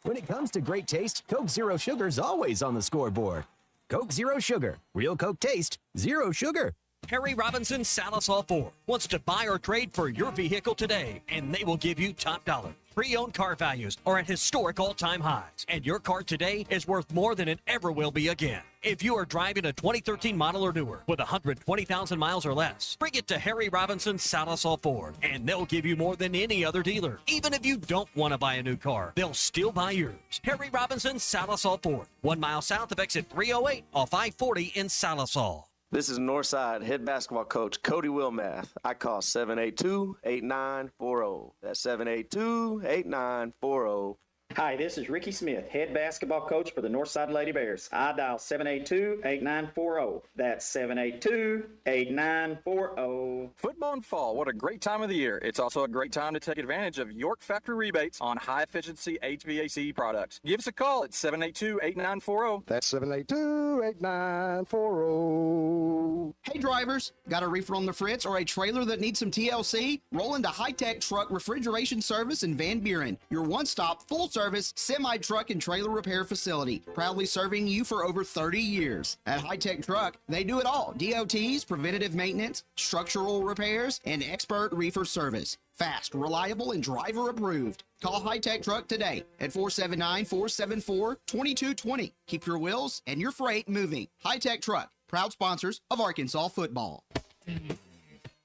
When it comes to great taste, Coke Zero Sugar's always on the scoreboard. Coke Zero Sugar. Real Coke taste, 0 sugar. Harry Robinson Salisol Ford wants to buy or trade for your vehicle today, and they will give you top dollar. Pre-owned car values are at historic all-time highs, and your car today is worth more than it ever will be again. If you are driving a 2013 model or newer with 120,000 miles or less, bring it to Harry Robinson Salisol Ford, and they'll give you more than any other dealer. Even if you don't want to buy a new car, they'll still buy yours. Harry Robinson Salisol Ford, 1 mile south of exit 308 off I-40 in Salisol. This is Northside head basketball coach Cody Wilmath. I call 782-8940. That's 782-8940. Hi, this is Ricky Smith, head basketball coach for the Northside Lady Bears. I dial 782-8940. That's 782-8940. Football and fall, what a great time of the year. It's also a great time to take advantage of York Factory rebates on high-efficiency HVAC products. Give us a call at 782-8940. That's 782-8940. Hey drivers, got a reefer on the fritz or a trailer that needs some TLC? Roll into High Tech Truck Refrigeration Service in Van Buren, your one-stop full-service semi-truck and trailer repair facility, proudly serving you for over 30 years. At High Tech Truck, they do it all: DOTs, preventative maintenance, structural repairs, and expert reefer service. Fast, reliable, and driver approved. Call High Tech Truck today at 479-474-2220. Keep your wheels and your freight moving. High Tech Truck, proud sponsors of Arkansas football.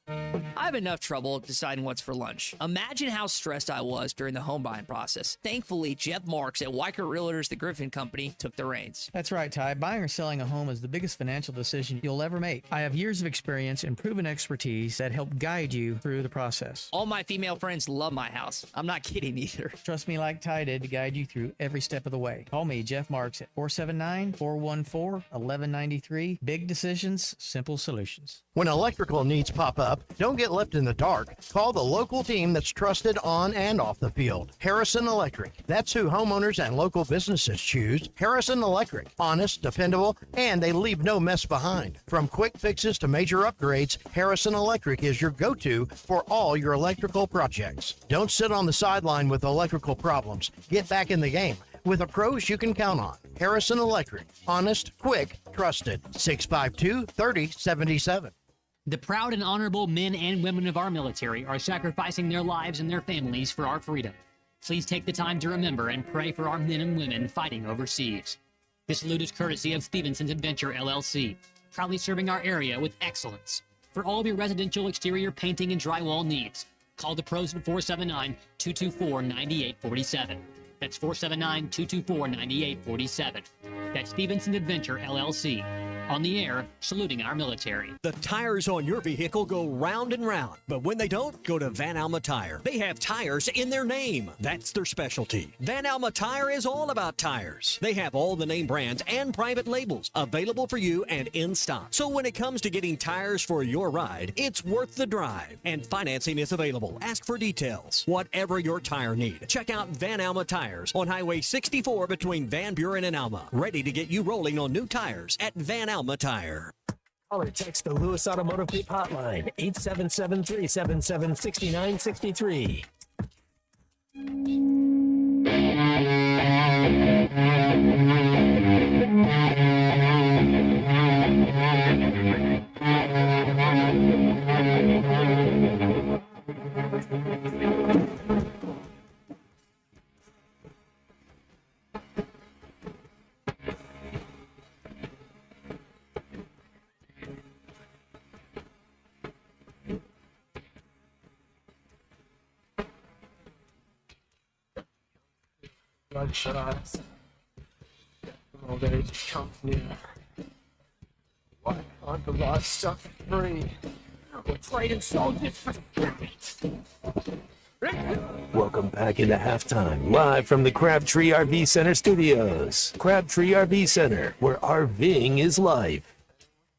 I have enough trouble deciding what's for lunch. Imagine how stressed I was during the home buying process. Thankfully, Jeff Marks at Weicker Realtors, the Griffin Company, took the reins. That's right, Ty. Buying or selling a home is the biggest financial decision you'll ever make. I have years of experience and proven expertise that help guide you through the process. All my female friends love my house. I'm not kidding either. Trust me like Ty did to guide you through every step of the way. Call me, Jeff Marks, at 479-414-1193. Big decisions, simple solutions. When electrical needs pop up, don't get left in the dark. Call the local team that's trusted on and off the field. Harrison Electric. That's who homeowners and local businesses choose. Harrison Electric. Honest, dependable, and they leave no mess behind. From quick fixes to major upgrades, Harrison Electric is your go-to for all your electrical projects. Don't sit on the sideline with electrical problems. Get back in the game with the pros you can count on. Harrison Electric. Honest, quick, trusted. 652-3077. The proud and honorable men and women of our military are sacrificing their lives and their families for our freedom. Please take the time to remember and pray for our men and women fighting overseas. This salute is courtesy of Stevenson's Adventure LLC, proudly serving our area with excellence. For all of your residential exterior painting and drywall needs, call the pros at 479-224-9847. That's 479-224-9847. That's Stevenson's Adventure LLC. On the air, saluting our military. The tires on your vehicle go round and round, but when they don't, go to Van Alma Tire. They have tires in their name. That's their specialty. Van Alma Tire is all about tires. They have all the name brands and private labels available for you and in stock. So when it comes to getting tires for your ride, it's worth the drive. And financing is available. Ask for details. Whatever your tire need, check out Van Alma Tires on Highway 64 between Van Buren and Alma. Ready to get you rolling on new tires at Van Alma Tire. Call or text the Lewis Automotive Group hotline, 877-377-6963. Gunshots. Oh, they just come near. Why aren't the lost stuff free? We're playing so different. Welcome back into halftime, live from the Crabtree RV Center studios. Crabtree RV Center, where RVing is life.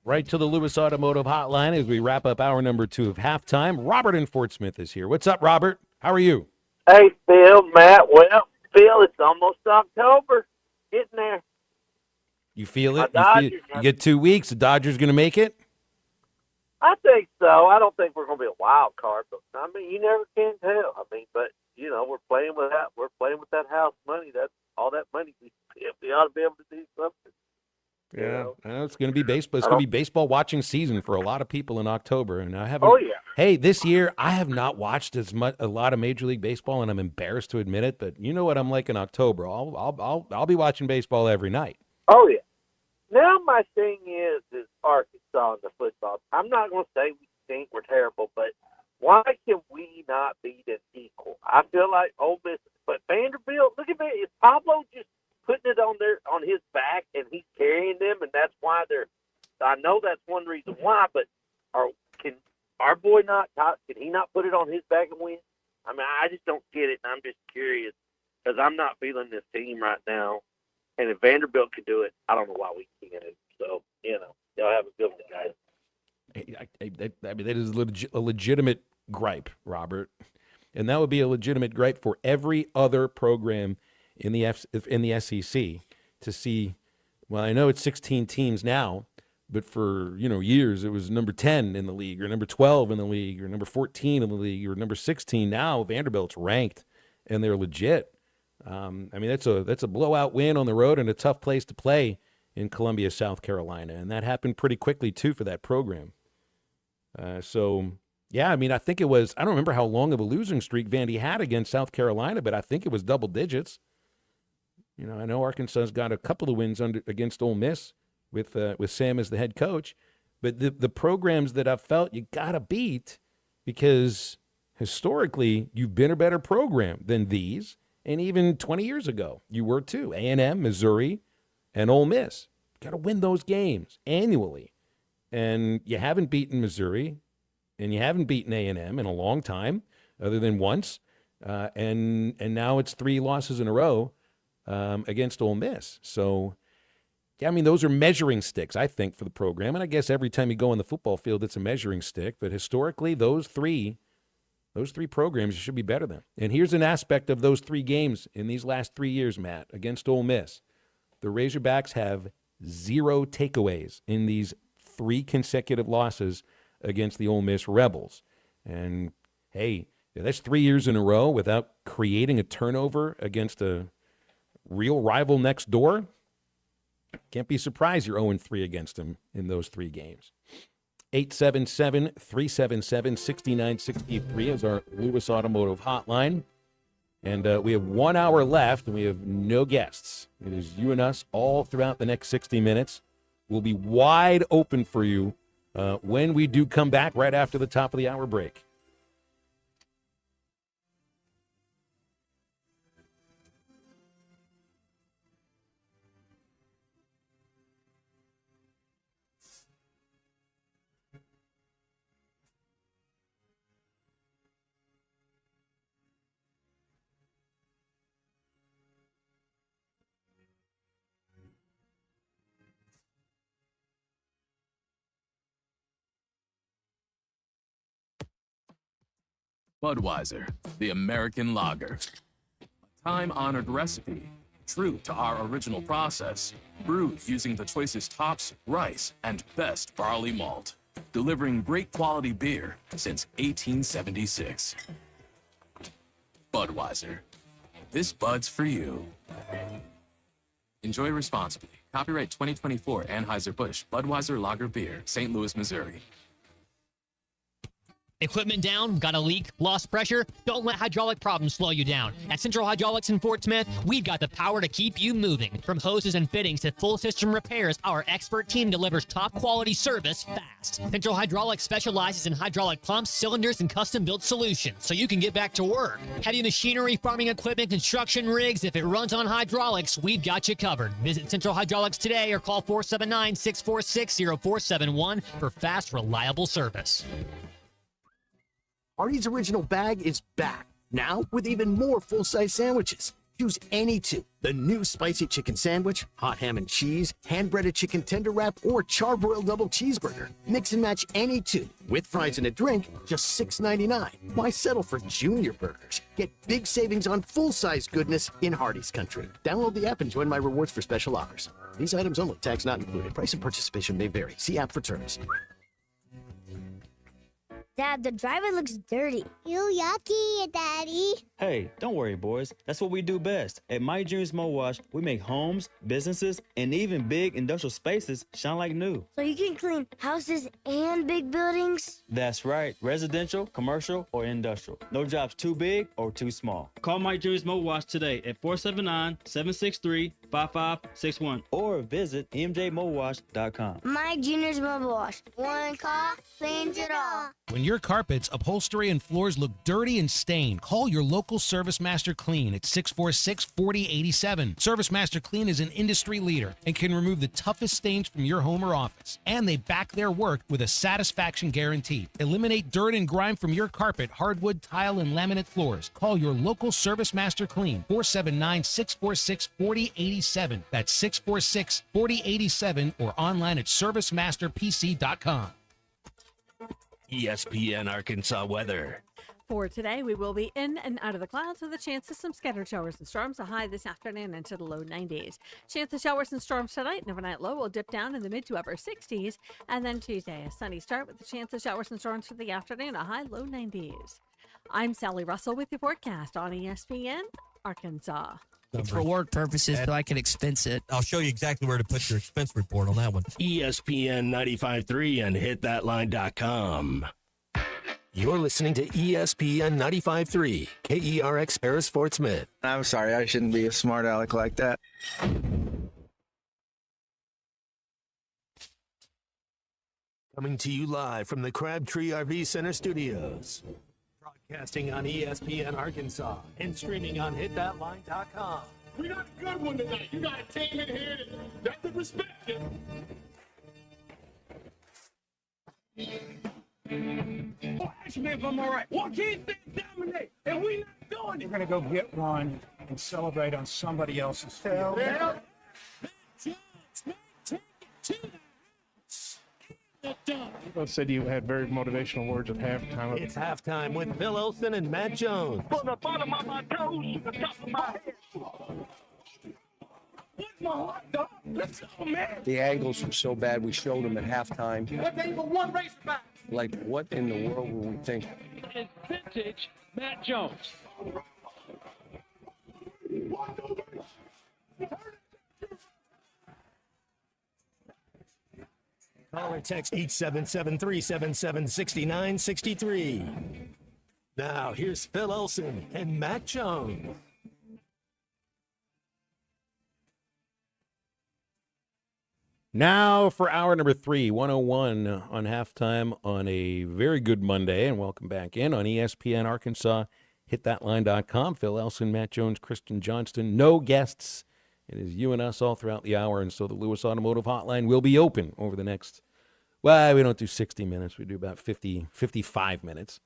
Right to the Lewis Automotive Hotline as we wrap up hour number 2 of halftime. Robert in Fort Smith is here. What's up, Robert? How are you? Hey, Phil, Matt. Well, Phil, it's almost October. Getting there. You feel it? You get 2 weeks. The Dodgers going to make it? I think so. I don't think we're going to be a wild card, but I mean, you never can tell. I mean, but you know, we're playing with that. We're playing with that house money. That's all that money. We ought to be able to do something. Yeah, it's going to be baseball. It's going to be baseball watching season for a lot of people in October, and I haven't. Oh yeah. Hey, this year I have not watched a lot of Major League Baseball, and I'm embarrassed to admit it. But you know what I'm like in October. I'll be watching baseball every night. Oh yeah. Now my thing is Arkansas and the football. I'm not going to say we think we're terrible, but why can we not beat an equal? I feel like Ole Miss, but Vanderbilt. Look at me. Is Pablo just putting it on his back and he's carrying them, and that's why they're. I know that's one reason why, but can our boy not? Can he not put it on his back and win? I mean, I just don't get it, and I'm just curious because I'm not feeling this team right now. And if Vanderbilt can do it, I don't know why we can't. So y'all have a good one, guys. I mean, that is a legitimate gripe, Robert, and that would be a legitimate gripe for every other program in the SEC to see. Well, I know it's 16 teams now, but for years it was number 10 in the league, or number 12 in the league, or number 14 in the league, or number 16. Now Vanderbilt's ranked, and they're legit. I mean, that's a blowout win on the road and a tough place to play in Columbia, South Carolina, and that happened pretty quickly too for that program. So yeah, I mean, I think it was. I don't remember how long of a losing streak Vandy had against South Carolina, but I think it was double digits. I know Arkansas's got a couple of wins against Ole Miss with Sam as the head coach, But the programs that I've felt you got to beat because historically you've been a better program than these. And even 20 years ago, you were too. A&M, Missouri, and Ole Miss. Got to win those games annually. And you haven't beaten Missouri, and you haven't beaten A&M in a long time, other than once. And now it's 3 losses in a row against Ole Miss. So, yeah, I mean, those are measuring sticks, I think, for the program. And I guess every time you go on the football field, it's a measuring stick. But historically, those three programs you should be better than. And here's an aspect of those 3 games in these last 3 years, Matt, against Ole Miss. The Razorbacks have 0 takeaways in these 3 consecutive losses against the Ole Miss Rebels. And, hey, that's 3 years in a row without creating a turnover against a real rival next door. Can't be surprised you're 0-3 against them in those 3 games. 877-377-6963 is our Lewis Automotive hotline. And we have 1 hour left, and we have no guests. It is you and us all throughout the next 60 minutes. We'll be wide open for you when we do come back right after the top of the hour break. Budweiser, the American lager. A time-honored recipe, true to our original process, brewed using the choicest hops, rice, and best barley malt, delivering great quality beer since 1876. Budweiser. This Bud's for you. Enjoy responsibly. Copyright 2024 Anheuser-Busch Budweiser Lager Beer, St. Louis, Missouri. Equipment down? Got a leak? Lost pressure? Don't let hydraulic problems slow you down. At Central Hydraulics in Fort Smith, we've got the power to keep you moving. From hoses and fittings to full system repairs, our expert team delivers top quality service fast. Central Hydraulics specializes in hydraulic pumps, cylinders, and custom-built solutions, so you can get back to work. Heavy machinery, farming equipment, construction rigs, if it runs on hydraulics, we've got you covered. Visit Central Hydraulics today or call 479-646-0471 for fast, reliable service. Artie's Original Bag is back, now with even more full-size sandwiches. Choose any 2. The new spicy chicken sandwich, hot ham and cheese, hand-breaded chicken tender wrap, or charbroiled double cheeseburger. Mix and match any 2. With fries and a drink, just $6.99. Why settle for junior burgers? Get big savings on full-size goodness in Hardee's country. Download the app and join my rewards for special offers. These items only, tax not included. Price and participation may vary. See app for terms. Dad, the driveway looks dirty. Ew, yucky, Daddy. Hey, don't worry, boys. That's what we do best. At My Dreams Mo Wash, we make homes, businesses, and even big industrial spaces shine like new. So you can clean houses and big buildings? That's right. Residential, commercial, or industrial. No job's too big or too small. Call My Dreams Mo Wash today at 479-763-5561 or visit mjmowash.com. My Junior's Mobile Wash. One call cleans it all. When your carpets, upholstery, and floors look dirty and stained, call your local Service Master Clean at 646-4087. Service Master Clean is an industry leader and can remove the toughest stains from your home or office. And they back their work with a satisfaction guarantee. Eliminate dirt and grime from your carpet, hardwood, tile, and laminate floors. Call your local Service Master Clean, 479-646-4087. That's 646-4087 or online at servicemasterpc.com. ESPN Arkansas weather. For today, we will be in and out of the clouds with a chance of some scattered showers and storms. A high this afternoon into the low 90s. Chance of showers and storms tonight. An overnight low will dip down in the mid to upper 60s. And then Tuesday, a sunny start with a chance of showers and storms for the afternoon. A high low 90s. I'm Sally Russell with your forecast on ESPN Arkansas. It's for work purposes, so I can expense it. I'll show you exactly where to put your expense report on that one. ESPN 95.3 and hitthatline.com. You're listening to ESPN 95.3, KERX Paris Fort Smith. I'm sorry, I shouldn't be a smart aleck like that. Coming to you live from the Crabtree RV Center studios. Broadcasting on ESPN Arkansas and streaming on hitthatline.com. We got a good one tonight. You got a team in here that doesn't respect you. Oh, ask me if I'm all right. Why can't they dominate? And we not doing it. We're going to go get one and celebrate on somebody else's field. You said you had very motivational words at halftime. It's halftime with Phil Olsen and Matt Jones. From the bottom of my toes to the top of my head. What's my hot dog? Let's go, man. The angles were so bad, we showed them at halftime. What angle one race back? Like, what in the world were we thinking? It's vintage Matt Jones. Call or text 877-377-6963. Now, here's Phil Olsen and Matt Jones. Now for hour number 3, 101 on halftime on a very good Monday, and welcome back in on ESPN Arkansas. HitThatLine.com. Phil Elson, Matt Jones, Kristen Johnston. No guests. It is you and us all throughout the hour, and so the Lewis Automotive Hotline will be open over the next, well, we don't do 60 minutes. We do about 55 minutes.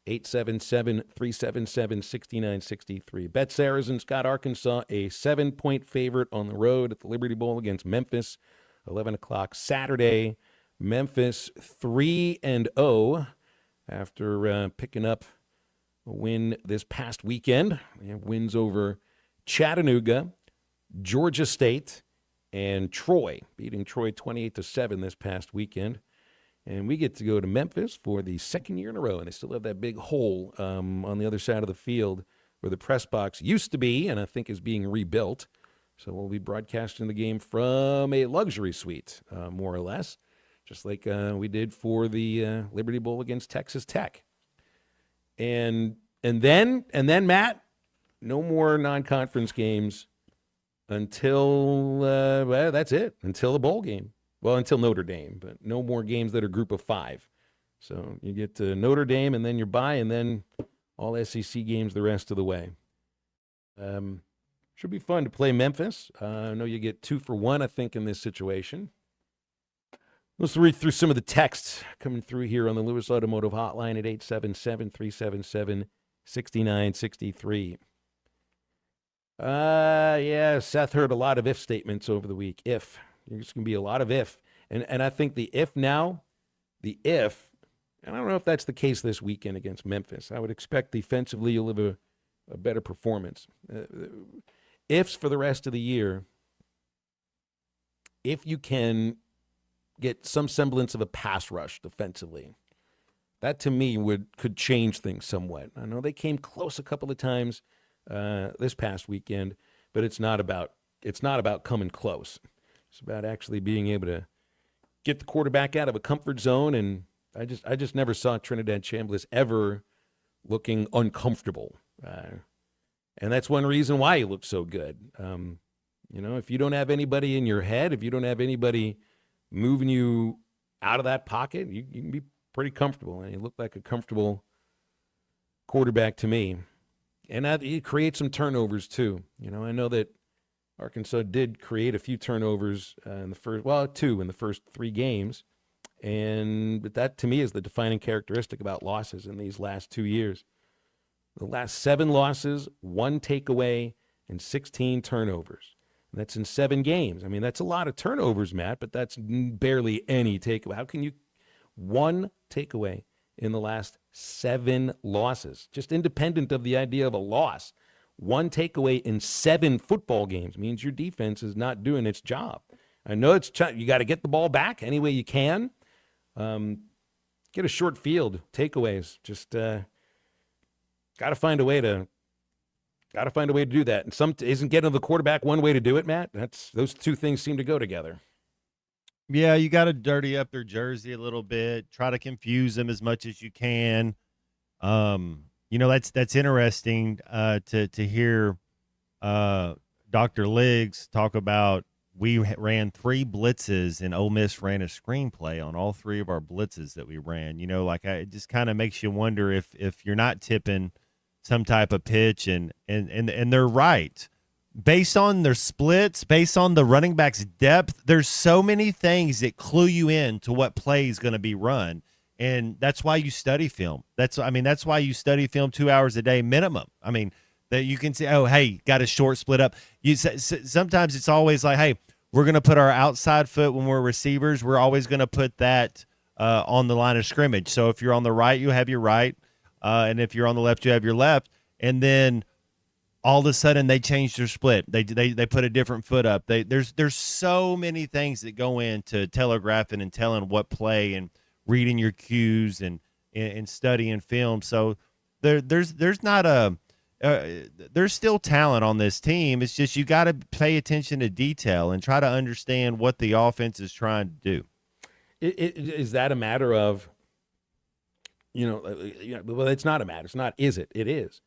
877-377-6963. Bet Sarah's in Scott, Arkansas, a 7-point favorite on the road at the Liberty Bowl against Memphis. 11 o'clock Saturday. Memphis 3-0 after picking up a win this past weekend. They have wins over Chattanooga, Georgia State, and Troy, beating Troy 28-7 this past weekend. And we get to go to Memphis for the second year in a row, and they still have that big hole on the other side of the field where the press box used to be, and I think is being rebuilt. So we'll be broadcasting the game from a luxury suite, more or less, just like we did for the Liberty Bowl against Texas Tech. And then Matt, no more non-conference games until well, that's it, until the bowl game. Well, until Notre Dame, but no more games that are group of 5. So you get to Notre Dame, and then you're bye, and then all SEC games the rest of the way. Should be fun to play Memphis. I know you get 2 for 1, I think, in this situation. Let's read through some of the texts coming through here on the Lewis Automotive Hotline at 877-377-6963. Yeah, Seth heard a lot of if statements over the week. If. There's going to be a lot of if. And I think the if, and I don't know if that's the case this weekend against Memphis. I would expect defensively you'll have a better performance. Ifs for the rest of the year, if you can get some semblance of a pass rush defensively, that to me could change things somewhat. I know they came close a couple of times this past weekend, but it's not about coming close. It's about actually being able to get the quarterback out of a comfort zone, and I just never saw Trinidad Chambliss ever looking uncomfortable. And that's one reason why he looked so good. If you don't have anybody in your head, if you don't have anybody moving you out of that pocket, you can be pretty comfortable. And he looked like a comfortable quarterback to me. And he creates some turnovers too. I know that Arkansas did create a few turnovers in the first, 2 in the first 3 games. But that to me is the defining characteristic about losses in these last 2 years. The last 7 losses, 1 takeaway, and 16 turnovers. And that's in 7 games. I mean, that's a lot of turnovers, Matt, but that's barely any takeaway. How can you 1 takeaway in the last 7 losses? Just independent of the idea of a loss. 1 takeaway in 7 football games means your defense is not doing its job. I know you got to get the ball back any way you can. Get a short field, takeaways. Just got to find a way to do that. And isn't getting to the quarterback one way to do it, Matt? Those 2 things seem to go together. Yeah, you got to dirty up their jersey a little bit. Try to confuse them as much as you can. That's interesting to hear Dr. Liggs talk about we ran 3 blitzes, and Ole Miss ran a screenplay on all 3 of our blitzes that we ran. It just kind of makes you wonder if you're not tipping some type of pitch, and they're right. Based on their splits, based on the running back's depth, there's so many things that clue you in to what play is going to be run. And that's why you study film. That's why you study film 2 hours a day minimum. That you can say, oh, hey, got a short split up. Sometimes it's always like, hey, we're going to put our outside foot when we're receivers. We're always going to put that on the line of scrimmage. So if you're on the right, you have your right. And if you're on the left, you have your left. And then all of a sudden they changed their split. They put a different foot up. There's so many things that go into telegraphing and telling what play and reading your cues and studying film. So there's still talent on this team. It's just you got to pay attention to detail and try to understand what the offense is trying to do. Is that a matter of, well, it's not a matter. It's not, is it? It is.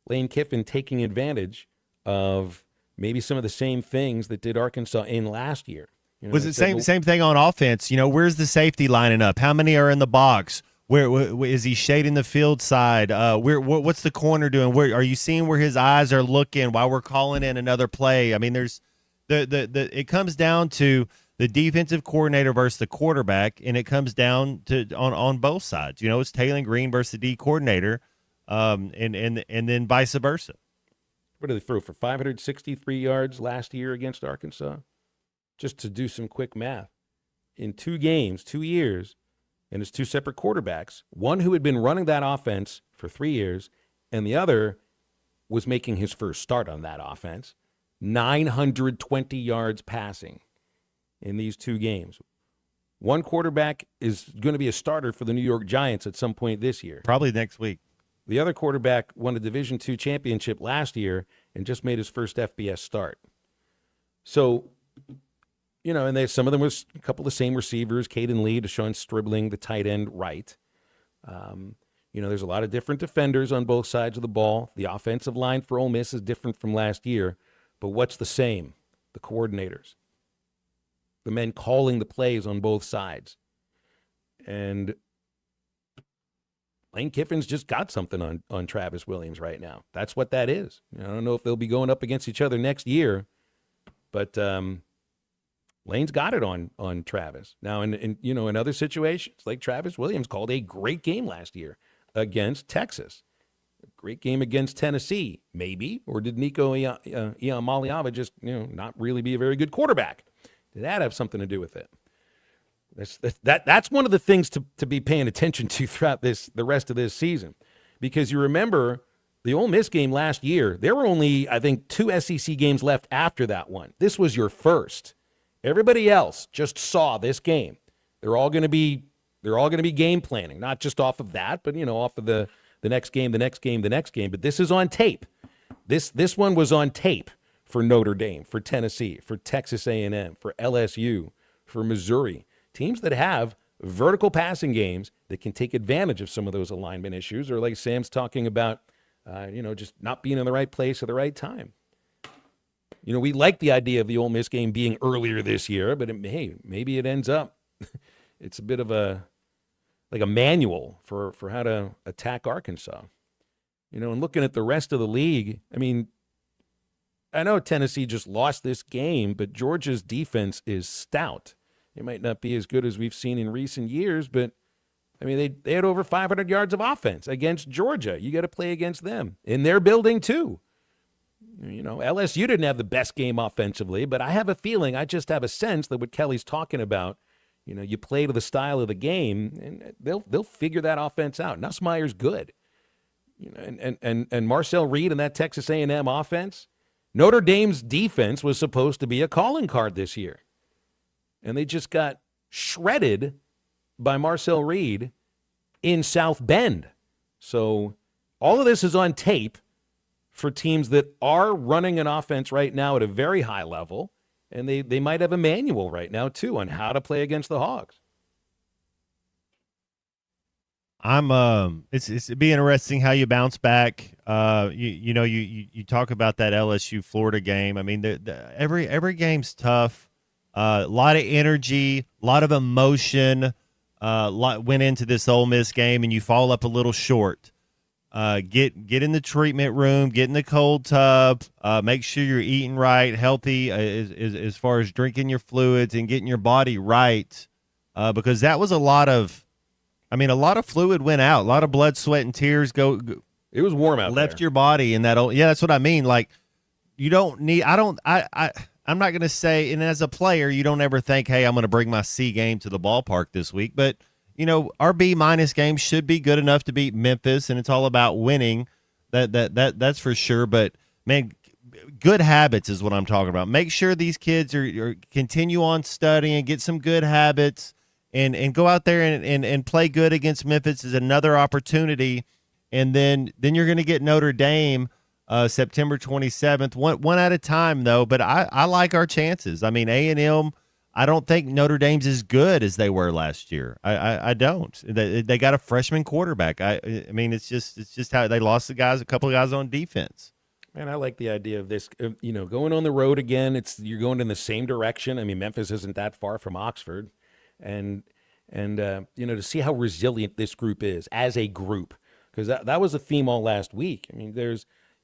Lane Kiffin taking advantage of maybe some of the same things that did Arkansas in last year. Was it same thing on offense? Where's the safety lining up? How many are in the box? Where is he shading the field side? What's the corner doing? Where are you seeing where his eyes are looking while we're calling in another play? There's it comes down to the defensive coordinator versus the quarterback, and it comes down to on both sides. It's Taylor Green versus the D coordinator. And then vice versa. What did they throw for 563 yards last year against Arkansas? Just to do some quick math. In 2 games, 2 years, and it's 2 separate quarterbacks, one who had been running that offense for 3 years, and the other was making his first start on that offense. 920 yards passing in these 2 games. One quarterback is going to be a starter for the New York Giants at some point this year. Probably next week. The other quarterback won a Division II championship last year and just made his first FBS start. So, and some of them was a couple of the same receivers, Caden Lee, Deshaun Stribling, the tight end right. There's a lot of different defenders on both sides of the ball. The offensive line for Ole Miss is different from last year. But what's the same? The coordinators. The men calling the plays on both sides. And Lane Kiffin's just got something on Travis Williams right now. That's what that is. I don't know if they'll be going up against each other next year, but Lane's got it on Travis. Now, in other situations, like Travis Williams called a great game last year against Texas. A great game against Tennessee, maybe. Or did Nico Iamaleava just not really be a very good quarterback? Did that have something to do with it? That's one of the things to be paying attention to throughout the rest of this season, because you remember the Ole Miss game last year. There were only, I think, 2 SEC games left after that one. This was your first. Everybody else just saw this game. They're all going to be game planning, not just off of that, but off of the next game, the next game, the next game. But this is on tape. This one was on tape for Notre Dame, for Tennessee, for Texas A&M, for LSU, for Missouri. Teams that have vertical passing games that can take advantage of some of those alignment issues, or like Sam's talking about, just not being in the right place at the right time. We like the idea of the Ole Miss game being earlier this year, but maybe it ends up. It's a bit of a manual for how to attack Arkansas. And looking at the rest of the league, I know Tennessee just lost this game, but Georgia's defense is stout. It might not be as good as we've seen in recent years, but, they had over 500 yards of offense against Georgia. You got to play against them in their building, too. LSU didn't have the best game offensively, but I just have a sense that what Kelly's talking about, you play to the style of the game, and they'll figure that offense out. Nussmeier's good. And Marcel Reed and that Texas A&M offense, Notre Dame's defense was supposed to be a calling card this year. And they just got shredded by Marcel Reed in South Bend. So all of this is on tape for teams that are running an offense right now at a very high level, and they might have a manual right now, too, on how to play against the Hogs. It'd be interesting how you bounce back. You talk about that LSU Florida game. Every game's tough. A lot of energy, a lot of emotion went into this Ole Miss game, and you fall up a little short. Get in the treatment room, get in the cold tub, make sure you're eating right, healthy as far as drinking your fluids and getting your body right, because that was a lot of fluid went out, a lot of blood, sweat, and tears It was warm out left there. your body in that. Yeah, that's what I mean. Like, you don't need. I'm not going to say. And as a player, you don't ever think, hey, I'm going to bring my C game to the ballpark this week, but. Our B- game should be good enough to beat Memphis, and it's all about winning. That's for sure. But man, good habits is what I'm talking about. Make sure these kids are continue on studying, get some good habits, and go out there and play good against Memphis is another opportunity. And then you're going to get Notre Dame September 27th, one at a time though. But I like our chances. I mean, A&M. I don't think Notre Dame's as good as they were last year. I don't. They got a freshman quarterback. I mean, it's just how they lost a couple of guys on defense. Man, I like the idea of this. Going on the road again. You're going in the same direction. I mean, Memphis isn't that far from Oxford, and to see how resilient this group is as a group, because that was a theme all last week. I mean,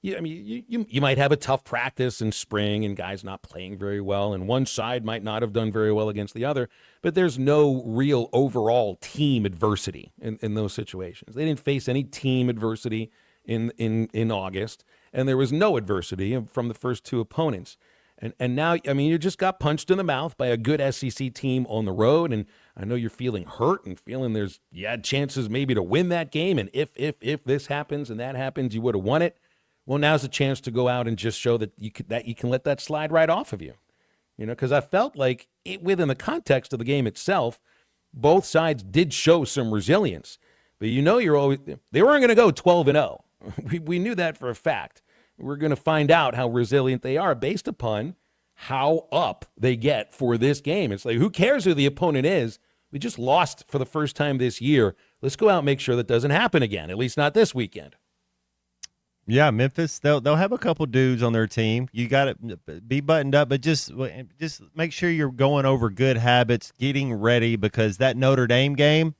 you might have a tough practice in spring and guys not playing very well, and one side might not have done very well against the other, but there's no real overall team adversity in those situations. They didn't face any team adversity in August, and there was no adversity from the first two opponents. And now, I mean, you just got punched in the mouth by a good SEC team on the road, and I know you're feeling hurt and feeling you had chances maybe to win that game, and if this happens and that happens, you would have won it. Well, now's the chance to go out and just show that you can let that slide right off of you. Because I felt like within the context of the game itself, both sides did show some resilience. But they weren't going to go 12-0. We knew that for a fact. We're going to find out how resilient they are based upon how up they get for this game. It's like, who cares who the opponent is? We just lost for the first time this year. Let's go out and make sure that doesn't happen again, at least not this weekend. Yeah, Memphis, they'll have a couple dudes on their team. You got to be buttoned up, but just make sure you're going over good habits, getting ready, because that Notre Dame game,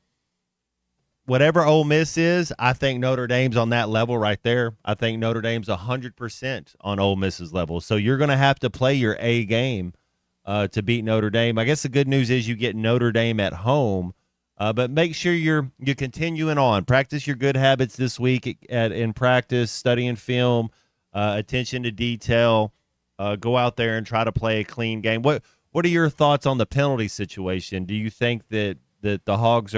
whatever Ole Miss is, I think Notre Dame's on that level right there. I think Notre Dame's 100% on Ole Miss's level. So you're going to have to play your A game to beat Notre Dame. I guess the good news is you get Notre Dame at home. But make sure you're continuing on. Practice your good habits this week in practice, studying film, attention to detail. Go out there and try to play a clean game. What are your thoughts on the penalty situation? Do you think that the Hogs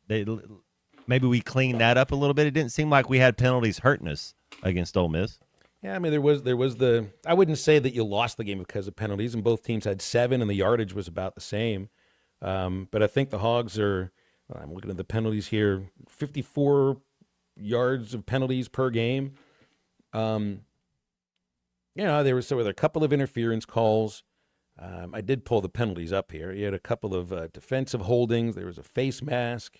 maybe we clean that up a little bit? It didn't seem like we had penalties hurting us against Ole Miss. Yeah, I mean, there was I wouldn't say that you lost the game because of penalties, and both teams had 7, and the yardage was about the same. But I think the Hogs I'm looking at the penalties here, 54 yards of penalties per game. There were a couple of interference calls. I did pull the penalties up here. You had a couple of defensive holdings. There was a face mask,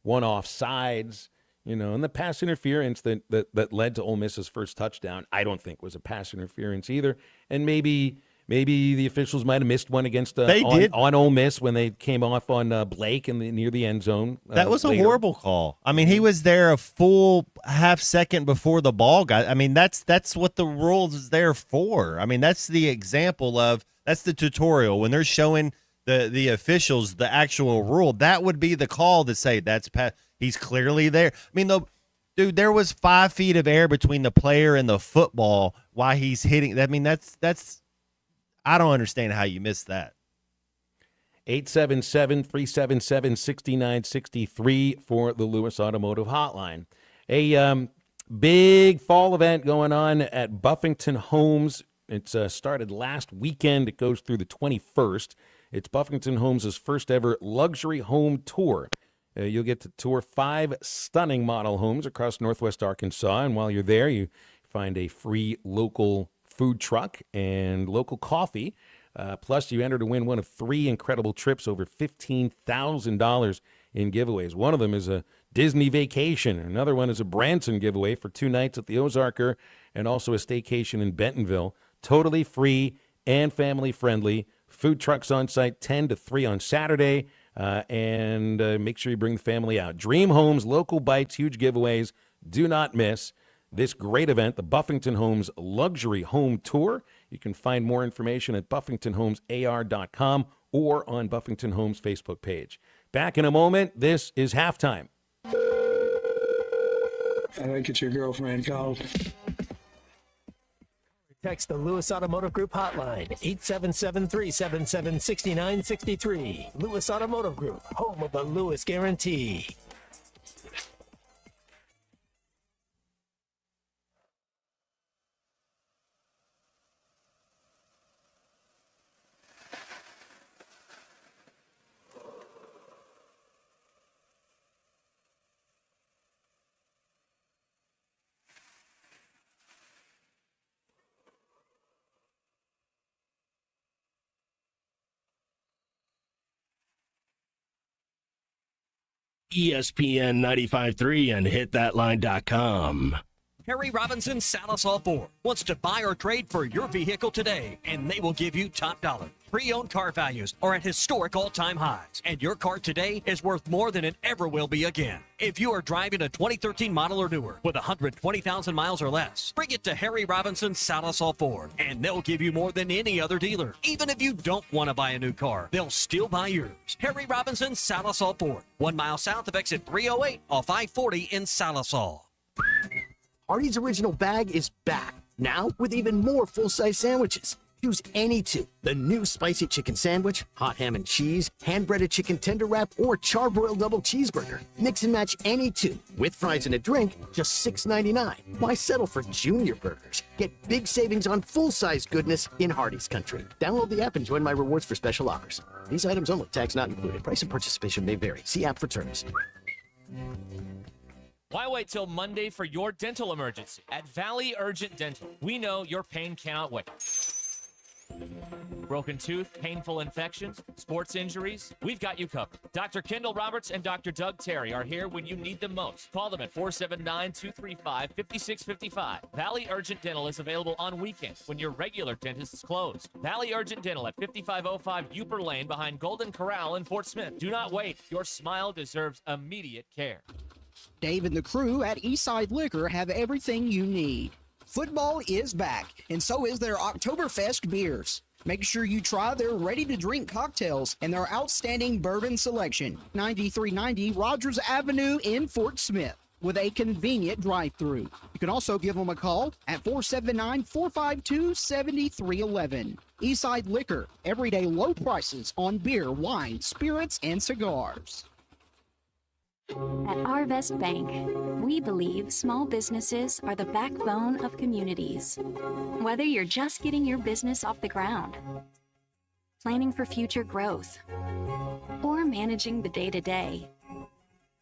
one offsides, and the pass interference that led to Ole Miss's first touchdown, I don't think was a pass interference either. And maybe the officials might have missed one against on Ole Miss when they came off on Blake near the end zone. That was later. A horrible call. I mean, he was there a full half second before the ball got. I mean, that's what the rules is there for. I mean, that's the example of that's the tutorial when they're showing the officials the actual rule. That would be the call to say that's he's clearly there. I mean, dude, there was 5 feet of air between the player and the football while he's hitting. I mean, that's. I don't understand how you missed that. 877-377-6963 for the Lewis Automotive Hotline. A big fall event going on at Buffington Homes. It's started last weekend. It goes through the 21st. It's Buffington Homes' first ever luxury home tour. You'll get to tour 5 stunning model homes across Northwest Arkansas. And while you're there, you find a free local food truck and local coffee. Plus, you enter to win one of 3 incredible trips over $15,000 in giveaways. One of them is a Disney vacation. Another one is a Branson giveaway for 2 nights at the Ozarker and also a staycation in Bentonville. Totally free and family friendly. Food trucks on site 10 to 3 on Saturday. And make sure you bring the family out. Dream Homes, local bites, huge giveaways. Do not miss this great event, the Buffington Homes Luxury Home Tour. You can find more information at buffingtonhomesar.com or on Buffington Homes Facebook page. Back in a moment. This is Halftime. I think it's your girlfriend called. Text the Lewis Automotive Group hotline, 877-377-6963. Lewis Automotive Group, home of the Lewis Guarantee. ESPN 95.3 and hitthatline.com. Harry Robinson Salisol Ford wants to buy or trade for your vehicle today, and they will give you top dollar. Pre-owned car values are at historic all-time highs, and your car today is worth more than it ever will be again. If you are driving a 2013 model or newer with 120,000 miles or less, bring it to Harry Robinson Salisol Ford, and they'll give you more than any other dealer. Even if you don't want to buy a new car, they'll still buy yours. Harry Robinson Salisol Ford, 1 mile south of exit 308 off I-40 in Salisol. Hardee's Original Bag is back, now with even more full-size sandwiches. Choose any two. The new spicy chicken sandwich, hot ham and cheese, hand-breaded chicken tender wrap, or charbroiled double cheeseburger. Mix and match any two. With fries and a drink, just $6.99. Why settle for junior burgers? Get big savings on full-size goodness in Hardee's country. Download the app and join my rewards for special offers. These items only, tax not included. Price and participation may vary. See app for terms. Why wait till Monday for your dental emergency? At Valley Urgent Dental, we know your pain cannot wait. Broken tooth, painful infections, sports injuries, we've got you covered. Dr. Kendall Roberts and Dr. Doug Terry are here when you need them most. Call them at 479-235-5655. Valley Urgent Dental is available on weekends when your regular dentist is closed. Valley Urgent Dental at 5505 Uper Lane behind Golden Corral in Fort Smith. Do not wait. Your smile deserves immediate care. Dave and the crew at Eastside Liquor have everything you need. Football is back, and so is their Oktoberfest beers. Make sure you try their ready-to-drink cocktails and their outstanding bourbon selection. 9390 Rogers Avenue in Fort Smith with a convenient drive-thru. You can also give them a call at 479-452-7311. Eastside Liquor, everyday low prices on beer, wine, spirits, and cigars. At Arvest Bank, we believe small businesses are the backbone of communities. Whether you're just getting your business off the ground, planning for future growth, or managing the day-to-day,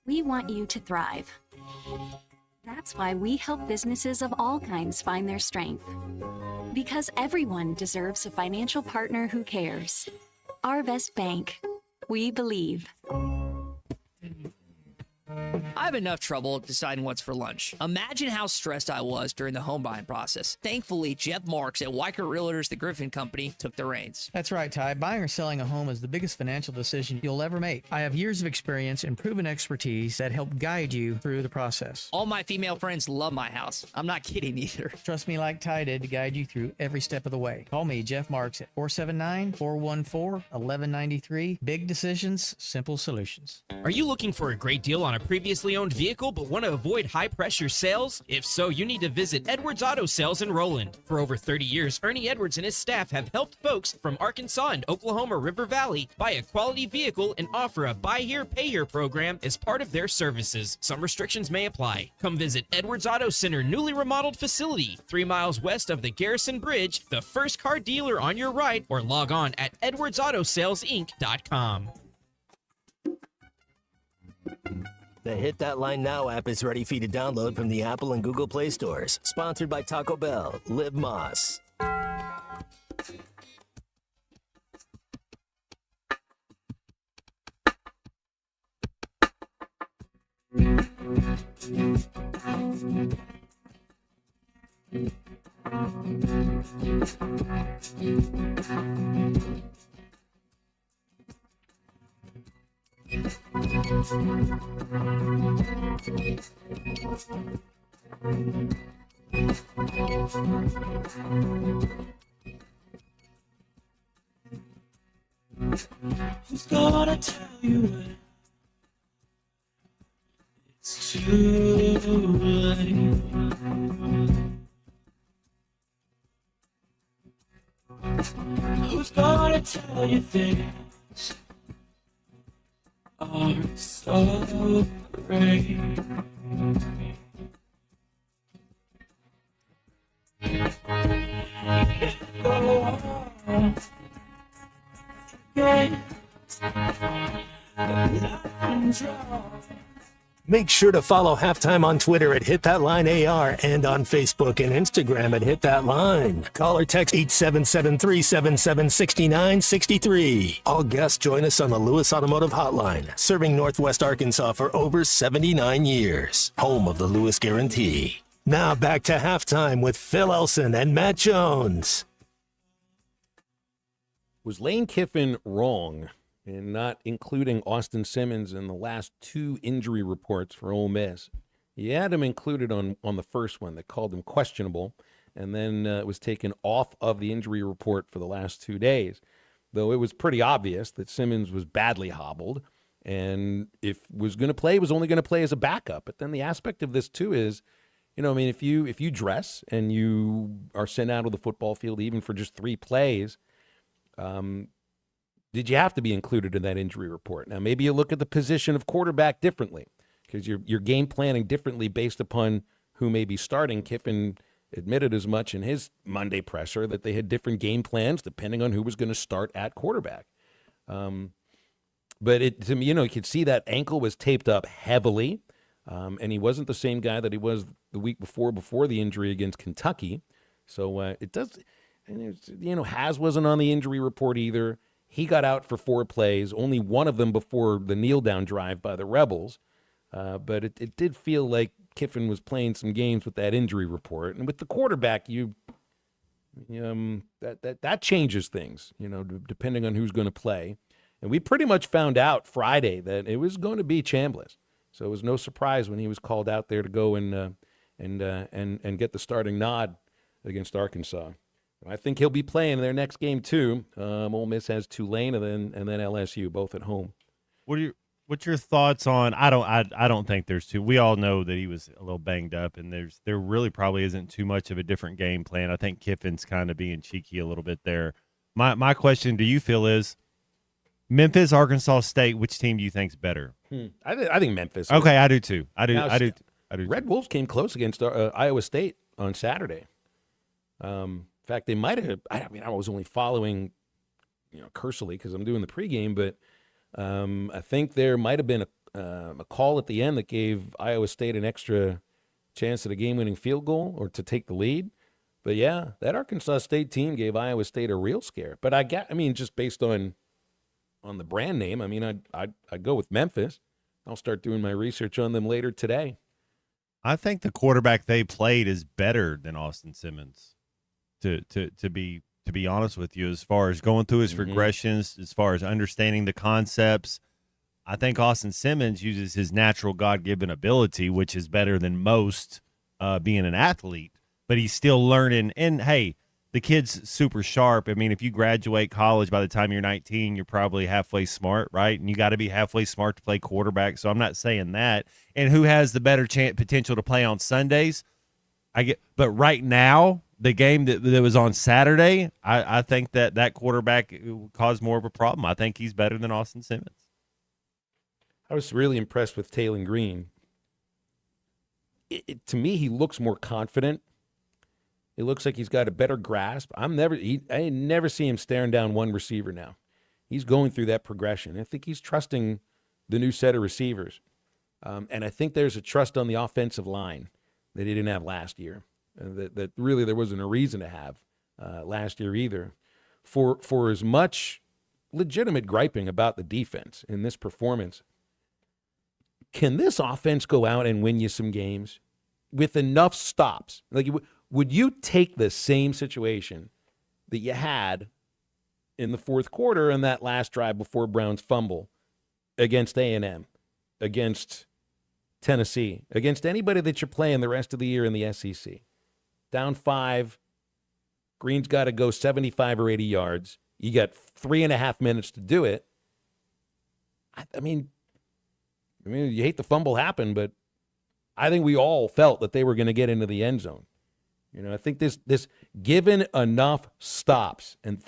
we want you to thrive. That's why we help businesses of all kinds find their strength. Because everyone deserves a financial partner who cares. Arvest Bank, we believe. I have enough trouble deciding what's for lunch. Imagine how stressed I was during the home buying process. Thankfully, Jeff Marks at Weicker Realtors, the Griffin Company, took the reins. That's right, Ty. Buying or selling a home is the biggest financial decision you'll ever make. I have years of experience and proven expertise that help guide you through the process. All my female friends love my house. I'm not kidding either. Trust me like Ty did to guide you through every step of the way. Call me, Jeff Marks, at 479-414-1193. Big decisions, simple solutions. Are you looking for a great deal on a previously owned vehicle but want to avoid high-pressure sales? If so, you need to visit Edwards Auto Sales in Roland. For over 30 years, Ernie Edwards and his staff have helped folks from Arkansas and Oklahoma River Valley buy a quality vehicle and offer a buy here, pay here program as part of their services. Some restrictions may apply. Come visit Edwards Auto Center newly remodeled facility, 3 miles west of the Garrison Bridge, the first car dealer on your right, or log on at edwardsautosalesinc.com. The Hit That Line Now app is ready for you to download from the Apple and Google Play stores. Sponsored by Taco Bell. Live Moss. Who's gonna tell you when it's too late? Who's gonna tell you things aren't so great? You can't go on. Nothing's wrong. Make sure to follow Halftime on Twitter at Hit That Line AR and on Facebook and Instagram at Hit That Line. Call or text 877-377-6963. All guests join us on the Lewis Automotive Hotline, serving Northwest Arkansas for over 79 years. Home of the Lewis Guarantee. Now back to Halftime with Phil Elson and Matt Jones. Was Lane Kiffin wrong in not including Austin Simmons in the last two injury reports for Ole Miss? He had him included on the first one. They called him questionable, and then it was taken off of the injury report for the last 2 days, though it was pretty obvious that Simmons was badly hobbled, and if was going to play, was only going to play as a backup. But then the aspect of this, too, is, if you dress and you are sent out of the football field even for just 3 plays, did you have to be included in that injury report? Now, maybe you look at the position of quarterback differently because you're game planning differently based upon who may be starting. Kiffin admitted as much in his Monday presser that they had different game plans depending on who was going to start at quarterback. But to me, you could see that ankle was taped up heavily, and he wasn't the same guy that he was the week before the injury against Kentucky. So it does. And Has wasn't on the injury report either. He got out for 4 plays, only one of them before the kneel-down drive by the Rebels. But it did feel like Kiffin was playing some games with that injury report. And with the quarterback, that changes things, depending on who's going to play. And we pretty much found out Friday that it was going to be Chambliss. So it was no surprise when he was called out there to go and get the starting nod against Arkansas. I think he'll be playing their next game too. Ole Miss has Tulane and then LSU, both at home. What's your thoughts on? I don't think there's two. We all know that he was a little banged up, and there really probably isn't too much of a different game plan. I think Kiffin's kind of being cheeky a little bit there. My question to you, Phil, is Memphis, Arkansas State. Which team do you think's better? I think Memphis. Okay, I do too. I do. Red Wolves came close against Iowa State on Saturday. In fact, they might have. I was only following, cursorily because I'm doing the pregame, but I think there might have been a call at the end that gave Iowa State an extra chance at a game-winning field goal or to take the lead. But yeah, that Arkansas State team gave Iowa State a real scare. But just based on the brand name, I'd go with Memphis. I'll start doing my research on them later today. I think the quarterback they played is better than Austin Simmons. To be honest with you, as far as going through his progressions, as far as understanding the concepts, I think Austin Simmons uses his natural God-given ability, which is better than most being an athlete, but he's still learning. And, hey, the kid's super sharp. If you graduate college by the time you're 19, you're probably halfway smart, right? And you got to be halfway smart to play quarterback, so I'm not saying that. And who has the better potential to play on Sundays? But right now, the game that was on Saturday, I think that quarterback caused more of a problem. I think he's better than Austin Simmons. I was really impressed with Taylon Green. To me, he looks more confident. It looks like he's got a better grasp. I never see him staring down one receiver now. He's going through that progression. I think he's trusting the new set of receivers. And I think there's a trust on the offensive line that he didn't have last year. That really there wasn't a reason to have last year either. For as much legitimate griping about the defense in this performance, can this offense go out and win you some games with enough stops? Like, would you take the same situation that you had in the fourth quarter in that last drive before Brown's fumble against A&M against Tennessee, against anybody that you're playing the rest of the year in the SEC. Down 5, Green's got to go 75 or 80 yards. You got 3.5 minutes to do it. I mean, you hate the fumble happen, but I think we all felt that they were going to get into the end zone. I think this given enough stops, and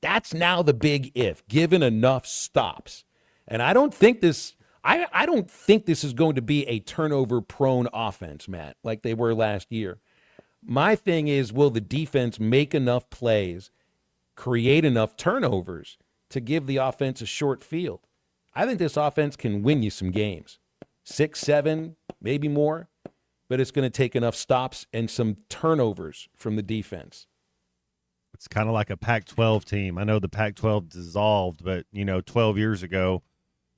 that's now the big if, given enough stops. And I don't think this is going to be a turnover-prone offense, Matt, like they were last year. My thing is, will the defense make enough plays, create enough turnovers to give the offense a short field? I think this offense can win you some games. 6, 7, maybe more, but it's going to take enough stops and some turnovers from the defense. It's kind of like a Pac-12 team. I know the Pac-12 dissolved, but, 12 years ago,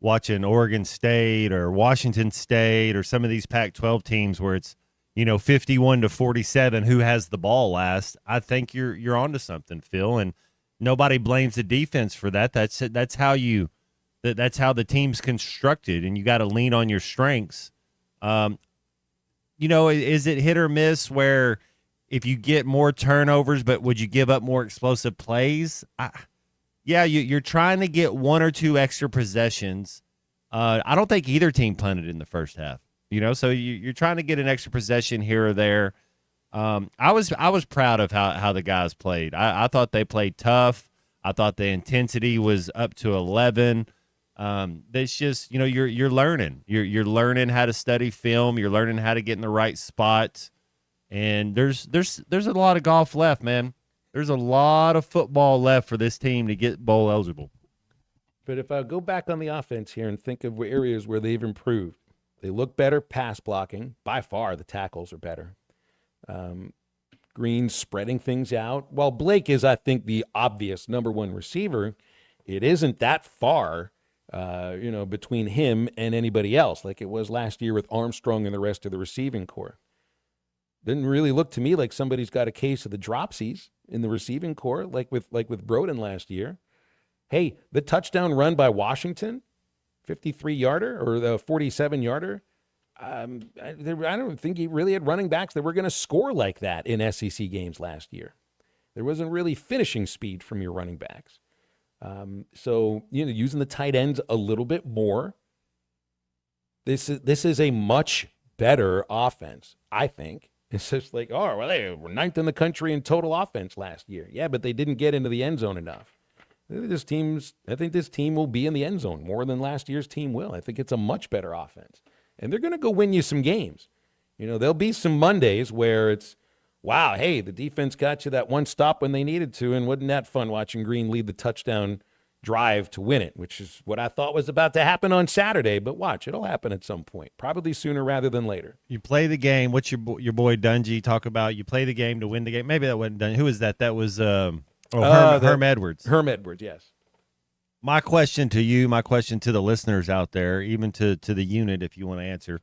watching Oregon State or Washington State or some of these Pac-12 teams where it's, 51-47, who has the ball last, I think you're onto something, Phil, and nobody blames the defense for that. That's how the team's constructed, and you got to lean on your strengths. Is it hit or miss where if you get more turnovers, but would you give up more explosive plays? You're trying to get 1 or 2 extra possessions. I don't think either team punted in the first half. So you're trying to get an extra possession here or there. I was proud of how the guys played. I thought they played tough. I thought the intensity was up to 11. It's just, you're learning. You're learning how to study film. You're learning how to get in the right spot. And there's a lot of golf left, man. There's a lot of football left for this team to get bowl eligible. But if I go back on the offense here and think of areas where they've improved, they look better pass blocking. By far, the tackles are better. Green's spreading things out. While Blake is, I think, the obvious number one receiver, it isn't that far, between him and anybody else like it was last year with Armstrong and the rest of the receiving corps. Didn't really look to me like somebody's got a case of the dropsies in the receiving corps, like with Broden last year. Hey, the touchdown run by Washington, 53-yarder or the 47-yarder, I don't think he really had running backs that were going to score like that in SEC games last year. There wasn't really finishing speed from your running backs. So, using the tight ends a little bit more. This is a much better offense, I think. It's just like, oh, well, they were 9th in the country in total offense last year. Yeah, but they didn't get into the end zone enough. I think this team will be in the end zone more than last year's team will. I think it's a much better offense. And they're going to go win you some games. There'll be some Mondays where it's, wow, hey, the defense got you that one stop when they needed to, and wasn't that fun watching Green lead the touchdown drive to win it, which is what I thought was about to happen on Saturday. But watch, it'll happen at some point, probably sooner rather than later. You play the game. What's your boy Dungy talk about? You play the game to win the game. Maybe that wasn't Dungy. Who was that? That was Herm Edwards. Herm Edwards, yes. My question to you, my question to the listeners out there, even to the unit, if you want to answer,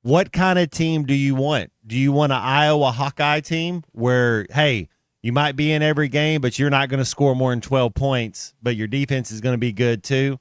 what kind of team do you want? Do you want an Iowa Hawkeye team where, hey, you might be in every game, but you're not going to score more than 12 points, but your defense is going to be good too?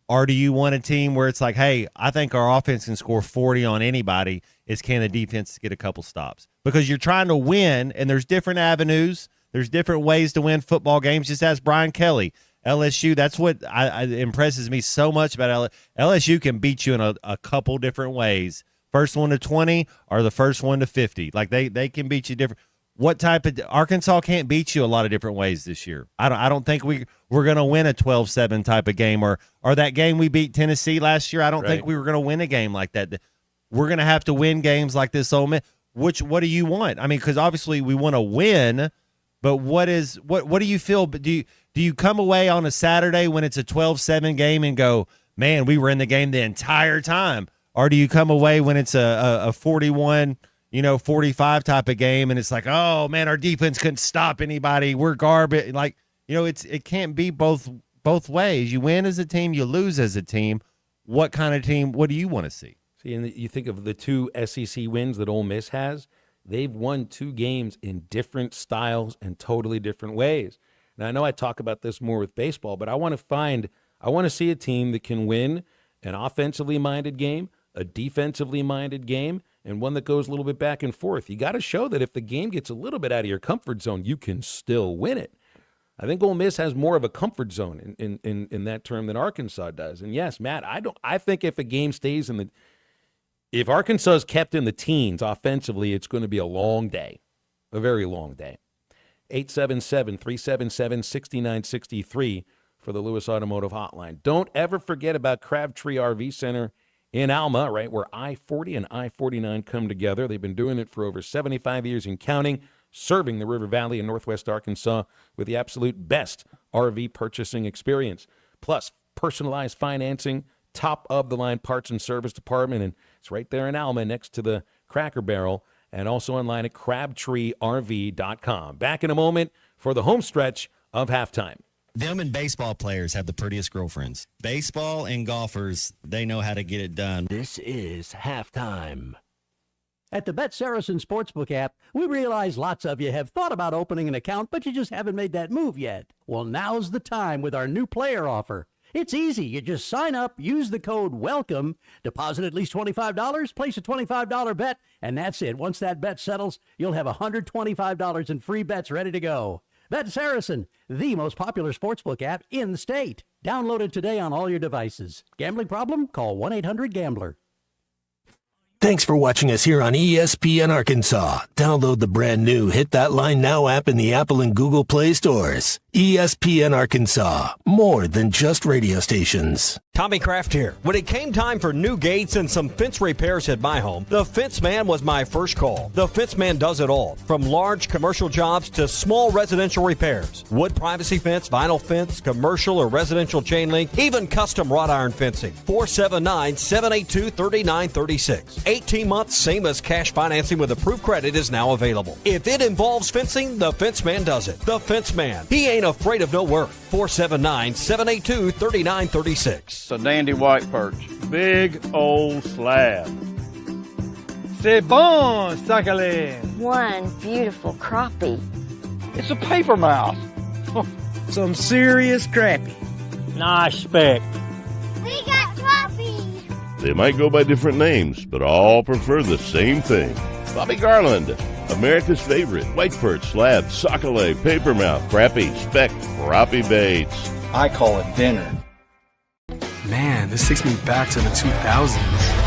Or do you want a team where it's like, hey, I think our offense can score 40 on anybody. It's can the defense get a couple stops? Because you're trying to win, and there's different avenues. There's different ways to win football games. Just ask Brian Kelly. LSU, that's what impresses me so much about LSU. Can beat you in a couple different ways. First one to 20 or the first one to 50. Like they can beat you different. What type of Arkansas can't beat you a lot of different ways this year. I don't think we're going to win a 12-7 type of game or that game we beat Tennessee last year. I don't think we were going to win a game like that. We're going to have to win games like this. What do you want? I mean, because obviously we want to win, but what do you feel? Do you come away on a Saturday when it's a 12-7 game and go, man, we were in the game the entire time? Or do you come away when it's a 41, 45 type of game and it's like, oh, man, our defense couldn't stop anybody. We're garbage. Like, it can't be both ways. You win as a team, you lose as a team. What kind of team, what do you want to see? See, and you think of the 2 SEC wins that Ole Miss has, they've won 2 games in different styles and totally different ways. Now, I know I talk about this more with baseball, but I want to see a team that can win an offensively minded game, a defensively minded game, and one that goes a little bit back and forth. You got to show that if the game gets a little bit out of your comfort zone, you can still win it. I think Ole Miss has more of a comfort zone in that term than Arkansas does. And yes, Matt, I think if a game stays if Arkansas is kept in the teens offensively, it's going to be a long day, a very long day. 877-377-6963 for the Lewis Automotive Hotline. Don't ever forget about Crabtree RV Center in Alma, right where I-40 and I-49 come together. They've been doing it for over 75 years and counting, serving the River Valley and Northwest Arkansas with the absolute best RV purchasing experience. Plus, personalized financing, top-of-the-line parts and service department, and it's right there in Alma next to the Cracker Barrel, and also online at crabtreerv.com. Back in a moment for the home stretch of halftime. Them and baseball players have the prettiest girlfriends. Baseball and golfers, they know how to get it done. This is halftime. At the Bet Saracen Sportsbook app, we realize lots of you have thought about opening an account, but you just haven't made that move yet. Well, now's the time with our new player offer. It's easy. You just sign up, use the code WELCOME, deposit at least $25, place a $25 bet, and that's it. Once that bet settles, you'll have $125 in free bets ready to go. Bet Saracen, the most popular sportsbook app in the state. Download it today on all your devices. Gambling problem? Call 1-800-GAMBLER. Thanks for watching us here on ESPN Arkansas. Download the brand new Hit That Line Now app in the Apple and Google Play stores. ESPN Arkansas, more than just radio stations. Tommy Kraft here. When it came time for new gates and some fence repairs at my home, the Fence Man was my first call. The Fence Man does it all, from large commercial jobs to small residential repairs. Wood privacy fence, vinyl fence, commercial or residential chain link, even custom wrought iron fencing. 479-782-3936. 18 months, same as cash financing with approved credit is now available. If it involves fencing, the Fence Man does it. The Fence Man. He ain't afraid of no work. 479-782-3936. It's a dandy white perch. Big old slab. C'est bon, sacalé. One beautiful crappie. It's a paper mouse. Some serious crappie. Nice speck. We got crappie. They might go by different names, but all prefer the same thing. Bobby Garland, America's favorite white perch, slab, sockeye, papermouth, crappie, speck, crappie baits. I call it dinner. Man, this takes me back to the 2000s.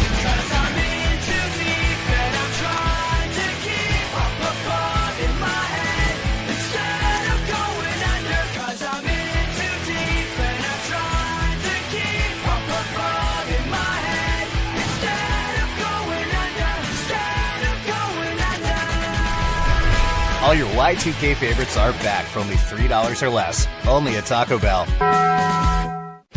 All your Y2K favorites are back for only $3 or less. Only at Taco Bell.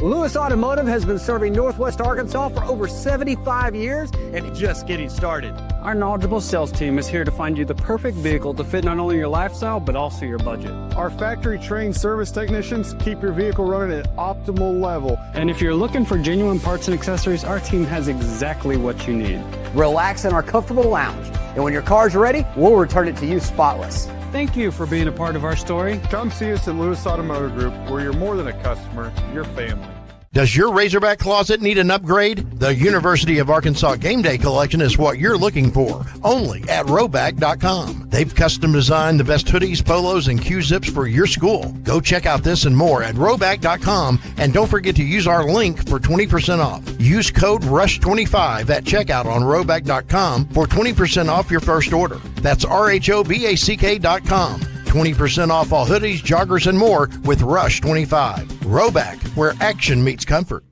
Lewis Automotive has been serving Northwest Arkansas for over 75 years and just getting started. Our knowledgeable sales team is here to find you the perfect vehicle to fit not only your lifestyle, but also your budget. Our factory-trained service technicians keep your vehicle running at optimal level. And if you're looking for genuine parts and accessories, our team has exactly what you need. Relax in our comfortable lounge. And when your car's ready, we'll return it to you spotless. Thank you for being a part of our story. Come see us at Lewis Automotive Group, where you're more than a customer, you're family. Does your Razorback closet need an upgrade? The University of Arkansas Game Day Collection is what you're looking for, only at Roback.com. They've custom designed the best hoodies, polos, and Q-zips for your school. Go check out this and more at Roback.com, and don't forget to use our link for 20% off. Use code RUSH25 at checkout on Roback.com for 20% off your first order. That's RHOBACK.com. 20% off all hoodies, joggers, and more with Rush 25. Roback, where action meets comfort.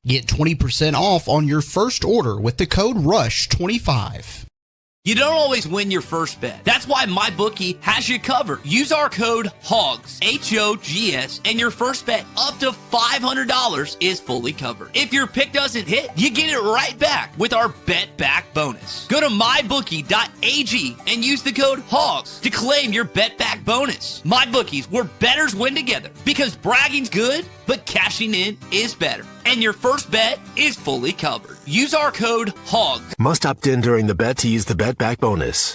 Get 20% off on your first order with the code RUSH25. You don't always win your first bet. That's why MyBookie has you covered. Use our code HOGS, H-O-G-S, and your first bet up to $500 is fully covered. If your pick doesn't hit, you get it right back with our Bet Back bonus. Go to mybookie.ag and use the code HOGS to claim your Bet Back bonus. MyBookie's where bettors win together, because bragging's good, but cashing in is better. And your first bet is fully covered. Use our code HOGS. Must opt in during the bet to use the Bet Back bonus.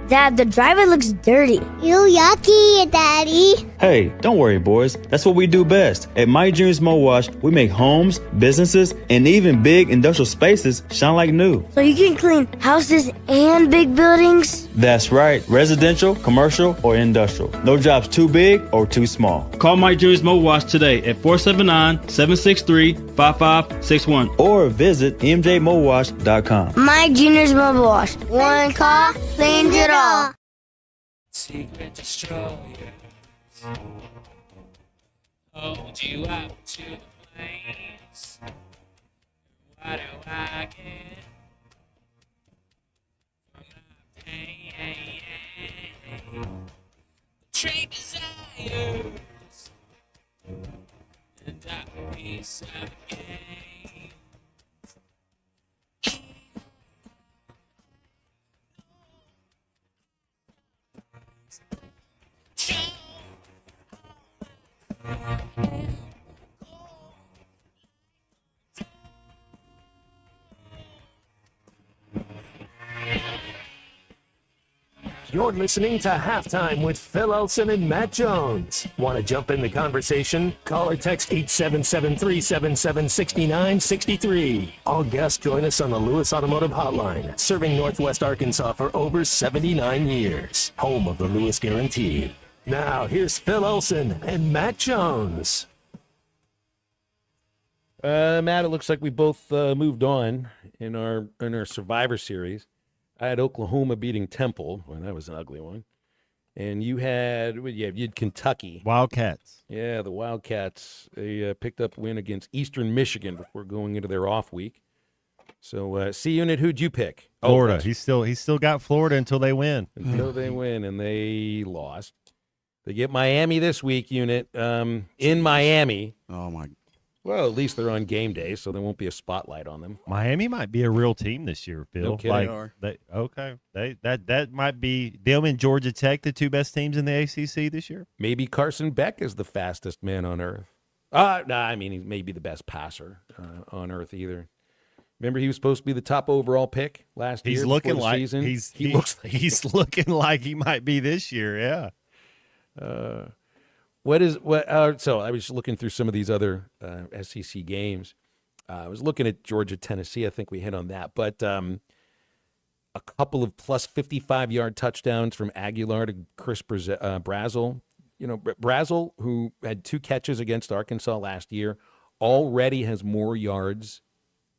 Dad, the driver looks dirty. Ew, yucky, Daddy. Hey, don't worry, boys. That's what we do best. At My Dreams Mo Wash, we make homes, businesses, and even big industrial spaces shine like new. So you can clean houses and big buildings? That's right. Residential, commercial, or industrial. No job's too big or too small. Call My Dreams Mo Wash today at 479-763-5561. Or visit mjmowash.com. My Junior's Mobile Wash. One call cleans it all. Secret destroyers hold you up to the flames. What do I get from the pain? Trade desires and a piece of the game. You're listening to Halftime with Phil Elson and Matt Jones. Want to jump in the conversation? Call or text 877-377-6963. All guests join us on the Lewis Automotive Hotline, serving Northwest Arkansas for over 79 years. Home of the Lewis Guarantee. Now, here's Phil Elson and Matt Jones. Matt, it looks like we both moved on in our Survivor Series. I had Oklahoma beating Temple. Well, that was an ugly one. And you had Kentucky. Wildcats. Yeah, the Wildcats. They picked up a win against Eastern Michigan before going into their off week. So, C-Unit, who'd you pick? Florida. He's still got Florida until they win. Until they win, and they lost. They get Miami this week, Unit. In Miami. Oh, my. Well, at least they're on game day, so there won't be a spotlight on them. Miami might be a real team this year, Phil. No kidding. That might be them and Georgia Tech, the two best teams in the ACC this year. Maybe Carson Beck is the fastest man on earth. I mean, he may be the best passer on earth either. Remember, he was supposed to be the top overall pick last year. He's looking like season. he's looking like he might be this year. Yeah. So I was looking through some of these other SEC games. I was looking at Georgia, Tennessee. I think we hit on that, but a couple of plus 55-yard touchdowns from Aguilar to Chris Brazel. You know, Brazel, who had 2 catches against Arkansas last year, already has more yards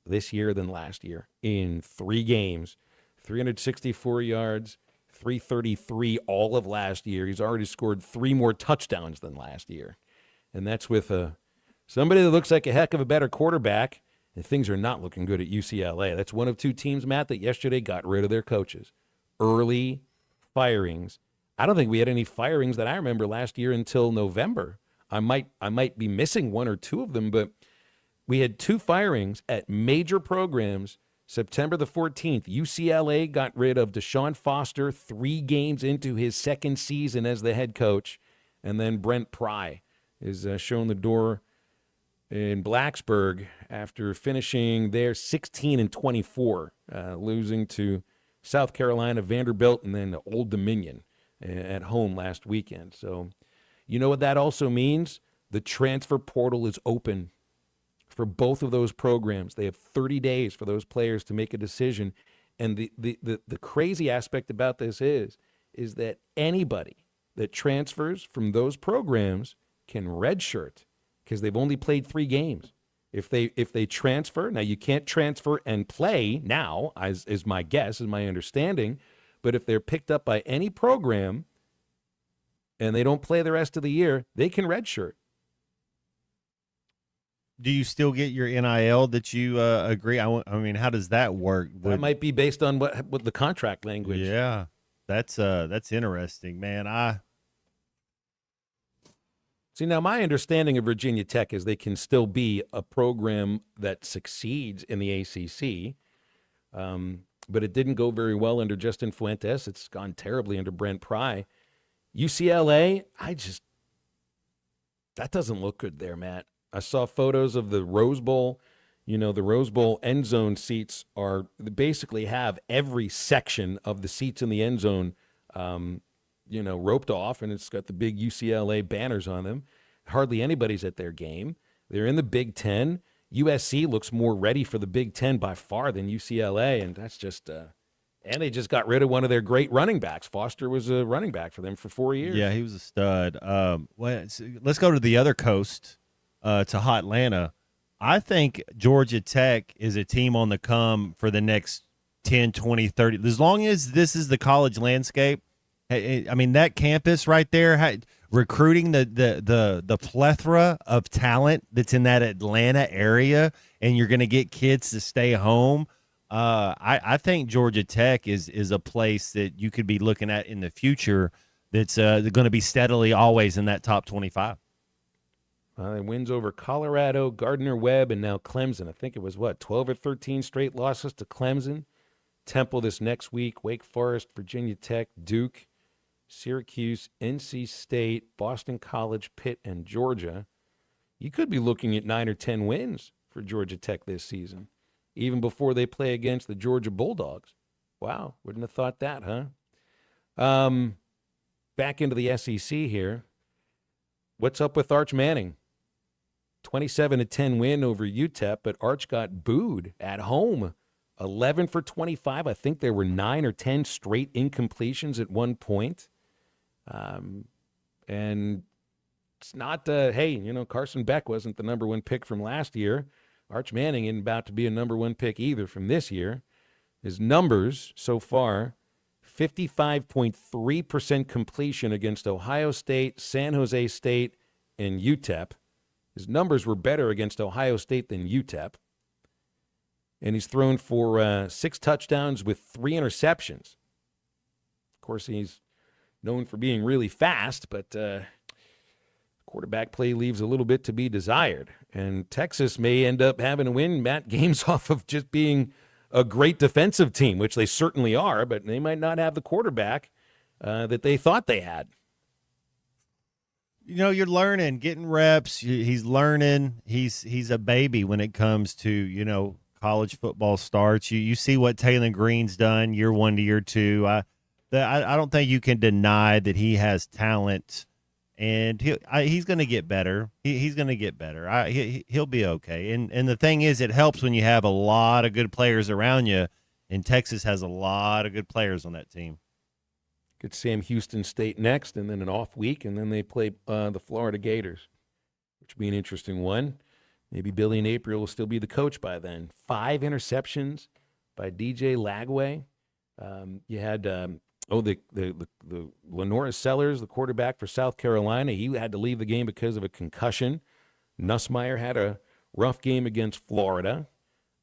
this year than last year in 3 games. 364 yards. 333 all of last year. He's already scored 3 more touchdowns than last year. And that's with somebody that looks like a heck of a better quarterback, and things are not looking good at UCLA. That's one of 2 teams, Matt, that yesterday got rid of their coaches. Early firings. I don't think we had any firings that I remember last year until November. I might be missing 1 or 2 of them, but we had 2 firings at major programs. September the 14th, UCLA got rid of Deshaun Foster 3 games into his 2nd season as the head coach. And then Brent Pry is shown the door in Blacksburg after finishing there 16-24, losing to South Carolina, Vanderbilt, and then Old Dominion at home last weekend. So you know what that also means? The transfer portal is open for both of those programs. They have 30 days for those players to make a decision. And the crazy aspect about this is that anybody that transfers from those programs can redshirt because they've only played 3 games. If they transfer, now you can't transfer and play now, as is my guess, is my understanding, but if they're picked up by any program and they don't play the rest of the year, they can redshirt. Do you still get your NIL that you agree? I mean, how does that work? That might be based on what the contract language. Yeah, that's interesting, man. See, now my understanding of Virginia Tech is they can still be a program that succeeds in the ACC, but it didn't go very well under Justin Fuentes. It's gone terribly under Brent Pry. UCLA, that doesn't look good there, Matt. I saw photos of the Rose Bowl. You know, the Rose Bowl end zone seats they basically have every section of the seats in the end zone roped off, and it's got the big UCLA banners on them. Hardly anybody's at their game. They're in the Big Ten. USC looks more ready for the Big Ten by far than UCLA, and that's just and they just got rid of one of their great running backs. Foster was a running back for them for 4 years. Yeah, he was a stud. Let's go to the other coast, to Hot Atlanta. I think Georgia Tech is a team on the come for the next 10, 20, 30. As long as this is the college landscape, I mean, that campus right there, recruiting the plethora of talent that's in that Atlanta area, and you're going to get kids to stay home. I think Georgia Tech is a place that you could be looking at in the future that's going to be steadily always in that top 25. Wins over Colorado, Gardner-Webb, and now Clemson. I think it was, 12 or 13 straight losses to Clemson. Temple this next week, Wake Forest, Virginia Tech, Duke, Syracuse, NC State, Boston College, Pitt, and Georgia. You could be looking at 9 or 10 wins for Georgia Tech this season, even before they play against the Georgia Bulldogs. Wow, wouldn't have thought that, huh? Back into the SEC here. What's up with Arch Manning? 27-10 win over UTEP, but Arch got booed at home. 11 for 25. I think there were 9 or 10 straight incompletions at one point. And it's not, Carson Beck wasn't the number one pick from last year. Arch Manning isn't about to be a number one pick either from this year. His numbers so far, 55.3% completion against Ohio State, San Jose State, and UTEP. His numbers were better against Ohio State than UTEP. And he's thrown for 6 touchdowns with 3 interceptions. Of course, he's known for being really fast, but quarterback play leaves a little bit to be desired. And Texas may end up having to win games off of just being a great defensive team, which they certainly are, but they might not have the quarterback that they thought they had. You're learning, getting reps. He's learning. He's a baby when it comes to, college football starts. You see what Taylor Green's done year 1 to year 2. I don't think you can deny that he has talent, and he's going to get better. He's going to get better. He'll be okay. And the thing is, it helps when you have a lot of good players around you, and Texas has a lot of good players on that team. Get Sam Houston State next, and then an off week, and then they play the Florida Gators, which will be an interesting one. Maybe Billy Napier will still be the coach by then. 5 interceptions by DJ Lagway. You had the Lenora Sellers, the quarterback for South Carolina. He had to leave the game because of a concussion. Nussmeier had a rough game against Florida.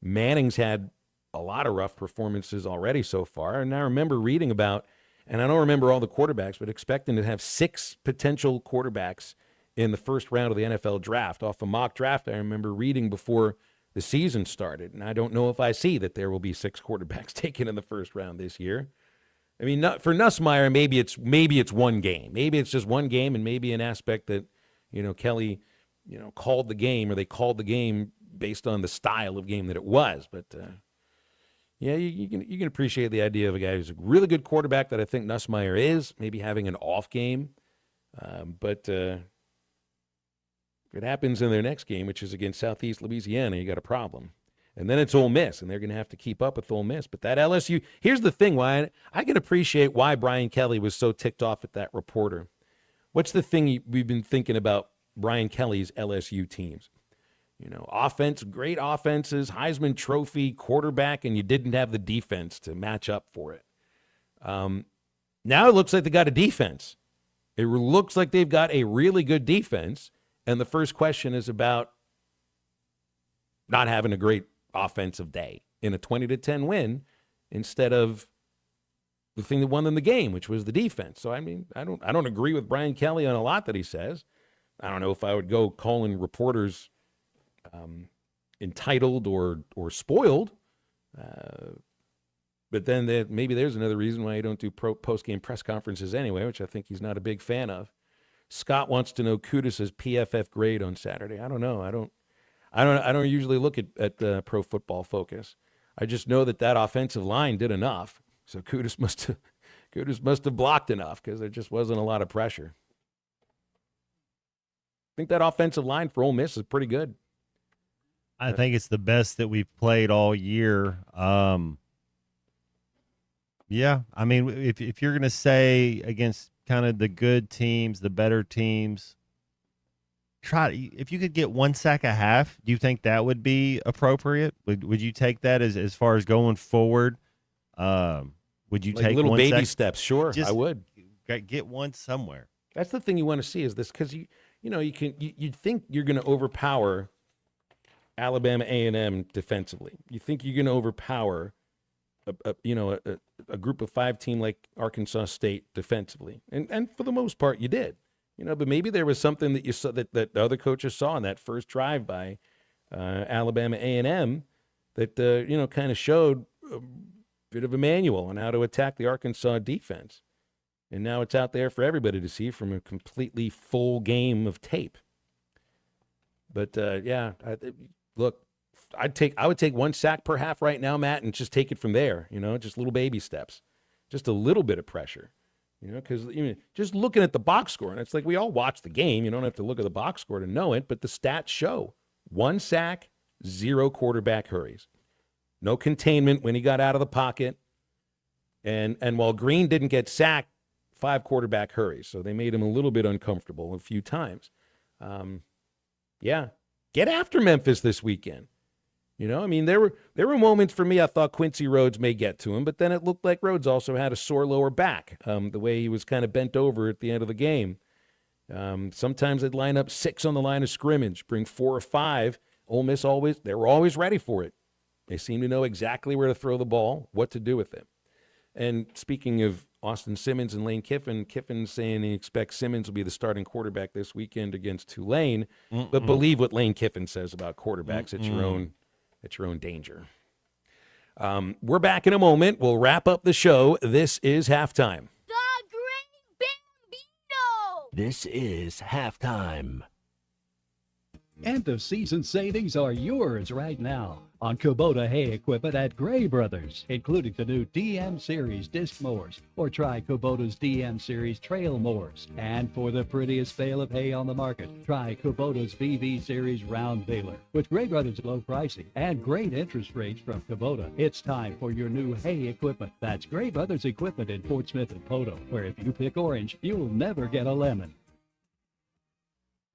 Manning's had a lot of rough performances already so far. And I remember reading about, and I don't remember all the quarterbacks, but expecting to have 6 potential quarterbacks in the first round of the NFL draft. Off a mock draft I remember reading before the season started, and I don't know if I see that there will be 6 quarterbacks taken in the first round this year. I mean, for Nussmeier, maybe it's one game. Maybe it's just one game, and maybe an aspect that, Kelly, called the game, or they called the game based on the style of game that it was. But, yeah, you can appreciate the idea of a guy who's a really good quarterback that I think Nussmeier is, maybe having an off game. But if it happens in their next game, which is against Southeast Louisiana, you got a problem. And then it's Ole Miss, and they're going to have to keep up with Ole Miss. But that LSU, here's the thing, why I can appreciate why Brian Kelly was so ticked off at that reporter. What's the thing we've been thinking about Brian Kelly's LSU teams? Offense, great offenses, Heisman Trophy, quarterback, and you didn't have the defense to match up for it. Now it looks like they got a defense. It looks like they've got a really good defense. And the first question is about not having a great offensive day in a 20-10 win instead of the thing that won them the game, which was the defense. So, I mean, I don't agree with Brian Kelly on a lot that he says. I don't know if I would go calling reporters entitled or spoiled. But then maybe there's another reason why you don't do post-game press conferences anyway, which I think he's not a big fan of. Scott wants to know Kudus' PFF grade on Saturday. I don't know. I don't usually look at Pro Football Focus. I just know that offensive line did enough. So Kudus Cougars must have blocked enough because there just wasn't a lot of pressure. I think that offensive line for Ole Miss is pretty good. I think it's the best that we've played all year. Yeah, I mean, if you're going to say against kind of the good teams, the better teams, if you could get 1 sack a half, do you think that would be appropriate? Would you take that as far as going forward? Would you take little baby sack? steps? Sure, I would. Get one somewhere. That's the thing you want to see is this, because you'd think you're going to overpower Alabama A&M defensively. You think you're going to overpower a group of 5 team like Arkansas State defensively, and for the most part you did. But maybe there was something that you saw that the other coaches saw in that first drive by Alabama A&M that kind of showed a bit of a manual on how to attack the Arkansas defense. And now it's out there for everybody to see from a completely full game of tape. But look, I would take 1 sack per half right now, Matt, and just take it from there. Just little baby steps, just a little bit of pressure. Because just looking at the box score, and it's like we all watch the game. You don't have to look at the box score to know it, but the stats show 1 sack, 0 quarterback hurries, no containment when he got out of the pocket, and while Green didn't get sacked, 5 quarterback hurries, so they made him a little bit uncomfortable a few times. Get after Memphis this weekend. There were moments for me I thought Quincy Rhodes may get to him, but then it looked like Rhodes also had a sore lower back, the way he was kind of bent over at the end of the game. Sometimes they'd line up 6 on the line of scrimmage, bring 4 or 5. Ole Miss they were always ready for it. They seem to know exactly where to throw the ball, what to do with it. And speaking of Austin Simmons and Lane Kiffin, Kiffin's saying he expects Simmons will be the starting quarterback this weekend against Tulane. But believe what Lane Kiffin says about quarterbacks at your own danger. We're back in a moment. We'll wrap up the show. This is halftime. The Great Bambino! This is halftime. End of season savings are yours right now on Kubota hay equipment at Gray Brothers, including the new DM Series disc mowers, or try Kubota's DM Series trail mowers. And for the prettiest bale of hay on the market, try Kubota's VV Series round baler. With Gray Brothers' low pricing and great interest rates from Kubota, it's time for your new hay equipment. That's Gray Brothers equipment in Fort Smith and Poto, where if you pick orange, you'll never get a lemon.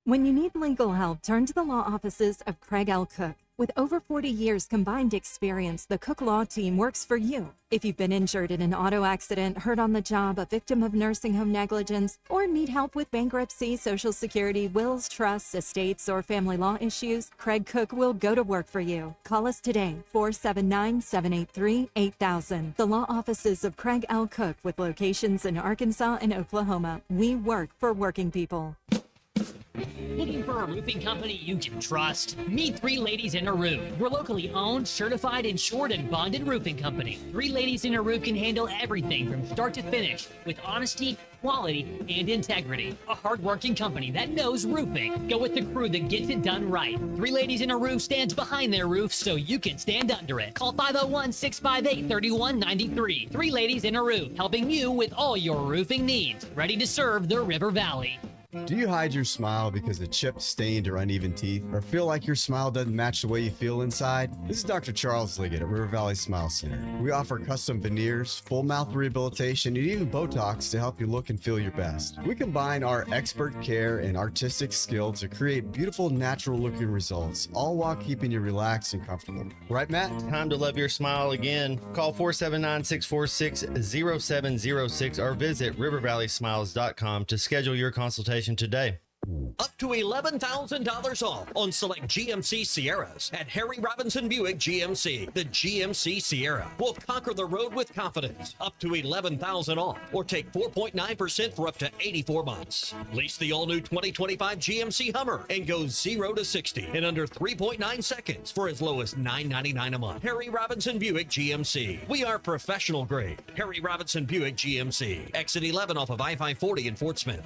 When you need legal help, turn to the law offices of Craig L. Cook. With over 40 years combined experience, the Cook Law Team works for you. If you've been injured in an auto accident, hurt on the job, a victim of nursing home negligence, or need help with bankruptcy, Social Security, wills, trusts, estates, or family law issues, Craig Cook will go to work for you. Call us today, 479-783-8000. The law offices of Craig L. Cook, with locations in Arkansas and Oklahoma. We work for working people. Looking for a roofing company you can trust? Meet 3 Ladies in a Roof. We're locally owned, certified, insured, and bonded roofing company. 3 Ladies in a Roof can handle everything from start to finish with honesty, quality, and integrity. A hard-working company that knows roofing. Go with the crew that gets it done right. 3 Ladies in a Roof stands behind their roof so you can stand under it. Call 501-658-3193. 3 Ladies in a Roof, helping you with all your roofing needs. Ready to serve the River Valley. Do you hide your smile because of chipped, stained, or uneven teeth? Or feel like your smile doesn't match the way you feel inside? This is Dr. Charles Liggett at River Valley Smile Center. We offer custom veneers, full mouth rehabilitation, and even Botox to help you look and feel your best. We combine our expert care and artistic skill to create beautiful, natural-looking results, all while keeping you relaxed and comfortable. Right, Matt? Time to love your smile again. Call 479-646-0706 or visit rivervalleysmiles.com to schedule your consultation today. Up to $11,000 off on select GMC Sierras at Harry Robinson Buick GMC. The GMC Sierra will conquer the road with confidence. Up to $11,000 off, or take 4.9% for up to 84 months. Lease the all-new 2025 GMC Hummer and go 0 to 60 in under 3.9 seconds for as low as $9.99 a month. Harry Robinson Buick GMC. We are professional grade. Harry Robinson Buick GMC. Exit 11 off of I-540 in Fort Smith.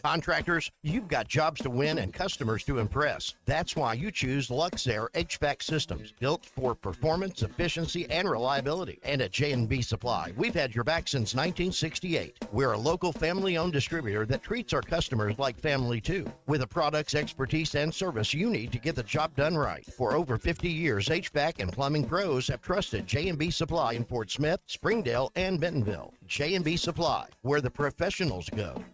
Contractors, you've got jobs to win and customers to impress. That's why you choose Luxair HVAC systems, built for performance, efficiency, and reliability. And at J&B Supply, we've had your back since 1968. We're a local family-owned distributor that treats our customers like family too, with the products, expertise, and service you need to get the job done right. For over 50 years, HVAC and plumbing pros have trusted J&B Supply in Fort Smith, Springdale, and Bentonville. J&B Supply, where the professionals go.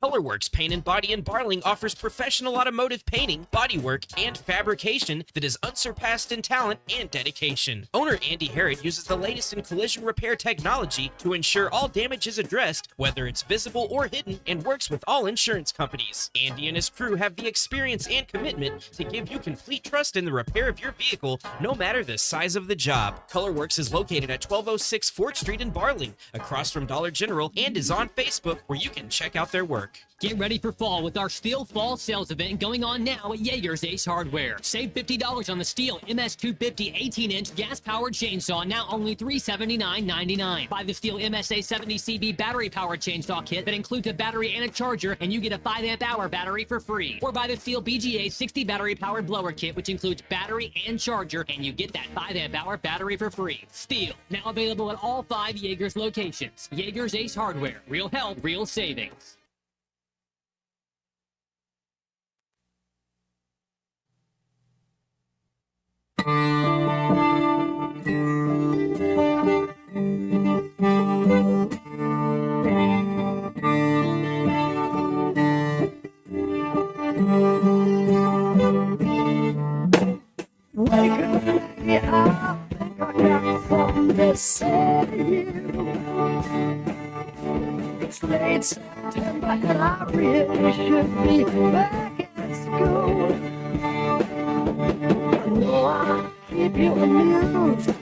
Colorworks Paint and Body in Barling offers professional automotive painting, bodywork, and fabrication that is unsurpassed in talent and dedication. Owner Andy Harrod uses the latest in collision repair technology to ensure all damage is addressed, whether it's visible or hidden, and works with all insurance companies. Andy and his crew have the experience and commitment to give you complete trust in the repair of your vehicle, no matter the size of the job. Colorworks is located at 1206 Fort Street in Barling, across from Dollar General, and is on Facebook, where you can check out their work. Get ready for fall with our Steel Fall Sales event going on now at Yeager's Ace Hardware. Save $50 on the Steel MS250 18-inch gas-powered chainsaw, now only $379.99. Buy the Steel MSA 70CB battery-powered chainsaw kit that includes a battery and a charger, and you get a 5-amp-hour battery for free. Or buy the Steel BGA 60 battery-powered blower kit, which includes battery and charger, and you get that 5-amp-hour battery for free. Steel, now available at all 5 Yeager's locations. Yeager's Ace Hardware. Real help, real savings. Wake up, yeah, I think I got something to say to you. It's late September and I really should be back at school. I know I keep you amused,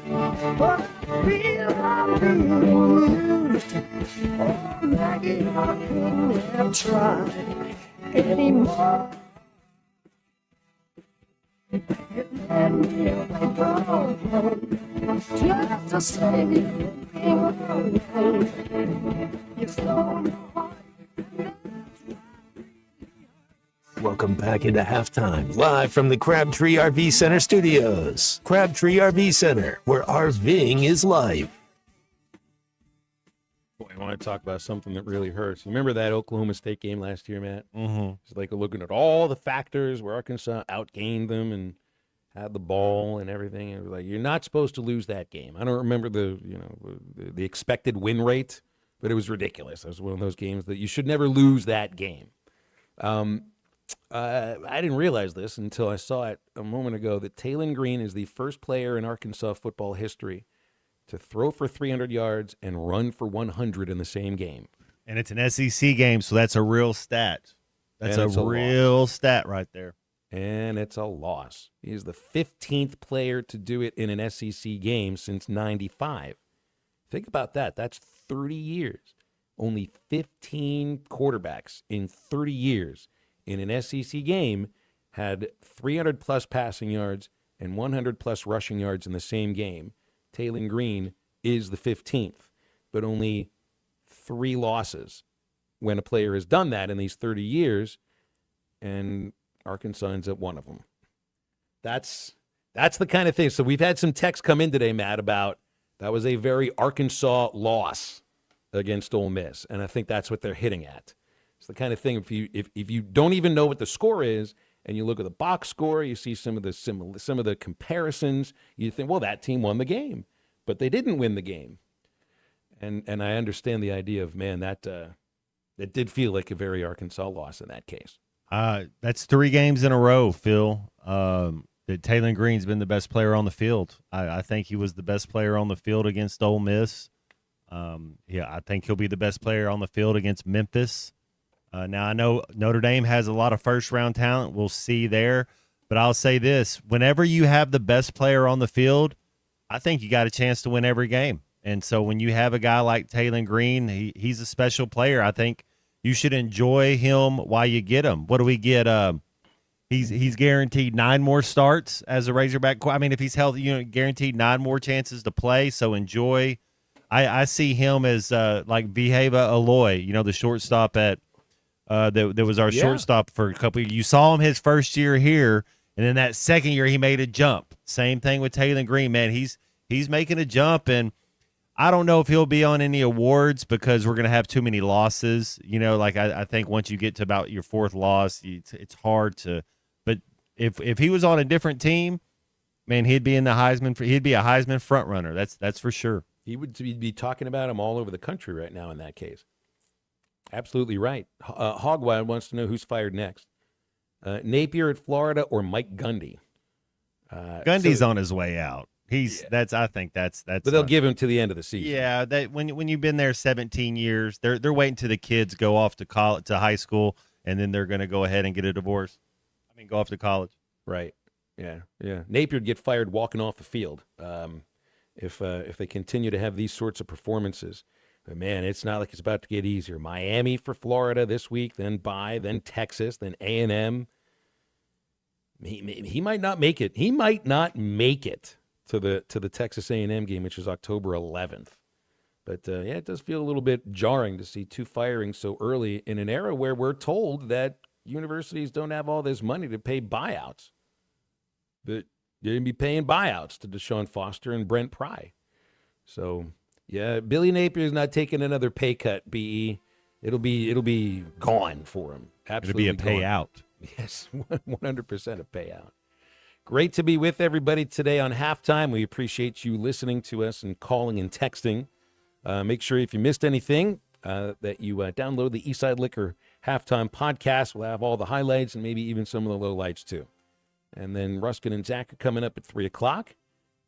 but I feel I'm being amused. Oh, Maggie, I couldn't have tried anymore. Let me away from home, just to save you from being alone. You stole my heart. Welcome back into halftime, live from the Crabtree RV Center studios. Crabtree RV Center, where RVing is life. Boy, I want to talk about something that really hurts. You remember that Oklahoma State game last year, Matt? Mm-hmm. It's like looking at all the factors where Arkansas outgained them and had the ball and everything. And like, you're not supposed to lose that game. I don't remember the expected win rate, but it was ridiculous. It was one of those games that you should never lose that game. I didn't realize this until I saw it a moment ago that Taylon Green is the first player in Arkansas football history to throw for 300 yards and run for 100 in the same game. And it's an SEC game, so that's a real stat. That's a real stat right there. And it's a loss. He's the 15th player to do it in an SEC game since 95. Think about that. That's 30 years. Only 15 quarterbacks in 30 years in an SEC game had 300-plus passing yards and 100-plus rushing yards in the same game. Taylon Green is the 15th, but only 3 losses when a player has done that in these 30 years, and Arkansas ends up one of them. That's the kind of thing. So we've had some texts come in today, Matt, about that was a very Arkansas loss against Ole Miss, and I think that's what they're hitting at. It's the kind of thing, if you don't even know what the score is, and you look at the box score, you see some of the comparisons, you think, well, that team won the game, but they didn't win the game. And I understand the idea of, man, that it did feel like a very Arkansas loss in that case. That's 3 games in a row, Phil, that Taylon Green's been the best player on the field. I think he was the best player on the field against Ole Miss. I think he'll be the best player on the field against Memphis. Now, I know Notre Dame has a lot of first-round talent. We'll see there. But I'll say this. Whenever you have the best player on the field, I think you got a chance to win every game. And so when you have a guy like Taylon Green, he's a special player. I think you should enjoy him while you get him. What do we get? He's guaranteed 9 more starts as a Razorback. I mean, if he's healthy, guaranteed 9 more chances to play. So enjoy. I see him as like Viheva Aloy, the shortstop at that was our shortstop for a couple of years. You saw him his first year here, and then that second year he made a jump. Same thing with Taylor Green, man. He's making a jump, and I don't know if he'll be on any awards because we're going to have too many losses. You know, like I think once you get to about your fourth loss, it's hard to. But if he was on a different team, man, he'd be in the Heisman. He'd be a Heisman front runner. That's for sure. He would be talking about him all over the country right now in that case. Absolutely right. Hogwild wants to know who's fired next. Napier at Florida or Mike Gundy? Gundy's on his way out. I think that's. But they'll give him to the end of the season. Yeah, when you've been there 17 years, they're waiting till the kids go off to college, to high school, and then they're going to go ahead and get a divorce. I mean, go off to college. Right. Yeah. Napier'd get fired walking off the field if they continue to have these sorts of performances. But man, it's not like it's about to get easier. Miami for Florida this week, then Texas, then A&M. He might not make it. He might not make it to the Texas A&M game, which is October 11th. But it does feel a little bit jarring to see two firings so early in an era where we're told that universities don't have all this money to pay buyouts. But you're going to be paying buyouts to Deshaun Foster and Brent Pry. So, yeah, Billy Napier's not taking another pay cut, BE. It'll be gone for him. Absolutely. It'll be a payout. Yes, 100% a payout. Great to be with everybody today on Halftime. We appreciate you listening to us and calling and texting. Make sure if you missed anything that you download the Eastside Liquor Halftime podcast. We'll have all the highlights and maybe even some of the lowlights too. And then Ruskin and Zach are coming up at 3 o'clock.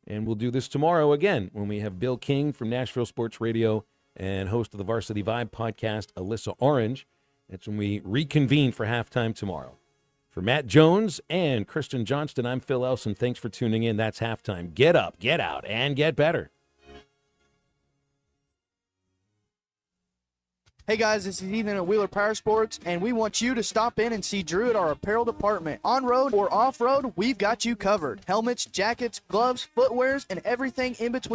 And we'll do this tomorrow again when we have Bill King from Nashville Sports Radio and host of the Varsity Vibe podcast, Alyssa Orange. That's when we reconvene for Halftime tomorrow. For Matt Jones and Kristen Johnston, I'm Phil Elson. Thanks for tuning in. That's Halftime. Get up, get out, and get better. Hey guys, this is Ethan at Wheeler Power Sports, and we want you to stop in and see Drew at our apparel department. On-road or off-road, we've got you covered. Helmets, jackets, gloves, footwears, and everything in between.